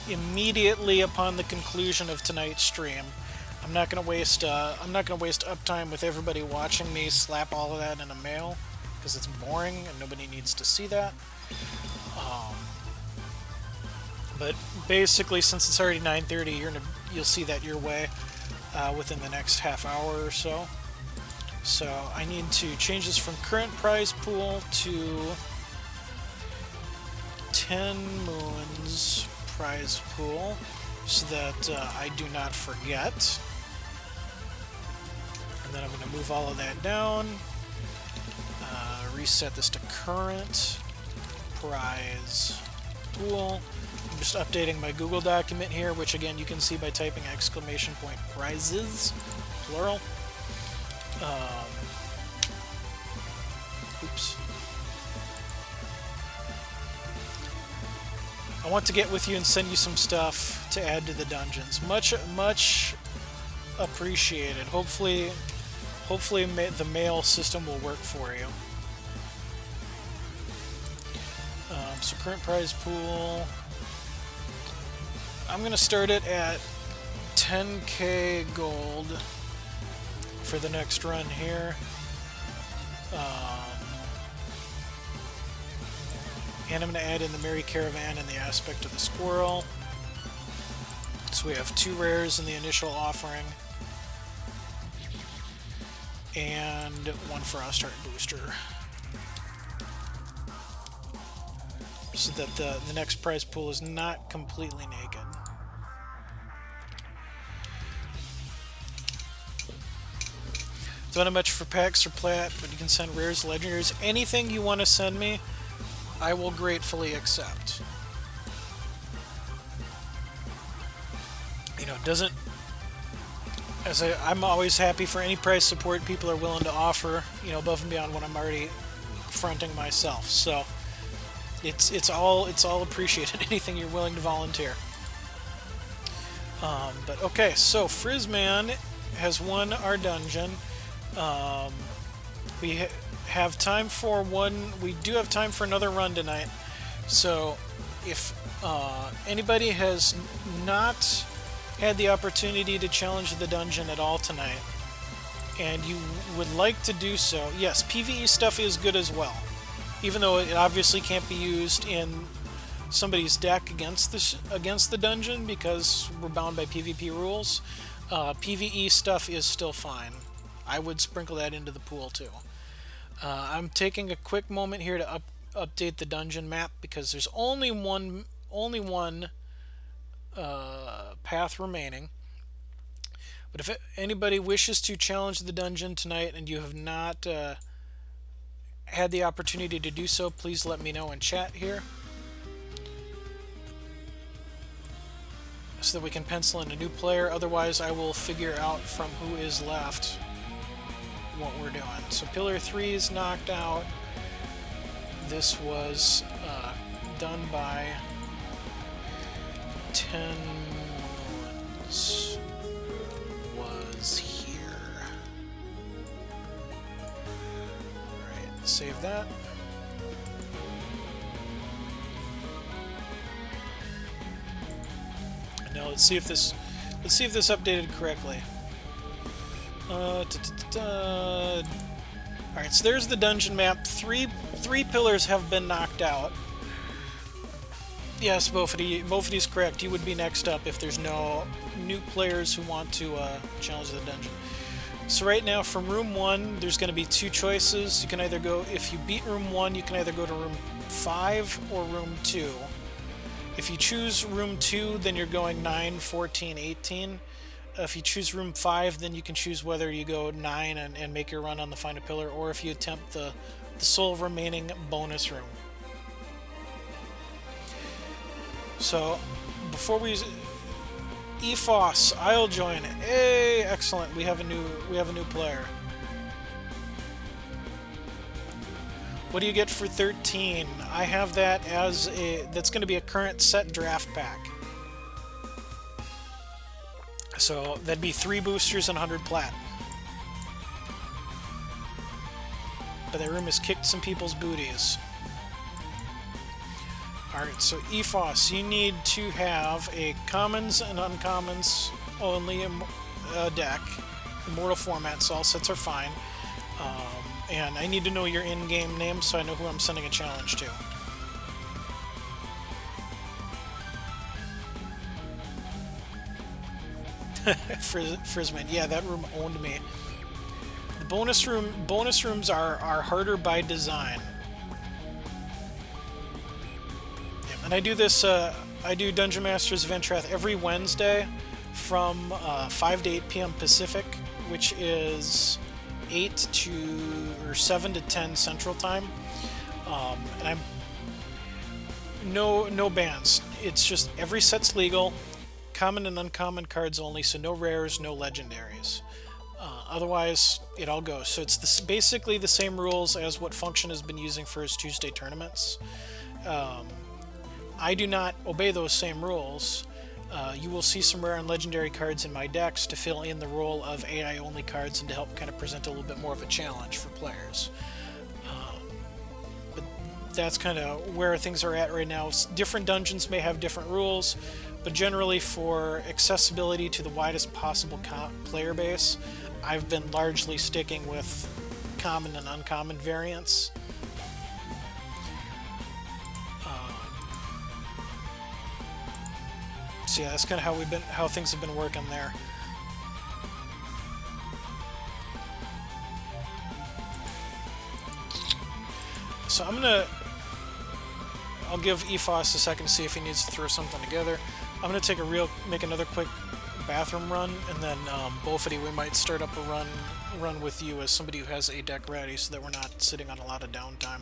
immediately upon the conclusion of tonight's stream. I'm not going to waste uptime with everybody watching me slap all of that in a mail, because it's boring and nobody needs to see that. But basically, since it's already 9:30, you'll see that your way within the next half hour or so. So I need to change this from current prize pool to TenMoons prize pool, so that I do not forget. And then I'm going to move all of that down, reset this to current prize pool. I'm just updating my Google document here, which again you can see by typing !prizes, plural. Oops. I want to get with you and send you some stuff to add to the dungeons. Much appreciated. Hopefully the mail system will work for you. So current prize pool. I'm going to start it at 10k gold for the next run here. And I'm going to add in the Merry Caravan and the Aspect of the Squirrel. So we have 2 rares in the initial offering. And 1 Frostheart booster. So that the next prize pool is not completely naked. Don't have much for packs or plat, but you can send rares, legendaries, anything you want to send me, I will gratefully accept. You know, it doesn't... I'm always happy for any price support people are willing to offer, you know, above and beyond what I'm already fronting myself. So it's all appreciated. Anything you're willing to volunteer. But okay, so Frizzman has won our dungeon. We have time for one. We do have time for another run tonight. So if anybody has not had the opportunity to challenge the dungeon at all tonight, and you would like to do so, yes, PvE stuff is good as well. Even though it obviously can't be used in somebody's deck against the dungeon because we're bound by PvP rules, PvE stuff is still fine. I would sprinkle that into the pool too. I'm taking a quick moment here to update the dungeon map because there's only one path remaining. But if anybody wishes to challenge the dungeon tonight and you have not had the opportunity to do so, please let me know in chat here so that we can pencil in a new player. Otherwise, I will figure out from who is left what we're doing. So Pillar 3 is knocked out. This was done by TenMoons was here. Alright, save that. And now let's see if this updated correctly. Alright, so there's the dungeon map. Three pillars have been knocked out. Yes, Bodefy's correct. You would be next up if there's no new players who want to challenge the dungeon. So right now, from room 1, there's going to be two choices. You can either go, if you beat room 1, you can either go to room 5 or room 2. If you choose room 2, then you're going 9, 14, 18. If you choose room 5, then you can choose whether you go 9 and make your run on the final pillar, or if you attempt the sole remaining bonus room. So, before we... EFOS, I'll join it. Hey, excellent. We have a new player. What do you get for 13? I have that as that's going to be a current set draft pack. So that'd be 3 boosters and 100 plat. But that room has kicked some people's booties. Alright, so EFOS, you need to have a commons and uncommons only deck. Immortal format, so all sets are fine. And I need to know your in-game name so I know who I'm sending a challenge to. Frizzman, yeah, that room owned me. The bonus rooms are harder by design. And I do this, I do Dungeon Masters of Entrath every Wednesday from 5 to 8 p.m. Pacific, which is 7 to 10 Central Time. And I'm no bans. It's just every set's legal, common and uncommon cards only, so no rares, no legendaries. Otherwise, it all goes. So it's basically the same rules as what Function has been using for his Tuesday tournaments. I do not obey those same rules. You will see some rare and legendary cards in my decks to fill in the role of AI-only cards and to help kind of present a little bit more of a challenge for players. But that's kind of where things are at right now. Different dungeons may have different rules, but generally for accessibility to the widest possible player base, I've been largely sticking with common and uncommon variants. So yeah, that's kind of how things have been working there. So I'll give EFOS a second to see if he needs to throw something together. I'm gonna make another quick bathroom run, and then Bodefy, we might start up a run with you as somebody who has a deck ready, so that we're not sitting on a lot of downtime.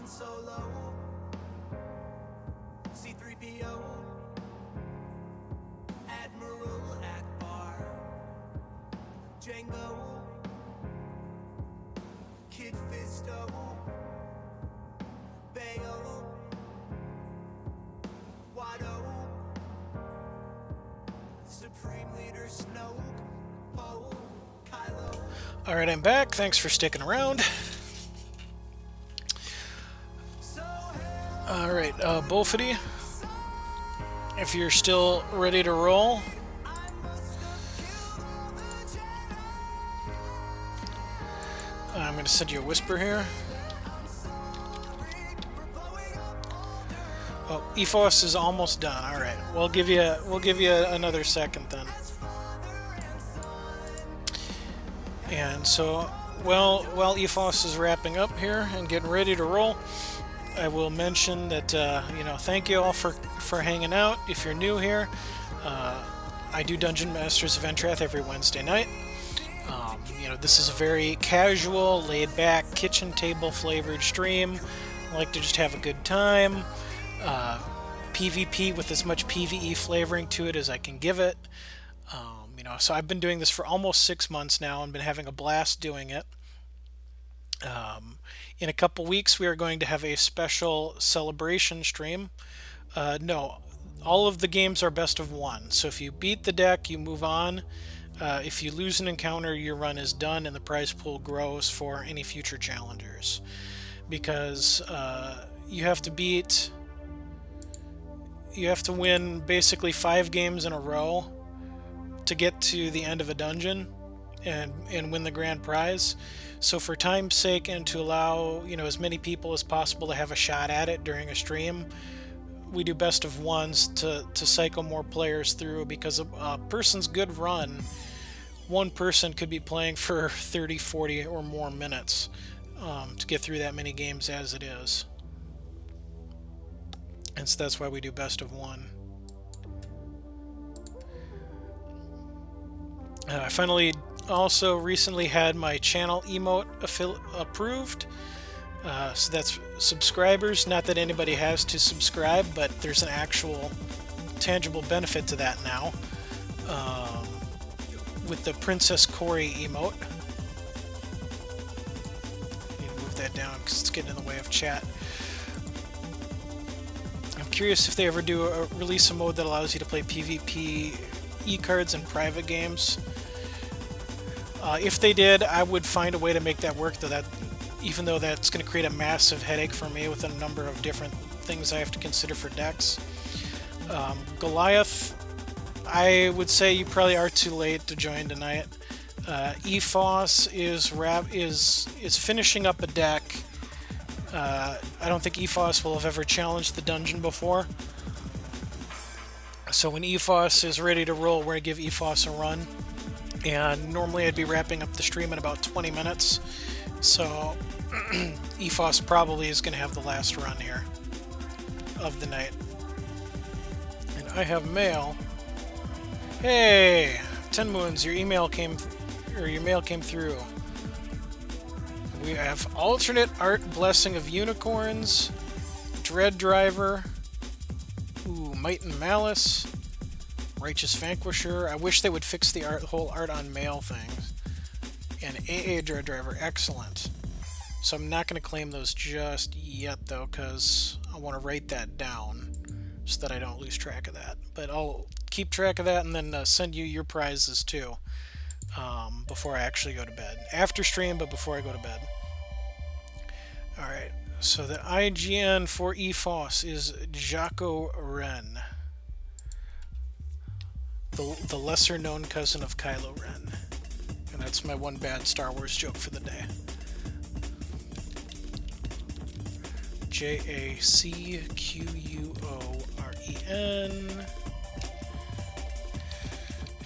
Solo, C-3PO, Admiral Akbar, Django, Kid Fisto, Bayo, Watto, Supreme Leader Snoke, Poe, Kylo. Alright, I'm back. Thanks for sticking around. Alright, Bodefy, if you're still ready to roll. I'm going to send you a whisper here. Oh, EFOS is almost done. Alright, we'll give you another second then. And so, while EFOS is wrapping up here and getting ready to roll, I will mention that, you know, thank you all for hanging out. If you're new here, I do Dungeon Masters of Entrath every Wednesday night. You know, this is a very casual, laid-back, kitchen table flavored stream. I like to just have a good time. PvP with as much PvE flavoring to it as I can give it. You know, so I've been doing this for almost 6 months now and been having a blast doing it. In a couple weeks, we are going to have a special celebration stream. No, all of the games are best of one. So if you beat the deck, you move on. If you lose an encounter, your run is done, and the prize pool grows for any future challengers. Because you have to win basically 5 games in a row to get to the end of a dungeon and win the grand prize. So for time's sake, and to allow, you know, as many people as possible to have a shot at it during a stream, we do best of ones to cycle more players through, because a person's good run, one person could be playing for 30, 40 or more minutes to get through that many games as it is. And so that's why we do best of one. I finally also recently had my channel emote approved. So that's subscribers. Not that anybody has to subscribe, but there's an actual tangible benefit to that now. With the Princess Corey emote. Need to move that down because it's getting in the way of chat. I'm curious if they ever do release a mode that allows you to play PvP e-cards in private games. If they did, I would find a way to make that work, though even though that's going to create a massive headache for me with a number of different things I have to consider for decks. Goliath, I would say you probably are too late to join tonight. EFOS is finishing up a deck. I don't think EFOS will have ever challenged the dungeon before. So when EFOS is ready to roll, we're going to give EFOS a run. And normally I'd be wrapping up the stream in about 20 minutes. So EFOS probably is going to have the last run here of the night. And I have mail. Hey, TenMoons, your mail came through. We have alternate art blessing of unicorns, Dread Driver, ooh, Might and Malice, Righteous Vanquisher. I wish they would fix the whole art on mail things. And AA Dread Driver, excellent. So I'm not going to claim those just yet though, because I want to write that down so that I don't lose track of that. But I'll keep track of that and then send you your prizes too. Before I actually go to bed. After stream, but before I go to bed. Alright, so the IGN for EFOS is Jaco Ren. The lesser known cousin of Kylo Ren. And that's my one bad Star Wars joke for the day. JACQUOREN.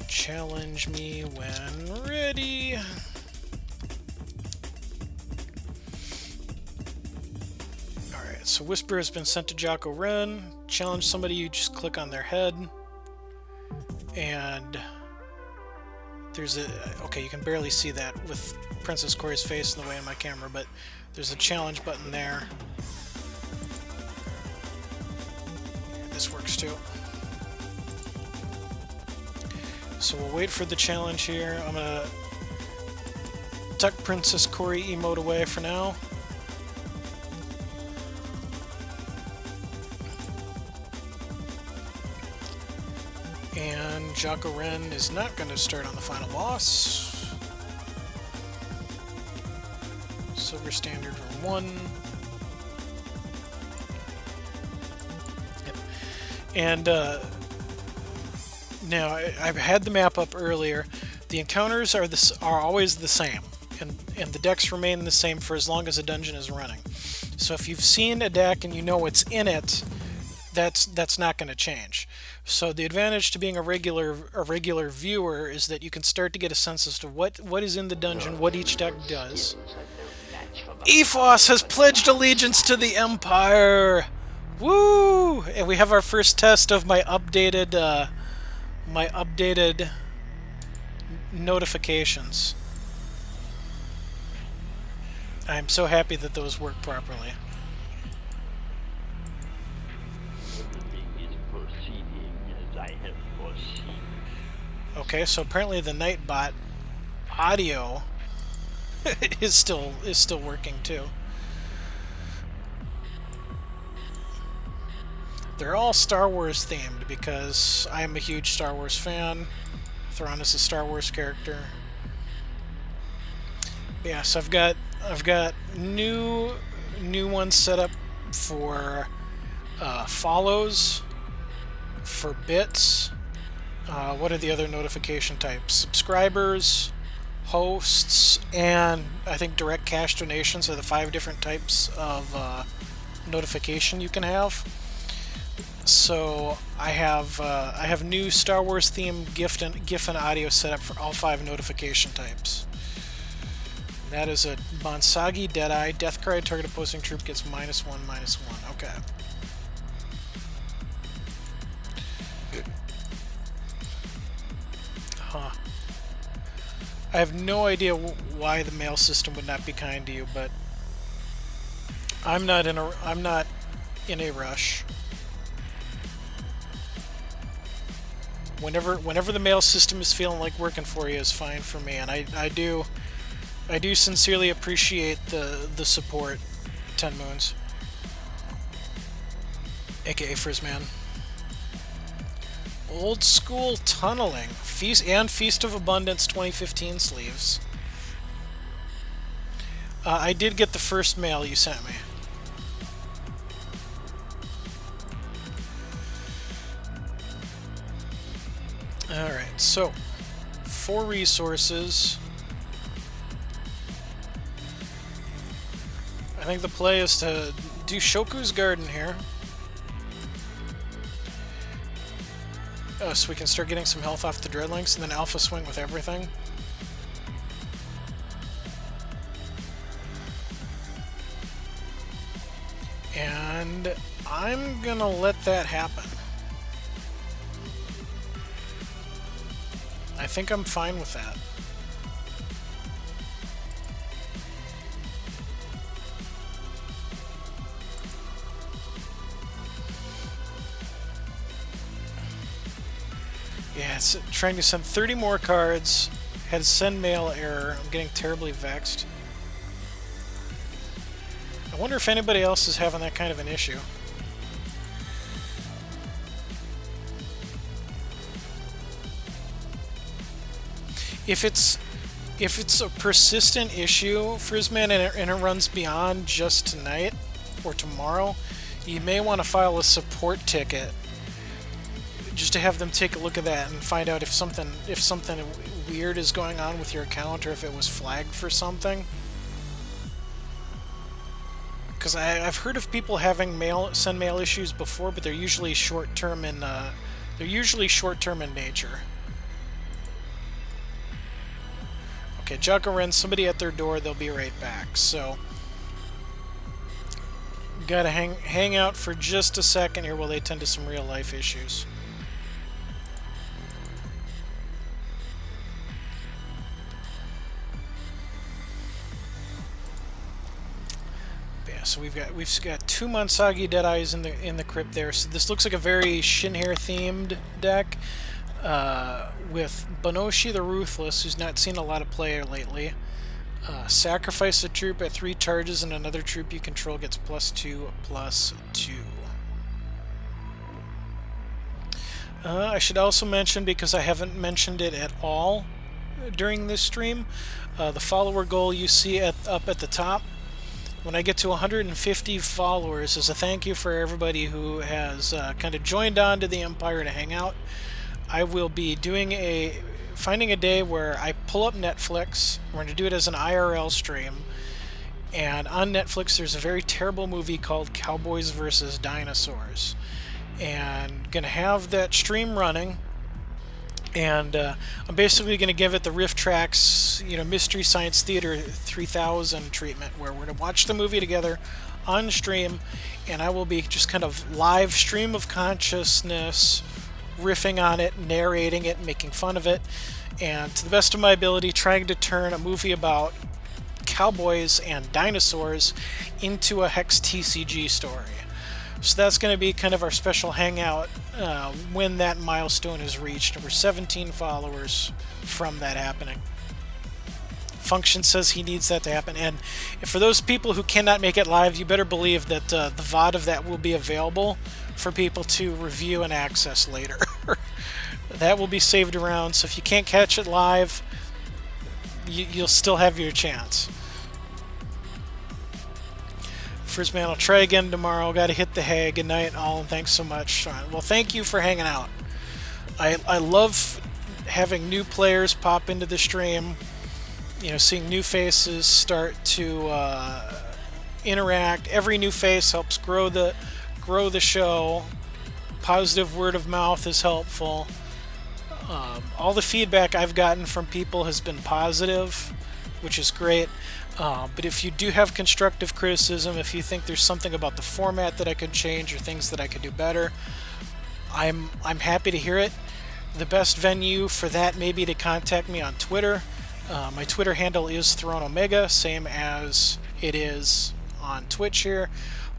Challenge me when ready. Alright, so Whisper has been sent to Jaco Ren. Challenge somebody, you just click on their head. And there's a... Okay, you can barely see that with Princess Corey's face in the way in my camera, but there's a challenge button there. This works too. So we'll wait for the challenge here. I'm gonna tuck Princess Corey emote away for now. And Jaco Ren is not going to start on the final boss. Silver Standard Room 1. Yep. And now, I've had the map up earlier. The encounters are always the same, and the decks remain the same for as long as a dungeon is running. So if you've seen a deck and you know what's in it, that's not going to change. So the advantage to being a regular viewer is that you can start to get a sense as to what is in the dungeon, what each deck does. EFOS has pledged allegiance to the Empire! Woo! And we have our first test of my updated notifications. I'm so happy that those work properly. Okay, so apparently the Nightbot audio is still working too. They're all Star Wars themed because I'm a huge Star Wars fan. Thrawn is a Star Wars character. Yeah, so I've got new ones set up for follows, for bits. What are the other notification types? Subscribers, hosts, and I think direct cash donations are the 5 different types of notification you can have. So I have new Star Wars themed GIF and audio set up for all 5 notification types. That is a Bonsagi Deadeye. Deathcry target opposing troop gets -1/-1. Okay. Huh. I have no idea why the mail system would not be kind to you, but I'm not in a rush. Whenever the mail system is feeling like working for you is fine for me, and I do sincerely appreciate the support, TenMoons, aka Frizzman. Old School Tunneling, Feast of Abundance 2015 sleeves. I did get the first mail you sent me. Alright, so 4 resources. I think the play is to do Shoku's Garden here. so we can start getting some health off the Dreadlings, and then Alpha Swing with everything. And I'm gonna let that happen. I think I'm fine with that. Yeah, it's trying to send 30 more cards. Had send mail error. I'm getting terribly vexed. I wonder if anybody else is having that kind of an issue. If it's a persistent issue, Frizzman, and it runs beyond just tonight or tomorrow, you may want to file a support ticket just to have them take a look at that and find out if something weird is going on with your account or if it was flagged for something. Because I've heard of people having send mail issues before, but they're usually short term in nature. Okay, Juggarin, somebody at their door. They'll be right back. So gotta hang out for just a second here while they tend to some real life issues. So we've got 2 Monsagi Deadeyes in the crypt there. So this looks like a very Shinhair themed deck with Bonoshi the Ruthless, who's not seen a lot of play lately. Sacrifice a troop at 3 charges, and another troop you control gets +2/+2. I should also mention, because I haven't mentioned it at all during this stream, the follower goal you see up at the top. When I get to 150 followers, as a thank you for everybody who has kind of joined on to the Empire to hang out, I will be finding a day where I pull up Netflix. We're going to do it as an IRL stream. And on Netflix, there's a very terrible movie called Cowboys vs. Dinosaurs. And going to have that stream running. And I'm basically going to give it the Riff Tracks, Mystery Science Theater 3000 treatment, where we're going to watch the movie together on stream, and I will be just kind of live stream of consciousness, riffing on it, narrating it, making fun of it, and to the best of my ability, trying to turn a movie about cowboys and dinosaurs into a HEX TCG story. So that's going to be kind of our special hangout when that milestone is reached. We're 17 followers from that happening. Function says he needs that to happen. And for those people who cannot make it live, you better believe that the VOD of that will be available for people to review and access later. That will be saved around, so if you can't catch it live, you'll still have your chance. First man, I'll try again tomorrow. Got to hit the hay. Good night, all, and thanks so much. Well, thank you for hanging out. I love having new players pop into the stream. Seeing new faces start to interact. Every new face helps grow the show. Positive word of mouth is helpful. All the feedback I've gotten from people has been positive, which is great. But if you do have constructive criticism, if you think there's something about the format that I could change or things that I could do better, I'm happy to hear it. The best venue for that may be to contact me on Twitter. My Twitter handle is Throne Omega, same as it is on Twitch here.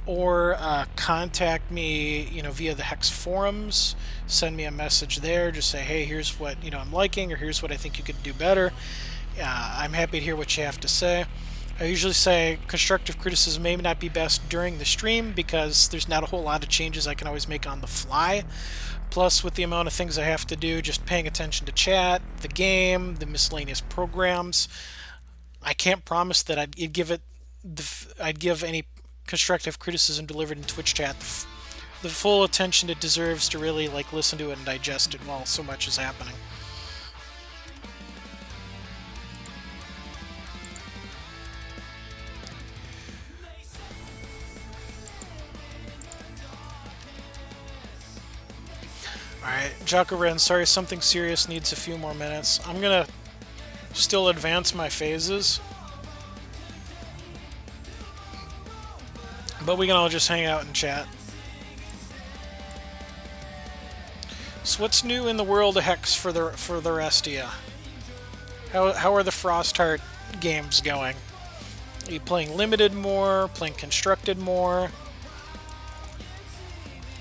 Or contact me, via the Hex forums. Send me a message there. Just say, hey, here's what I'm liking, or here's what I think you could do better. I'm happy to hear what you have to say. I usually say constructive criticism may not be best during the stream because there's not a whole lot of changes I can always make on the fly. Plus, with the amount of things I have to do, just paying attention to chat, the game, the miscellaneous programs, I can't promise that I'd give any constructive criticism delivered in Twitch chat the full attention it deserves to really listen to it and digest it while so much is happening. Alright, Jakarin, sorry, something serious needs a few more minutes. I'm gonna still advance my phases. But we can all just hang out and chat. So what's new in the world of Hex for the rest of you? How are the Frostheart games going? Are you playing limited more, playing constructed more,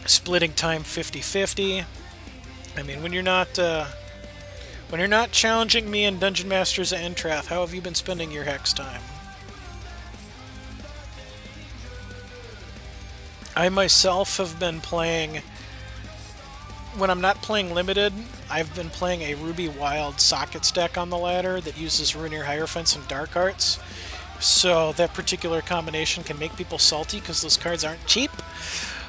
splitting time 50-50? I mean, when you're not challenging me in Dungeon Masters of Entrath, how have you been spending your Hex time? I myself have been playing, when I'm not playing limited, I've been playing a Ruby Wild Sockets deck on the ladder that uses Ruinir Hierophants and Dark Arts. So that particular combination can make people salty because those cards aren't cheap.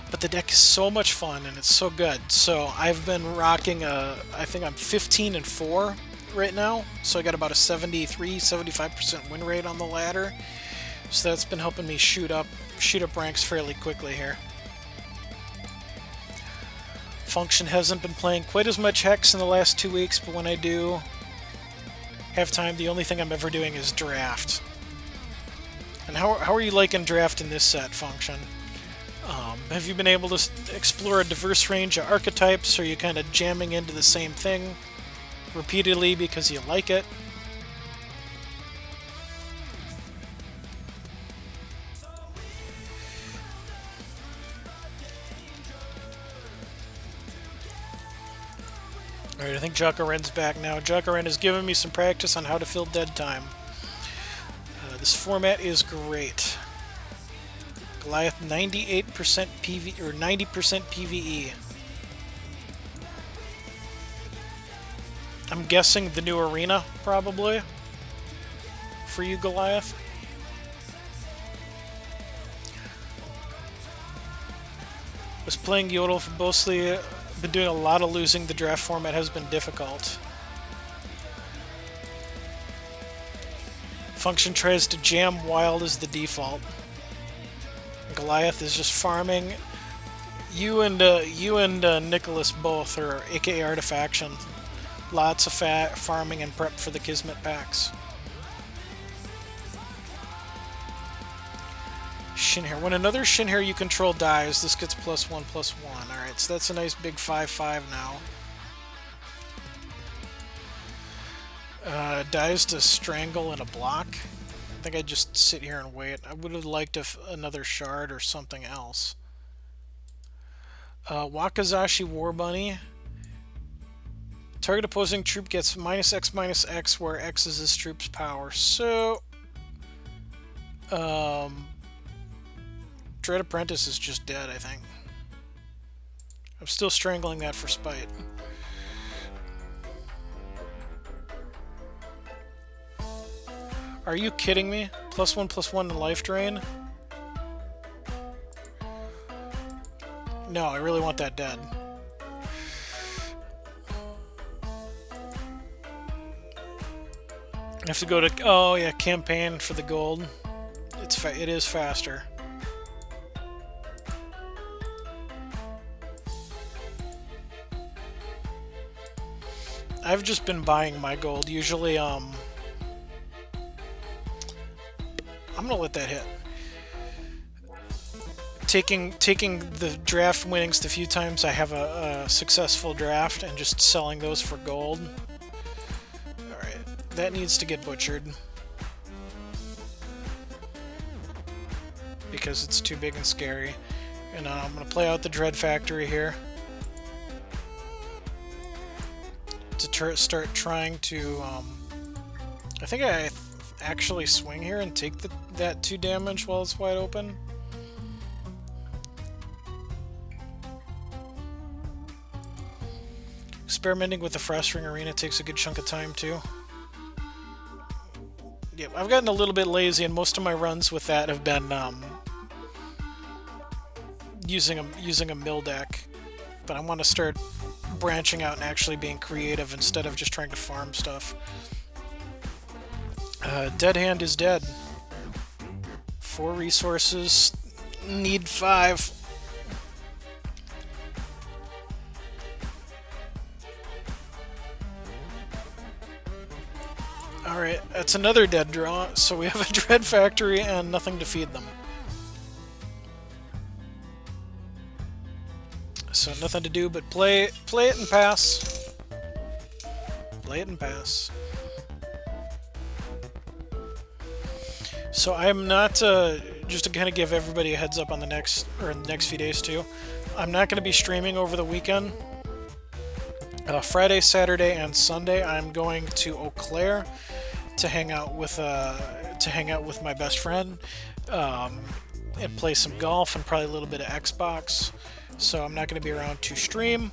But the deck is so much fun and it's so good. So I've been rocking I think I'm 15-4 right now. So I got about a 73-75% win rate on the ladder. So that's been helping me shoot up ranks fairly quickly here. Function hasn't been playing quite as much Hex in the last 2 weeks, but when I do have time, the only thing I'm ever doing is draft. And how are you liking draft in this set, Function? Have you been able to explore a diverse range of archetypes? Or are you kind of jamming into the same thing repeatedly because you like it? Alright, I think Jakaren's back now. Jakaren has given me some practice on how to fill dead time. This format is great. Goliath 98% PV or 90% PVE. I'm guessing the new arena, probably, for you, Goliath. Was playing Yodel for mostly. Been doing a lot of losing. The draft format has been difficult. Function tries to jam Wild as the default. Goliath is just farming. You and Nicholas both, or aka Artifaction. Lots of farming and prep for the Kismet packs. Shinhair. When another Shinhair you control dies, this gets +1/+1. Alright, so that's a nice big 5/5 now. Dies to Strangle and a block. I think I'd just sit here and wait. I would have liked another shard or something else. Wakazashi War Bunny. Target opposing troop gets -X/-X, where X is his troop's power. So, Dread Apprentice is just dead, I think. I'm still strangling that for spite. Are you kidding me? +1/+1 in life drain? No, I really want that dead. I have to go to, oh yeah, campaign for the gold. It is faster. I've just been buying my gold. Usually, I'm gonna let that hit. Taking the draft winnings the few times I have a successful draft and just selling those for gold. Alright, that needs to get butchered. Because it's too big and scary. And I'm gonna play out the Dread Factory here. To start trying to, I think I actually swing here and take that 2 damage while it's wide open. Experimenting with the Frost Ring Arena takes a good chunk of time too. Yep, I've gotten a little bit lazy, and most of my runs with that have been using a mill deck. But I want to start branching out and actually being creative instead of just trying to farm stuff. Dead Hand is dead. 4 resources, need 5. Alright, that's another dead draw, so we have a Dread Factory and nothing to feed them. So nothing to do but play it and pass. Play it and pass. So I'm not, just to kind of give everybody a heads up on the next few days too, I'm not going to be streaming over the weekend. Friday, Saturday, and Sunday I'm going to Eau Claire to hang out with my best friend, and play some golf and probably a little bit of Xbox. So I'm not going to be around to stream.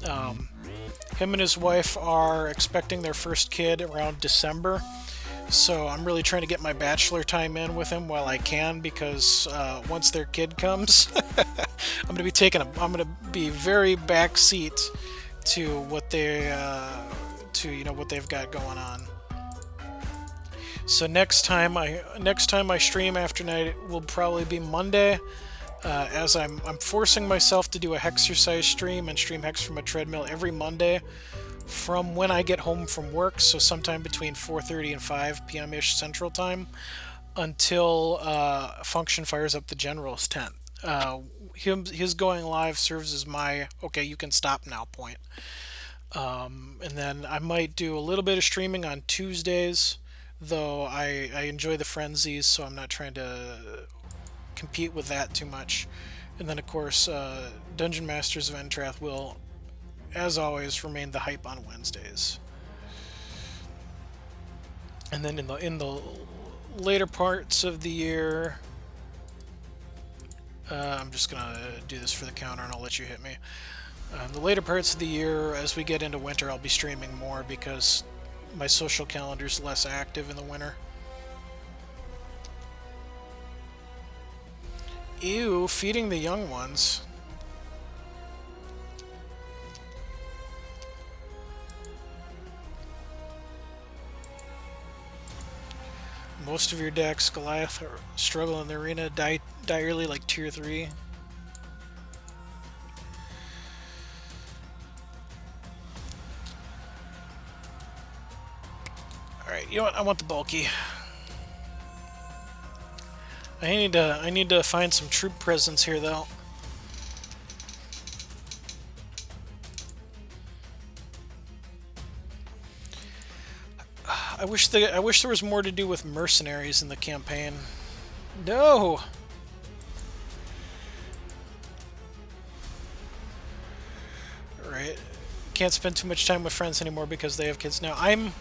Him and his wife are expecting their first kid around December, so I'm really trying to get my bachelor time in with him while I can, because once their kid comes, I'm going to be very backseat to what what they've got going on. So next time I stream after night will probably be Monday, as I'm forcing myself to do a Hexercise stream and stream Hex from a treadmill every Monday from when I get home from work, so sometime between 4:30 and 5 p.m.-ish Central Time, until Function fires up the General's tent. His going live serves as my okay, you can stop now point. And then I might do a little bit of streaming on Tuesdays, though I enjoy the frenzies, so I'm not trying to compete with that too much. And then of course Dungeon Masters of Entrath will, as always, remain the hype on Wednesdays. And then in the later parts of the year, I'm just gonna do this for the counter and I'll let you hit me. The later parts of the year, as we get into winter, I'll be streaming more because my social calendar's less active in the winter. Ew, feeding the young ones. Most of your decks, Goliath, struggle in the arena, die early, like tier 3. Alright, you know what? I want the bulky. I need to find some troop presence here, though. I wish there was more to do with mercenaries in the campaign. No. Right. Can't spend too much time with friends anymore because they have kids now. I'm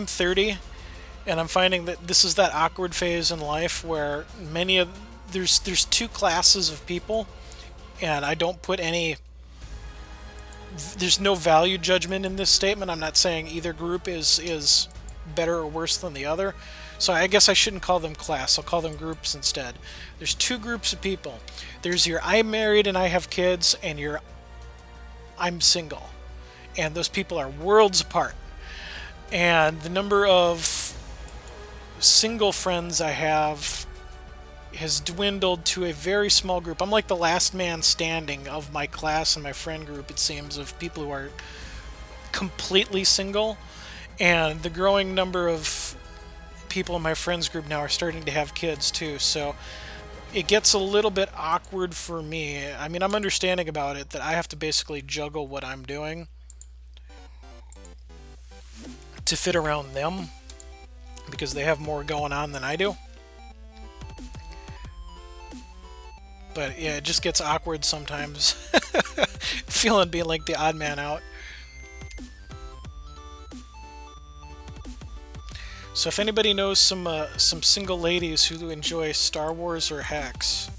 30, and I'm finding that this is that awkward phase in life where there's two classes of people, and I don't put any. There's no value judgment in this statement. I'm not saying either group is better or worse than the other. So I guess I shouldn't call them class. I'll call them groups instead. There's two groups of people. There's your I'm married and I have kids, and your I'm single. And those people are worlds apart. And the number of single friends I have has dwindled to a very small group. I'm like the last man standing of my class and my friend group, it seems, of people who are completely single. And the growing number of people in my friends group now are starting to have kids too. So it gets a little bit awkward for me. I mean, I'm understanding about it that I have to basically juggle what I'm doing to fit around them because they have more going on than I do. But yeah, it just gets awkward sometimes. Feeling being like the odd man out. So if anybody knows some single ladies who enjoy Star Wars or Hex,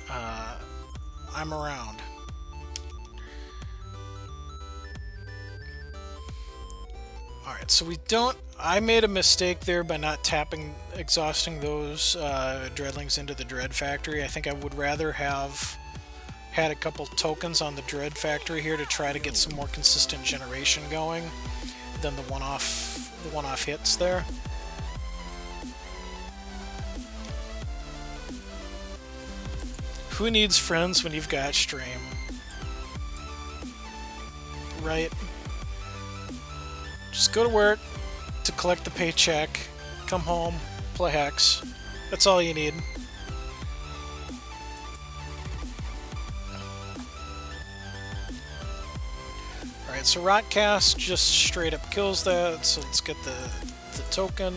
I'm around. Alright, so I made a mistake there by not exhausting those Dreadlings into the Dread Factory. I think I would rather have had a couple tokens on the Dread Factory here to try to get some more consistent generation going than the one-off hits there. Who needs friends when you've got stream? Right? Just go to work to collect the paycheck, come home, play Hex. That's all you need. Alright, so Rotcast just straight up kills that, so let's get the token.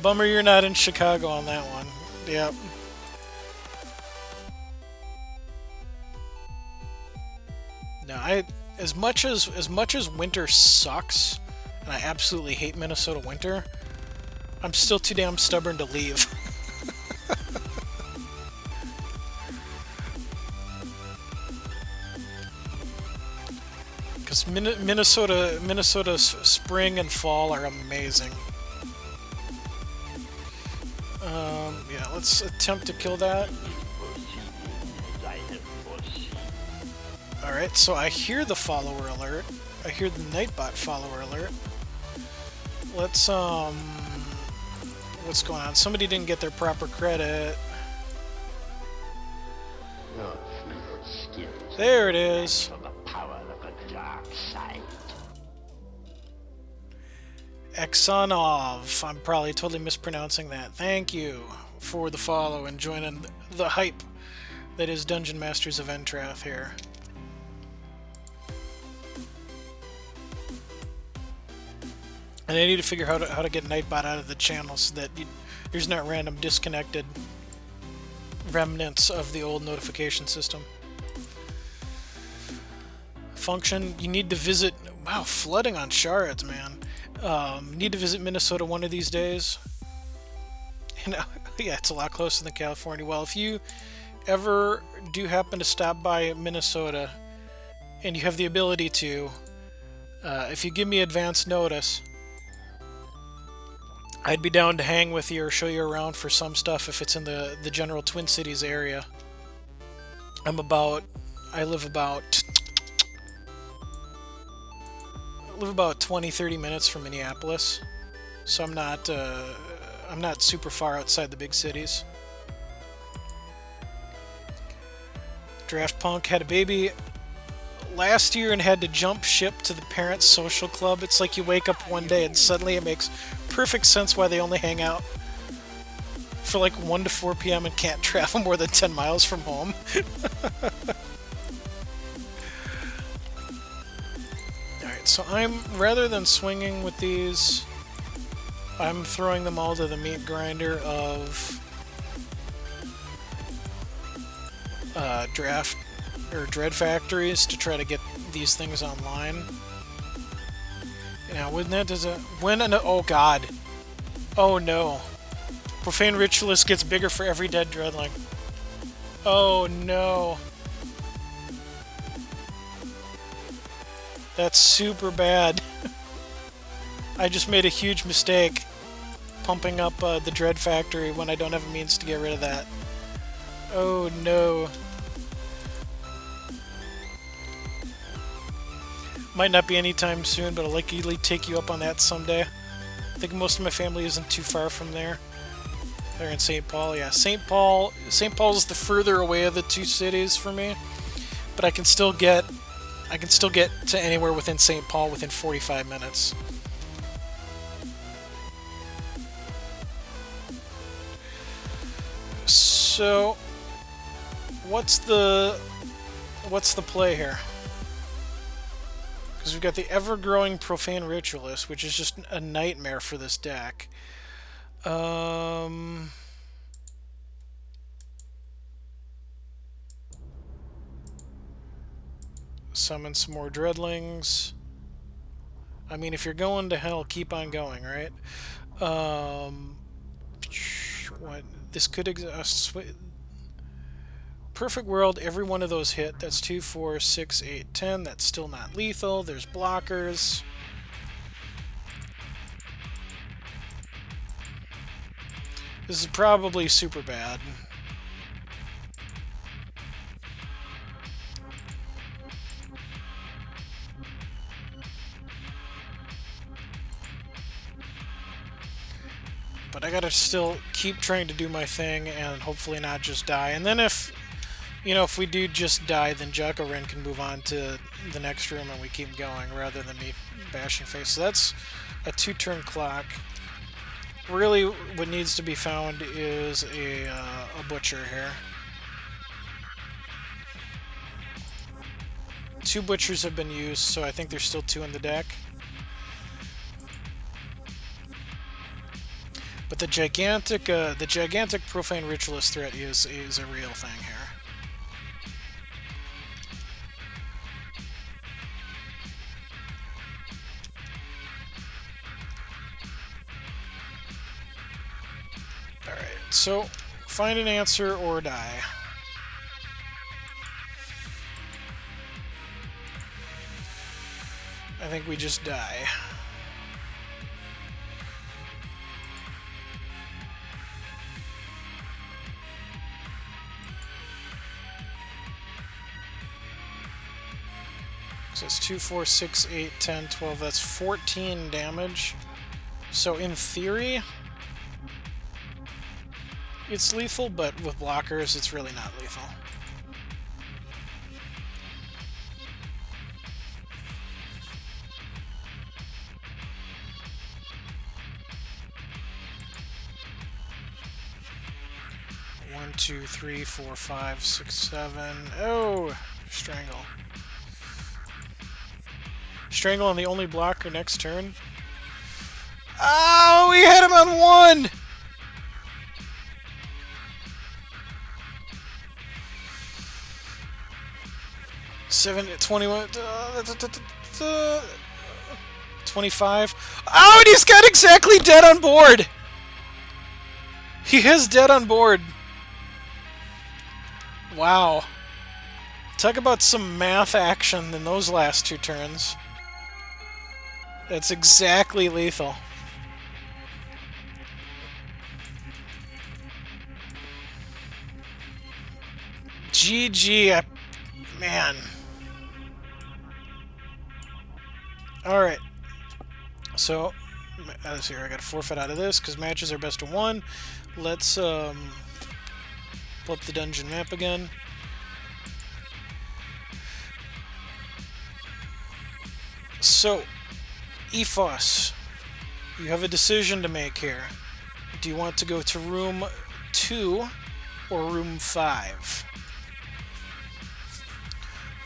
Bummer you're not in Chicago on that one. Yep. No, as much as winter sucks, and I absolutely hate Minnesota winter, I'm still too damn stubborn to leave. Because Minnesota's spring and fall are amazing. Yeah, let's attempt to kill that. Alright, so I hear the follower alert. I hear the Nightbot follower alert. Let's, what's going on? Somebody didn't get their proper credit. There it is. Exonov. I'm probably totally mispronouncing that. Thank you for the follow and joining the hype that is Dungeon Masters of Entrath here. And I need to figure out how to get Nightbot out of the channel so that there's not random disconnected remnants of the old notification system. Function, you need to visit... Wow, flooding on shards, man. Need to visit Minnesota one of these days. And, yeah, it's a lot closer than California. Well, if you ever do happen to stop by Minnesota, and you have the ability to, if you give me advance notice, I'd be down to hang with you or show you around for some stuff if it's in the general Twin Cities area. I live about 20-30 minutes from Minneapolis, so I'm not super far outside the big cities. Draft Punk had a baby last year and had to jump ship to the parents' social club. It's like you wake up one day and suddenly it makes perfect sense why they only hang out for like 1 to 4 p.m. and can't travel more than 10 miles from home. Alright, so rather than swinging with these, I'm throwing them all to the meat grinder of draft or dread factories to try to get these things online. Now, oh god. Oh no. Profane Ritualist gets bigger for every dead dreadling. Oh no. That's super bad. I just made a huge mistake pumping up the Dread Factory when I don't have a means to get rid of that. Oh no. Might not be anytime soon, but I'll likely take you up on that someday. I think most of my family isn't too far from there. They're in St. Paul, yeah. St. Paul is the further away of the two cities for me, but I can still get to anywhere within St. Paul within 45 minutes. So, what's the play here? Because we've got the ever-growing Profane Ritualist, which is just a nightmare for this deck. Summon some more Dreadlings. I mean, if you're going to hell, keep on going, right? What? This could exist. Perfect World, every one of those hit. That's 2, 4, 6, 8, 10. That's still not lethal. There's blockers. This is probably super bad. But I gotta still keep trying to do my thing and hopefully not just die. And then if You know, if we do just die, then Jacko Ren can move on to the next room and we keep going rather than me bashing face. So that's a 2-turn clock. Really, what needs to be found is a butcher here. 2 butchers have been used, so I think there's still 2 in the deck. But the gigantic profane ritualist threat is a real thing here. All right, so find an answer or die. I think we just die. So it's 2, 4, 6, 8, 10, 12. That's 14 damage. So in theory, it's lethal, but with blockers, it's really not lethal. One, 2, 3, 4, 5, 6, 7. Oh, strangle. Strangle on the only blocker next turn. Oh, we hit him on 1! Seven, 21, 25. Oh, and he's got exactly dead on board! He has dead on board. Wow. Talk about some math action in those last 2 turns. That's exactly lethal. GG, man. Alright. So, let's see here. I got to forfeit out of this because matches are best of 1. Let's pull up the dungeon map again. So, Ephos, you have a decision to make here. Do you want to go to room 2 or room 5?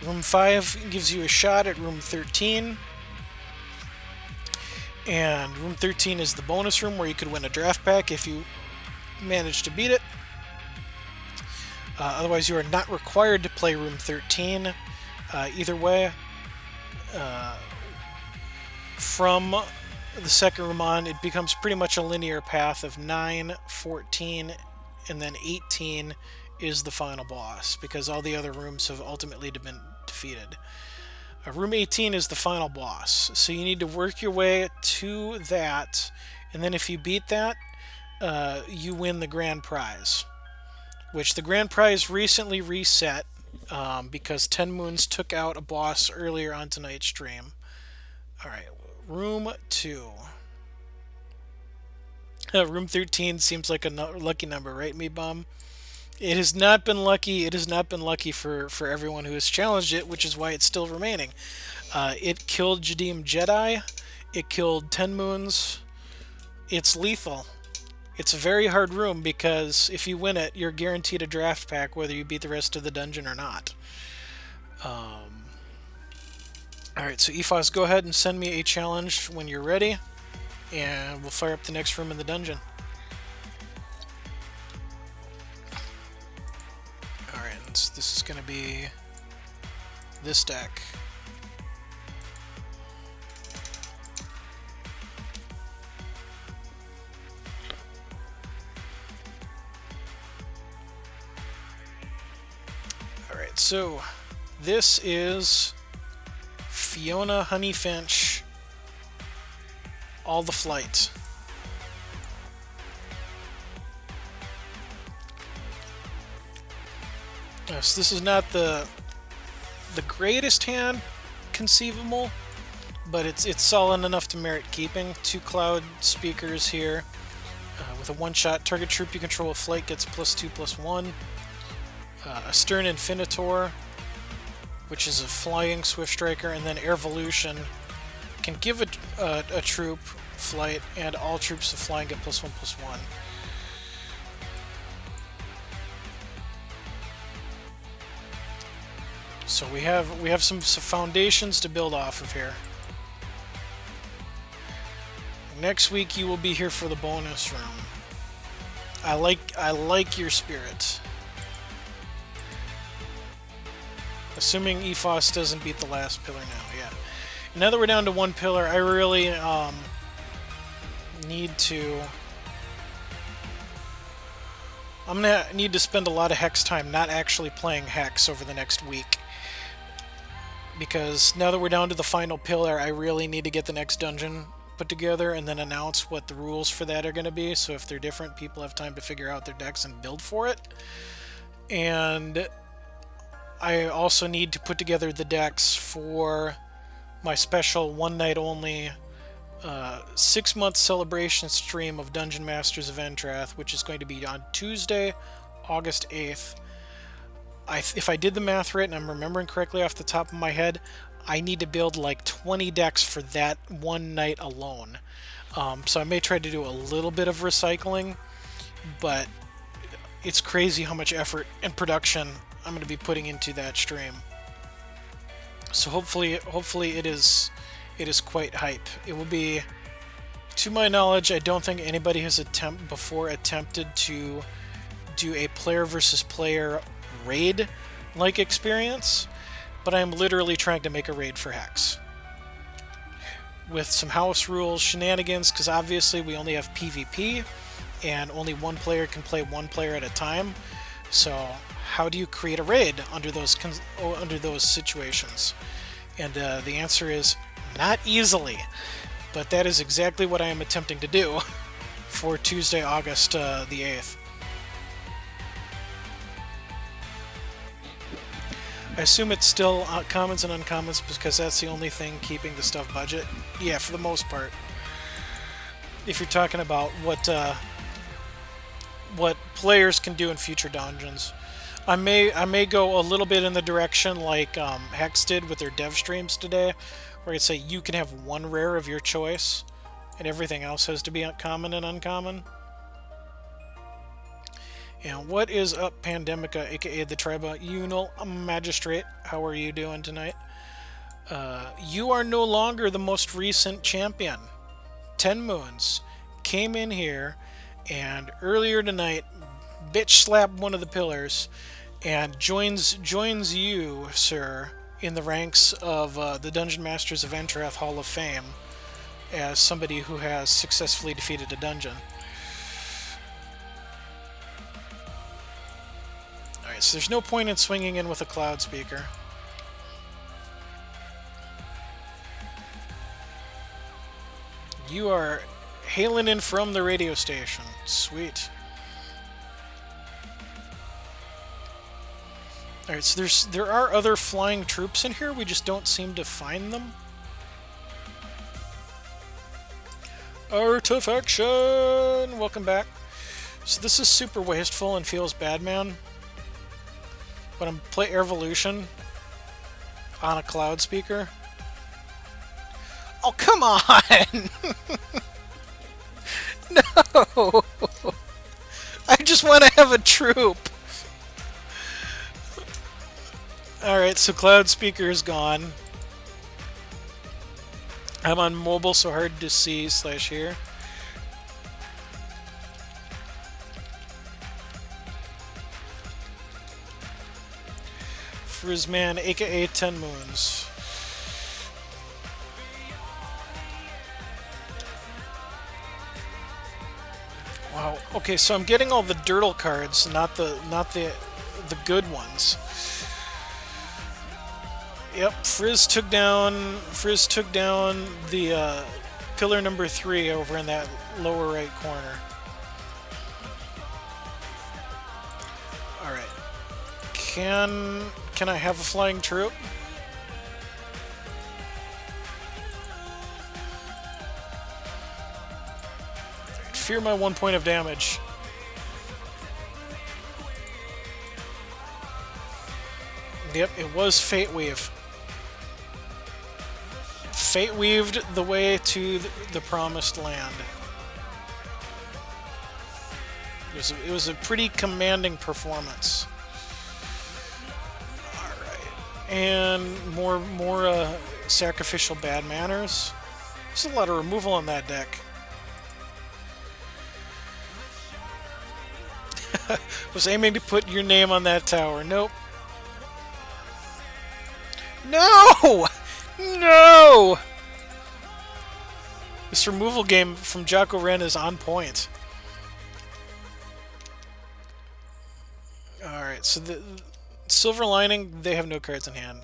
Room 5 gives you a shot at room 13. And room 13 is the bonus room where you could win a draft pack if you manage to beat it. Otherwise, you are not required to play room 13. Either way, from the second room on, it becomes pretty much a linear path of 9, 14, and then 18 is the final boss, because all the other rooms have ultimately been defeated. Room 18 is the final boss, so you need to work your way to that, and then if you beat that, you win the grand prize, which the grand prize recently reset because TenMoons took out a boss earlier on tonight's stream. Alright, room 2. Room 13 seems like a lucky number, right, me bum? It has not been lucky. It has not been lucky for everyone who has challenged it, which is why it's still remaining. It killed Jadim Jedi. It killed TenMoons. It's lethal. It's a very hard room because if you win it, you're guaranteed a draft pack whether you beat the rest of the dungeon or not. Alright, so Ephos, go ahead and send me a challenge when you're ready, and we'll fire up the next room in the dungeon. Alright, this is going to be this deck. Alright, so this is Fiona Honeyfinch, All the Flight. Yes, this is not the greatest hand conceivable, but it's solid enough to merit keeping. 2 Cloud Speakers here. With a 1-shot, target troop you control with flight gets +2/+1. a Stern Infinitor, which is a flying Swift Striker, and then Airvolution can give a troop flight, and all troops of flying get +1/+1. So we have some foundations to build off of here. Next week you will be here for the bonus room. I like your spirit. Assuming EFOS doesn't beat the last pillar now, yeah. Now that we're down to one pillar, I really need to... I'm gonna need to spend a lot of Hex time not actually playing Hex over the next week. Because now that we're down to the final pillar, I really need to get the next dungeon put together and then announce what the rules for that are going to be, so if they're different, people have time to figure out their decks and build for it. And I also need to put together the decks for my special one-night-only 6-month celebration stream of Dungeon Masters of Entrath, which is going to be on Tuesday, August 8th. If I did the math right, and I'm remembering correctly off the top of my head, I need to build like 20 decks for that one night alone. So I may try to do a little bit of recycling, but it's crazy how much effort and production I'm going to be putting into that stream. So hopefully it is quite hype. It will be, to my knowledge, I don't think anybody has attempted to do a player versus player raid-like experience, but I'm literally trying to make a raid for Hex. With some house rules, shenanigans, because obviously we only have PvP, and only one player can play one player at a time. So how do you create a raid under those situations? And the answer is not easily, but that is exactly what I am attempting to do for Tuesday, August the 8th. I assume it's still commons and uncommons because that's the only thing keeping the stuff budget. Yeah, for the most part. If you're talking about what players can do in future dungeons, I may go a little bit in the direction like Hex did with their dev streams today, where I'd say you can have one rare of your choice, and everything else has to be common and uncommon. And what is up, Pandemica, aka the Tribunal Magistrate? How are you doing tonight? You are no longer the most recent champion. TenMoons came in here and earlier tonight bitch slapped one of the pillars and joins you, sir, in the ranks of the Dungeon Masters of Entrath Hall of Fame as somebody who has successfully defeated a dungeon. Alright, so there's no point in swinging in with a Cloud Speaker. You are hailing in from the radio station. Sweet. Alright, so there are other flying troops in here, we just don't seem to find them. Artifaction! Welcome back. So this is super wasteful and feels bad, man. But I'm play Airvolution on a Cloud Speaker. Oh, come on! No! I just want to have a troop! Alright, so Cloud Speaker is gone. I'm on mobile, so hard to see / hear. Frizzman, aka TenMoons. Wow. Okay, so I'm getting all the dirtle cards, not the good ones. Yep, Frizz took down the pillar number 3 over in that lower right corner. All right. Can I have a flying troop? Fear my 1 point of damage. Yep, it was Fate Weave. Fate weaved the way to the promised land. It was a pretty commanding performance. Alright. And more sacrificial bad manners. There's a lot of removal on that deck. Was aiming to put your name on that tower. Nope. No! No! This removal game from Jocko Ren is on point. Alright, so the Silver Lining, they have no cards in hand.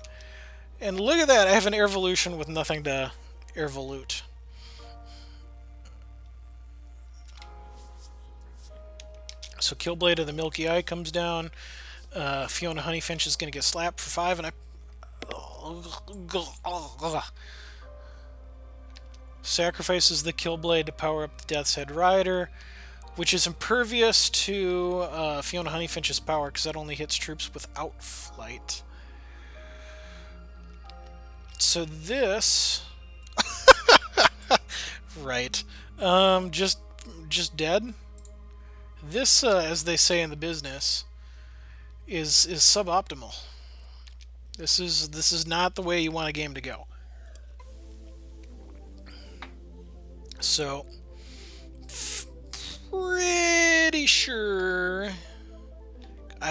And look at that, I have an Airvolution with nothing to Airvolute. So Killblade of the Milky Eye comes down. Fiona Honeyfinch is going to get slapped for 5, and I... Sacrifices the Killblade to power up the Death's Head Rider, which is impervious to Fiona Honeyfinch's power, because that only hits troops without flight. So this... right. Just dead. This, as they say in the business, is suboptimal. This is not the way you want a game to go. So, pretty sure,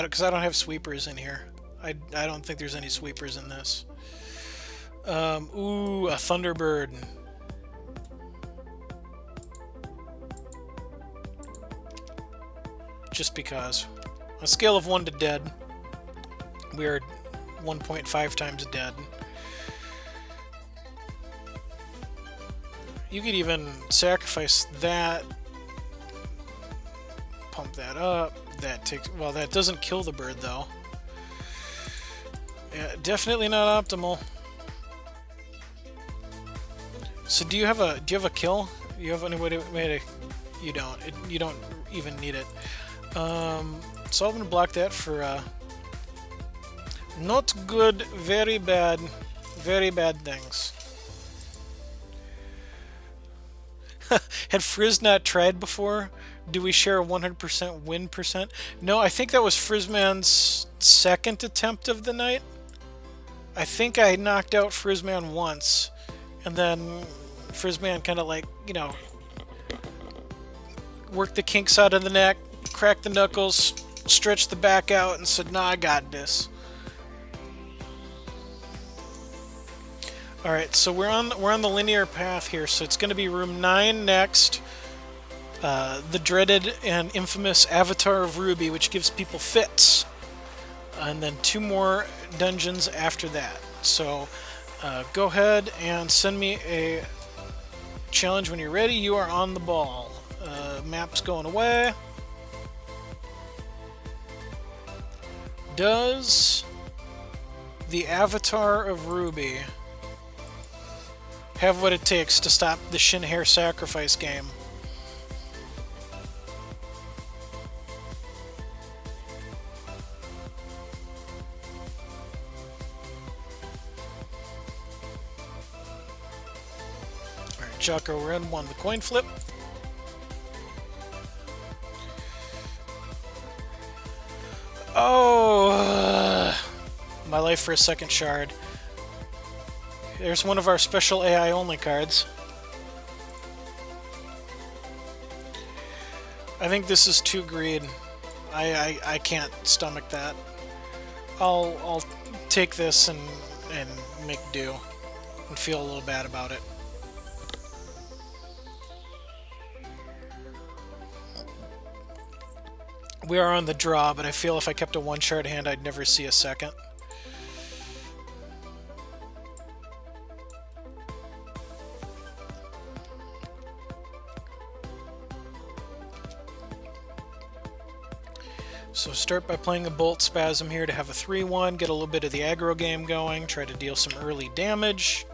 because I don't have sweepers in here. I don't think there's any sweepers in this. Ooh, a Thunderbird. Just because. On a scale of 1 to dead, we are 1.5 times dead. You could even sacrifice that, pump that up. That takes, well, that doesn't kill the bird though. Yeah, definitely not optimal. So do you have a kill? You have any way to? You don't. You don't even need it. So I'm gonna block that for not good, very bad things. Had Frizz not tried before? Do we share a 100% win percent? No, I think that was Frizzman's second attempt of the night. I think I knocked out Frizzman once, and then Frizzman kind of like, you know, worked the kinks out of the neck, cracked the knuckles, stretched the back out, and said, "Nah, I got this." All right, so we're on the linear path here. So it's going to be room 9 next. The dreaded and infamous Avatar of Ruby, which gives people fits, and then 2 more dungeons after that. So go ahead and send me a challenge when you're ready. You are on the ball. Map's going away. Does the Avatar of Ruby have what it takes to stop the Shinhair sacrifice game? Alright, Jocko Red won the coin flip. Oh, my life for a second shard. There's one of our special AI only cards. I think this is too greed. I can't stomach that. I'll take this and make do and feel a little bad about it. We are on the draw, but I feel if I kept a 1-shard hand, I'd never see a second. So start by playing a Bolt Spasm here to have a 3-1, get a little bit of the aggro game going, try to deal some early damage.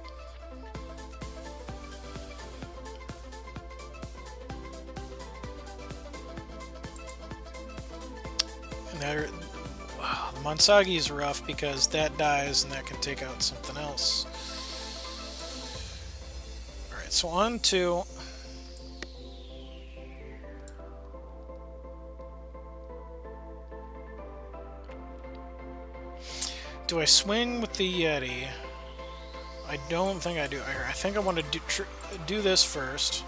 And that, the Monsagi is rough because that dies and that can take out something else. Alright, so on to... Do I swing with the Yeti? I don't think I do. I think I want to do this first.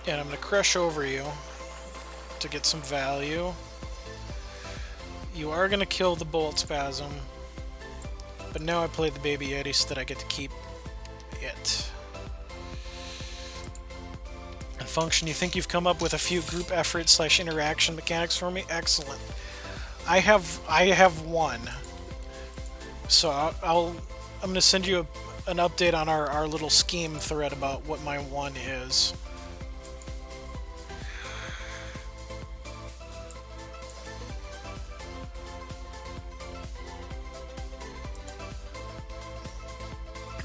And I'm going to crush over you to get some value. You are going to kill the Bolt Spasm. But now I play the Baby Yeti so that I get to keep it. And Function, you think you've come up with a few group effort / interaction mechanics for me? Excellent. I have one. So I'm going to send you an update on our little scheme thread about what my one is.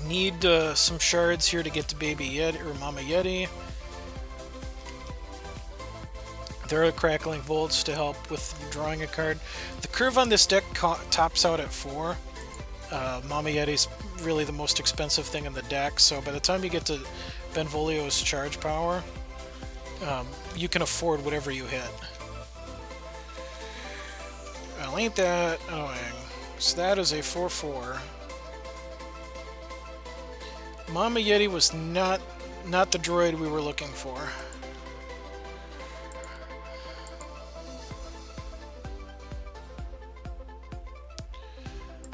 Need some shards here to get to Baby Yeti or Mama Yeti. There are crackling bolts to help with drawing a card. The curve on this deck tops out at 4. Mama Yeti's really the most expensive thing in the deck, so by the time you get to Benvolio's charge power, you can afford whatever you hit. Well, ain't that annoying. So that is a 4/4. Mama Yeti was not the droid we were looking for.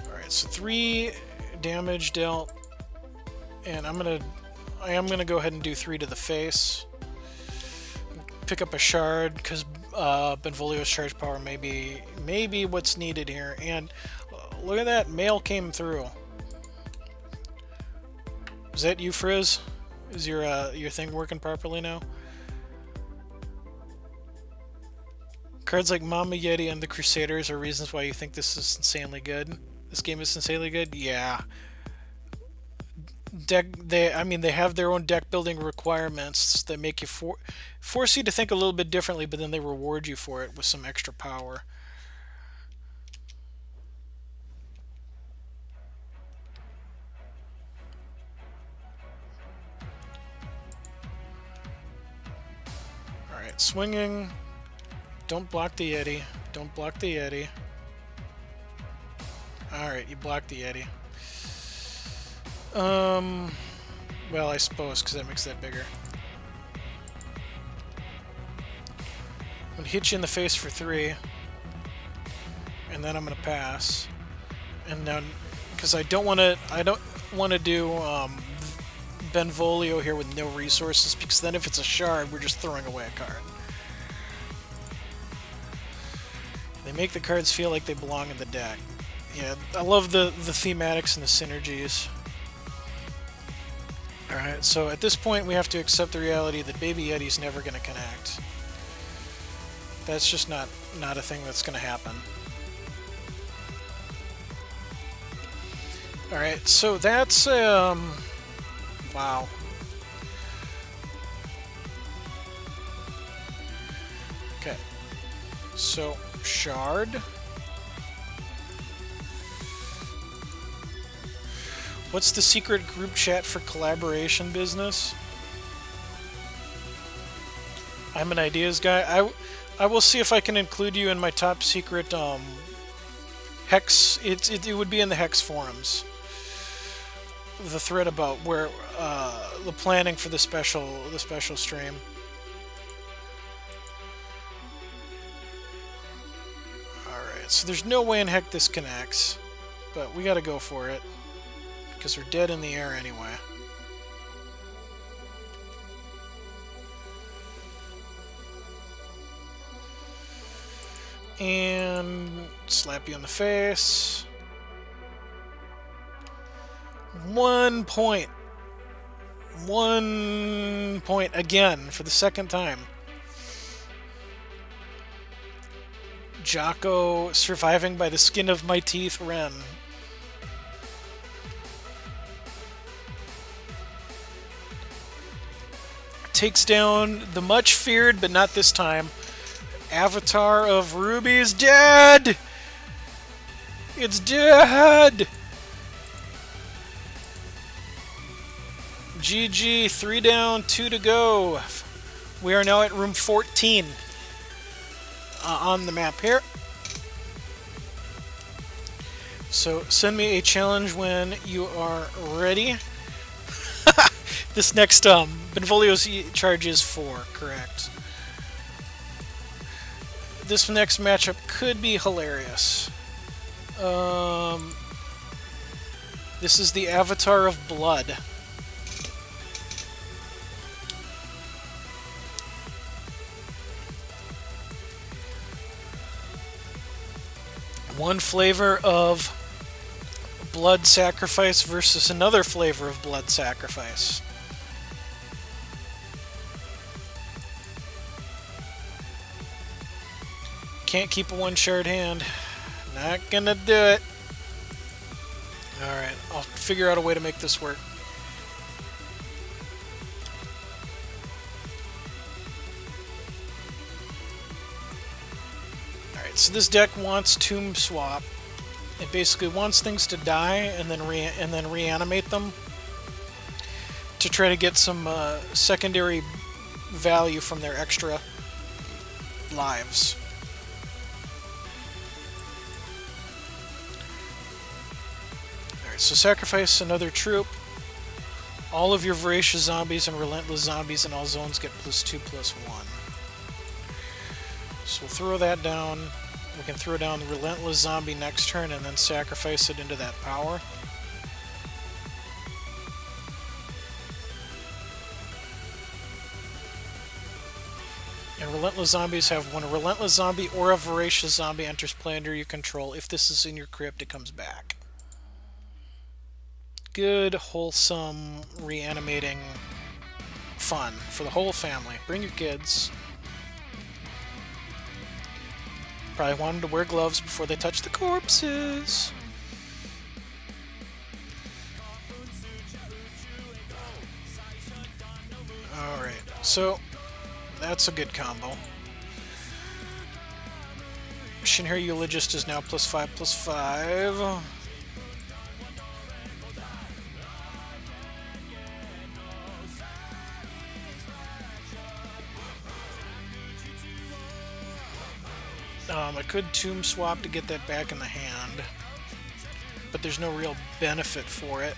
Alright, so 3 damage dealt. And I am gonna go ahead and do 3 to the face. Pick up a shard, because Benvolio's charge power may be what's needed here. And look at that, mail came through. Is that you, Frizz? Is your thing working properly now? Cards like Mama Yeti and the Crusaders are reasons why you think this is insanely good. This game is insanely good? Yeah. They have their own deck building requirements that make you force you to think a little bit differently, but then they reward you for it with some extra power. Alright, swinging. Don't block the Yeti. Don't block the Yeti. Alright, you blocked the Yeti. Well, I suppose, because that makes that bigger. I'm going to hit you in the face for 3. And then I'm going to pass. And then, because I don't want to do Benvolio here with no resources, because then if it's a shard, we're just throwing away a card. They make the cards feel like they belong in the deck. Yeah, I love the thematics and the synergies. Alright, so at this point we have to accept the reality that Baby Yeti's never going to connect. That's just not a thing that's going to happen. Alright, so that's, wow. Okay. So, shard. What's the secret group chat for collaboration business? I'm an ideas guy. I will see if I can include you in my top secret Hex. It would be in the Hex forums. The thread about where the planning for the special stream. Alright, so there's no way in heck this connects, but we gotta go for it. Because we're dead in the air anyway. And slap you in the face. 1 point. 1 point again for the second time. Jocko surviving by the skin of my teeth, Ren. takes down the much feared, but not this time, Avatar of Ruby is dead! It's dead! GG, 3 down, 2 to go. We are now at room 14 on the map here. So send me a challenge when you are ready. This next Benvolio's charge is 4, correct. This next matchup could be hilarious. This is the Avatar of Blood. One flavor of blood sacrifice versus another flavor of blood sacrifice. Can't keep a one-shard hand. Not gonna do it. Alright, I'll figure out a way to make this work. Alright, so this deck wants Tomb Swap. It basically wants things to die and then reanimate them to try to get some secondary value from their extra lives. Alright, so sacrifice another troop. All of your voracious zombies and relentless zombies in all zones get +2/+1. So we'll throw that down. We can throw down the relentless zombie next turn and then sacrifice it into that power. And relentless zombies have when a relentless zombie or a voracious zombie enters play under your control. If this is in your crypt, it comes back. Good, wholesome, reanimating fun for the whole family. Bring your kids. Probably want them to wear gloves before they touch the corpses. Alright, so that's a good combo. Shinhir Eulogist is now +5/+5. I could Tomb Swap to get that back in the hand, but there's no real benefit for it.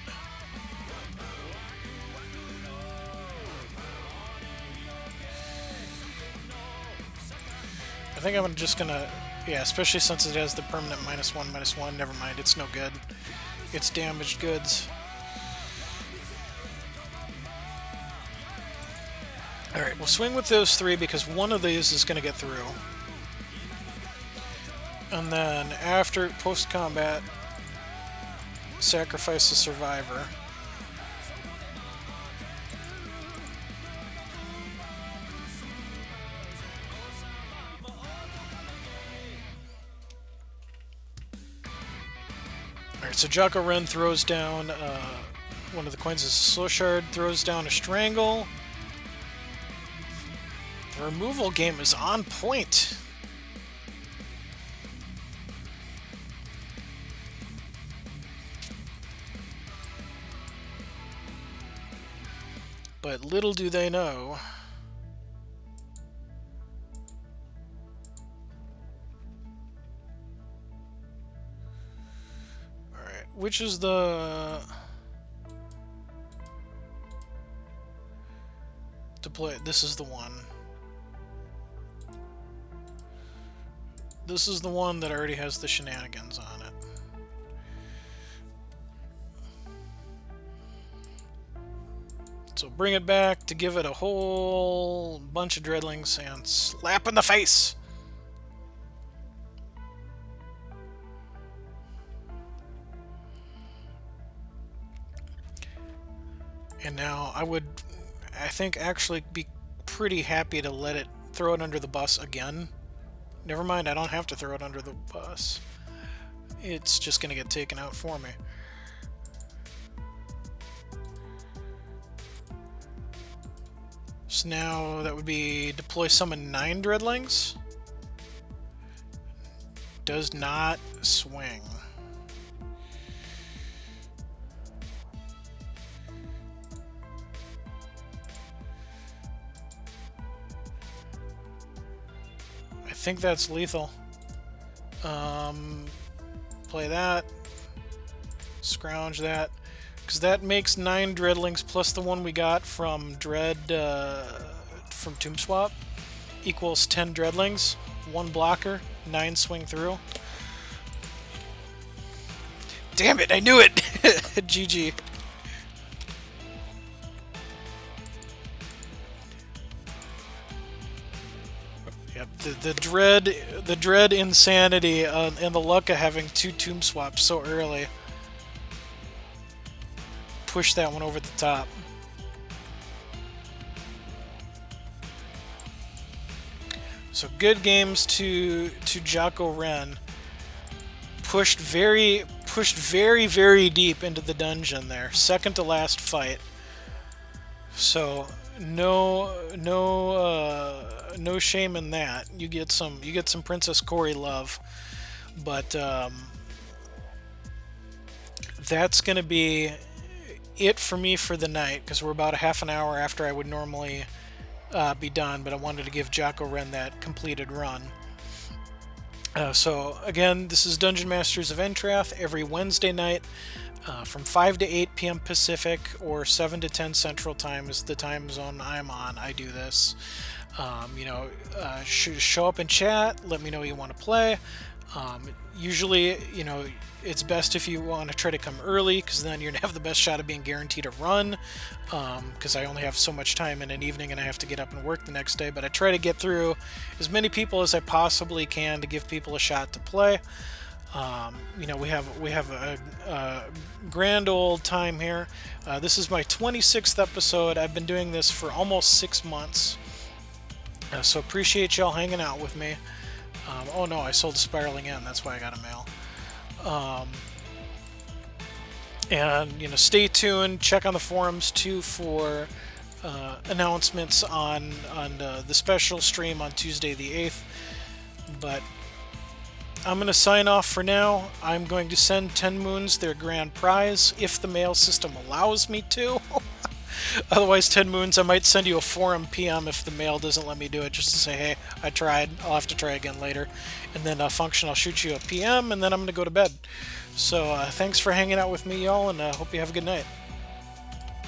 I think I'm just gonna, yeah, especially since it has the permanent -1/-1, never mind, it's no good. It's damaged goods. Alright, we'll swing with those 3 because one of these is gonna get through. And then, after post-combat, sacrifice the survivor. Alright, so Jocko Ren throws down one of the coins is a slow shard, throws down a strangle. The removal game is on point. But little do they know. Alright, which is the... Deploy. This is the one. This is the one that already has the shenanigans on it. So bring it back to give it a whole bunch of dreadlings and slap in the face! And now I think actually be pretty happy to let it throw it under the bus again. Never mind, I don't have to throw it under the bus. It's just gonna get taken out for me. So now that would be deploy summon 9 Dreadlings. Does not swing. I think that's lethal. Play that. Scrounge that. Because that makes 9 Dreadlings plus the one we got from Dread, from Tomb Swap, equals 10 Dreadlings. 1 blocker, 9 swing through. Damn it, I knew it! GG. Yep, the dread insanity and the luck of having 2 Tomb Swaps so early. Push that one over the top. So good games to Jocko Ren. Pushed very deep into the dungeon there. Second to last fight. So no shame in that. You get some Princess Corey love, but that's gonna be it for me for the night, because we're about a half an hour after I would normally be done, but I wanted to give Jocko Ren that completed run. So again, this is Dungeon Masters of Entrath every Wednesday night from 5 to 8 p.m. Pacific or 7 to 10 Central Time is the time zone I'm on. I do this. Show up and chat. Let me know you want to play. Usually, it's best if you want to try to come early, because then you're going to have the best shot of being guaranteed a run, because I only have so much time in an evening and I have to get up and work the next day. But I try to get through as many people as I possibly can to give people a shot to play. We have a grand old time here. This is my 26th episode. I've been doing this for almost 6 months. So appreciate y'all hanging out with me. Oh no, I sold a Spiraling End. That's why I got a mail. And stay tuned. Check on the forums too for announcements on the special stream on Tuesday the 8th. But I'm going to sign off for now. I'm going to send TenMoons their grand prize if the mail system allows me to. Otherwise, TenMoons, I might send you a forum PM if the mail doesn't let me do it, just to say, hey, I tried. I'll have to try again later. And then Function, I'll shoot you a PM, and then I'm going to go to bed. So thanks for hanging out with me, y'all, and hope you have a good night.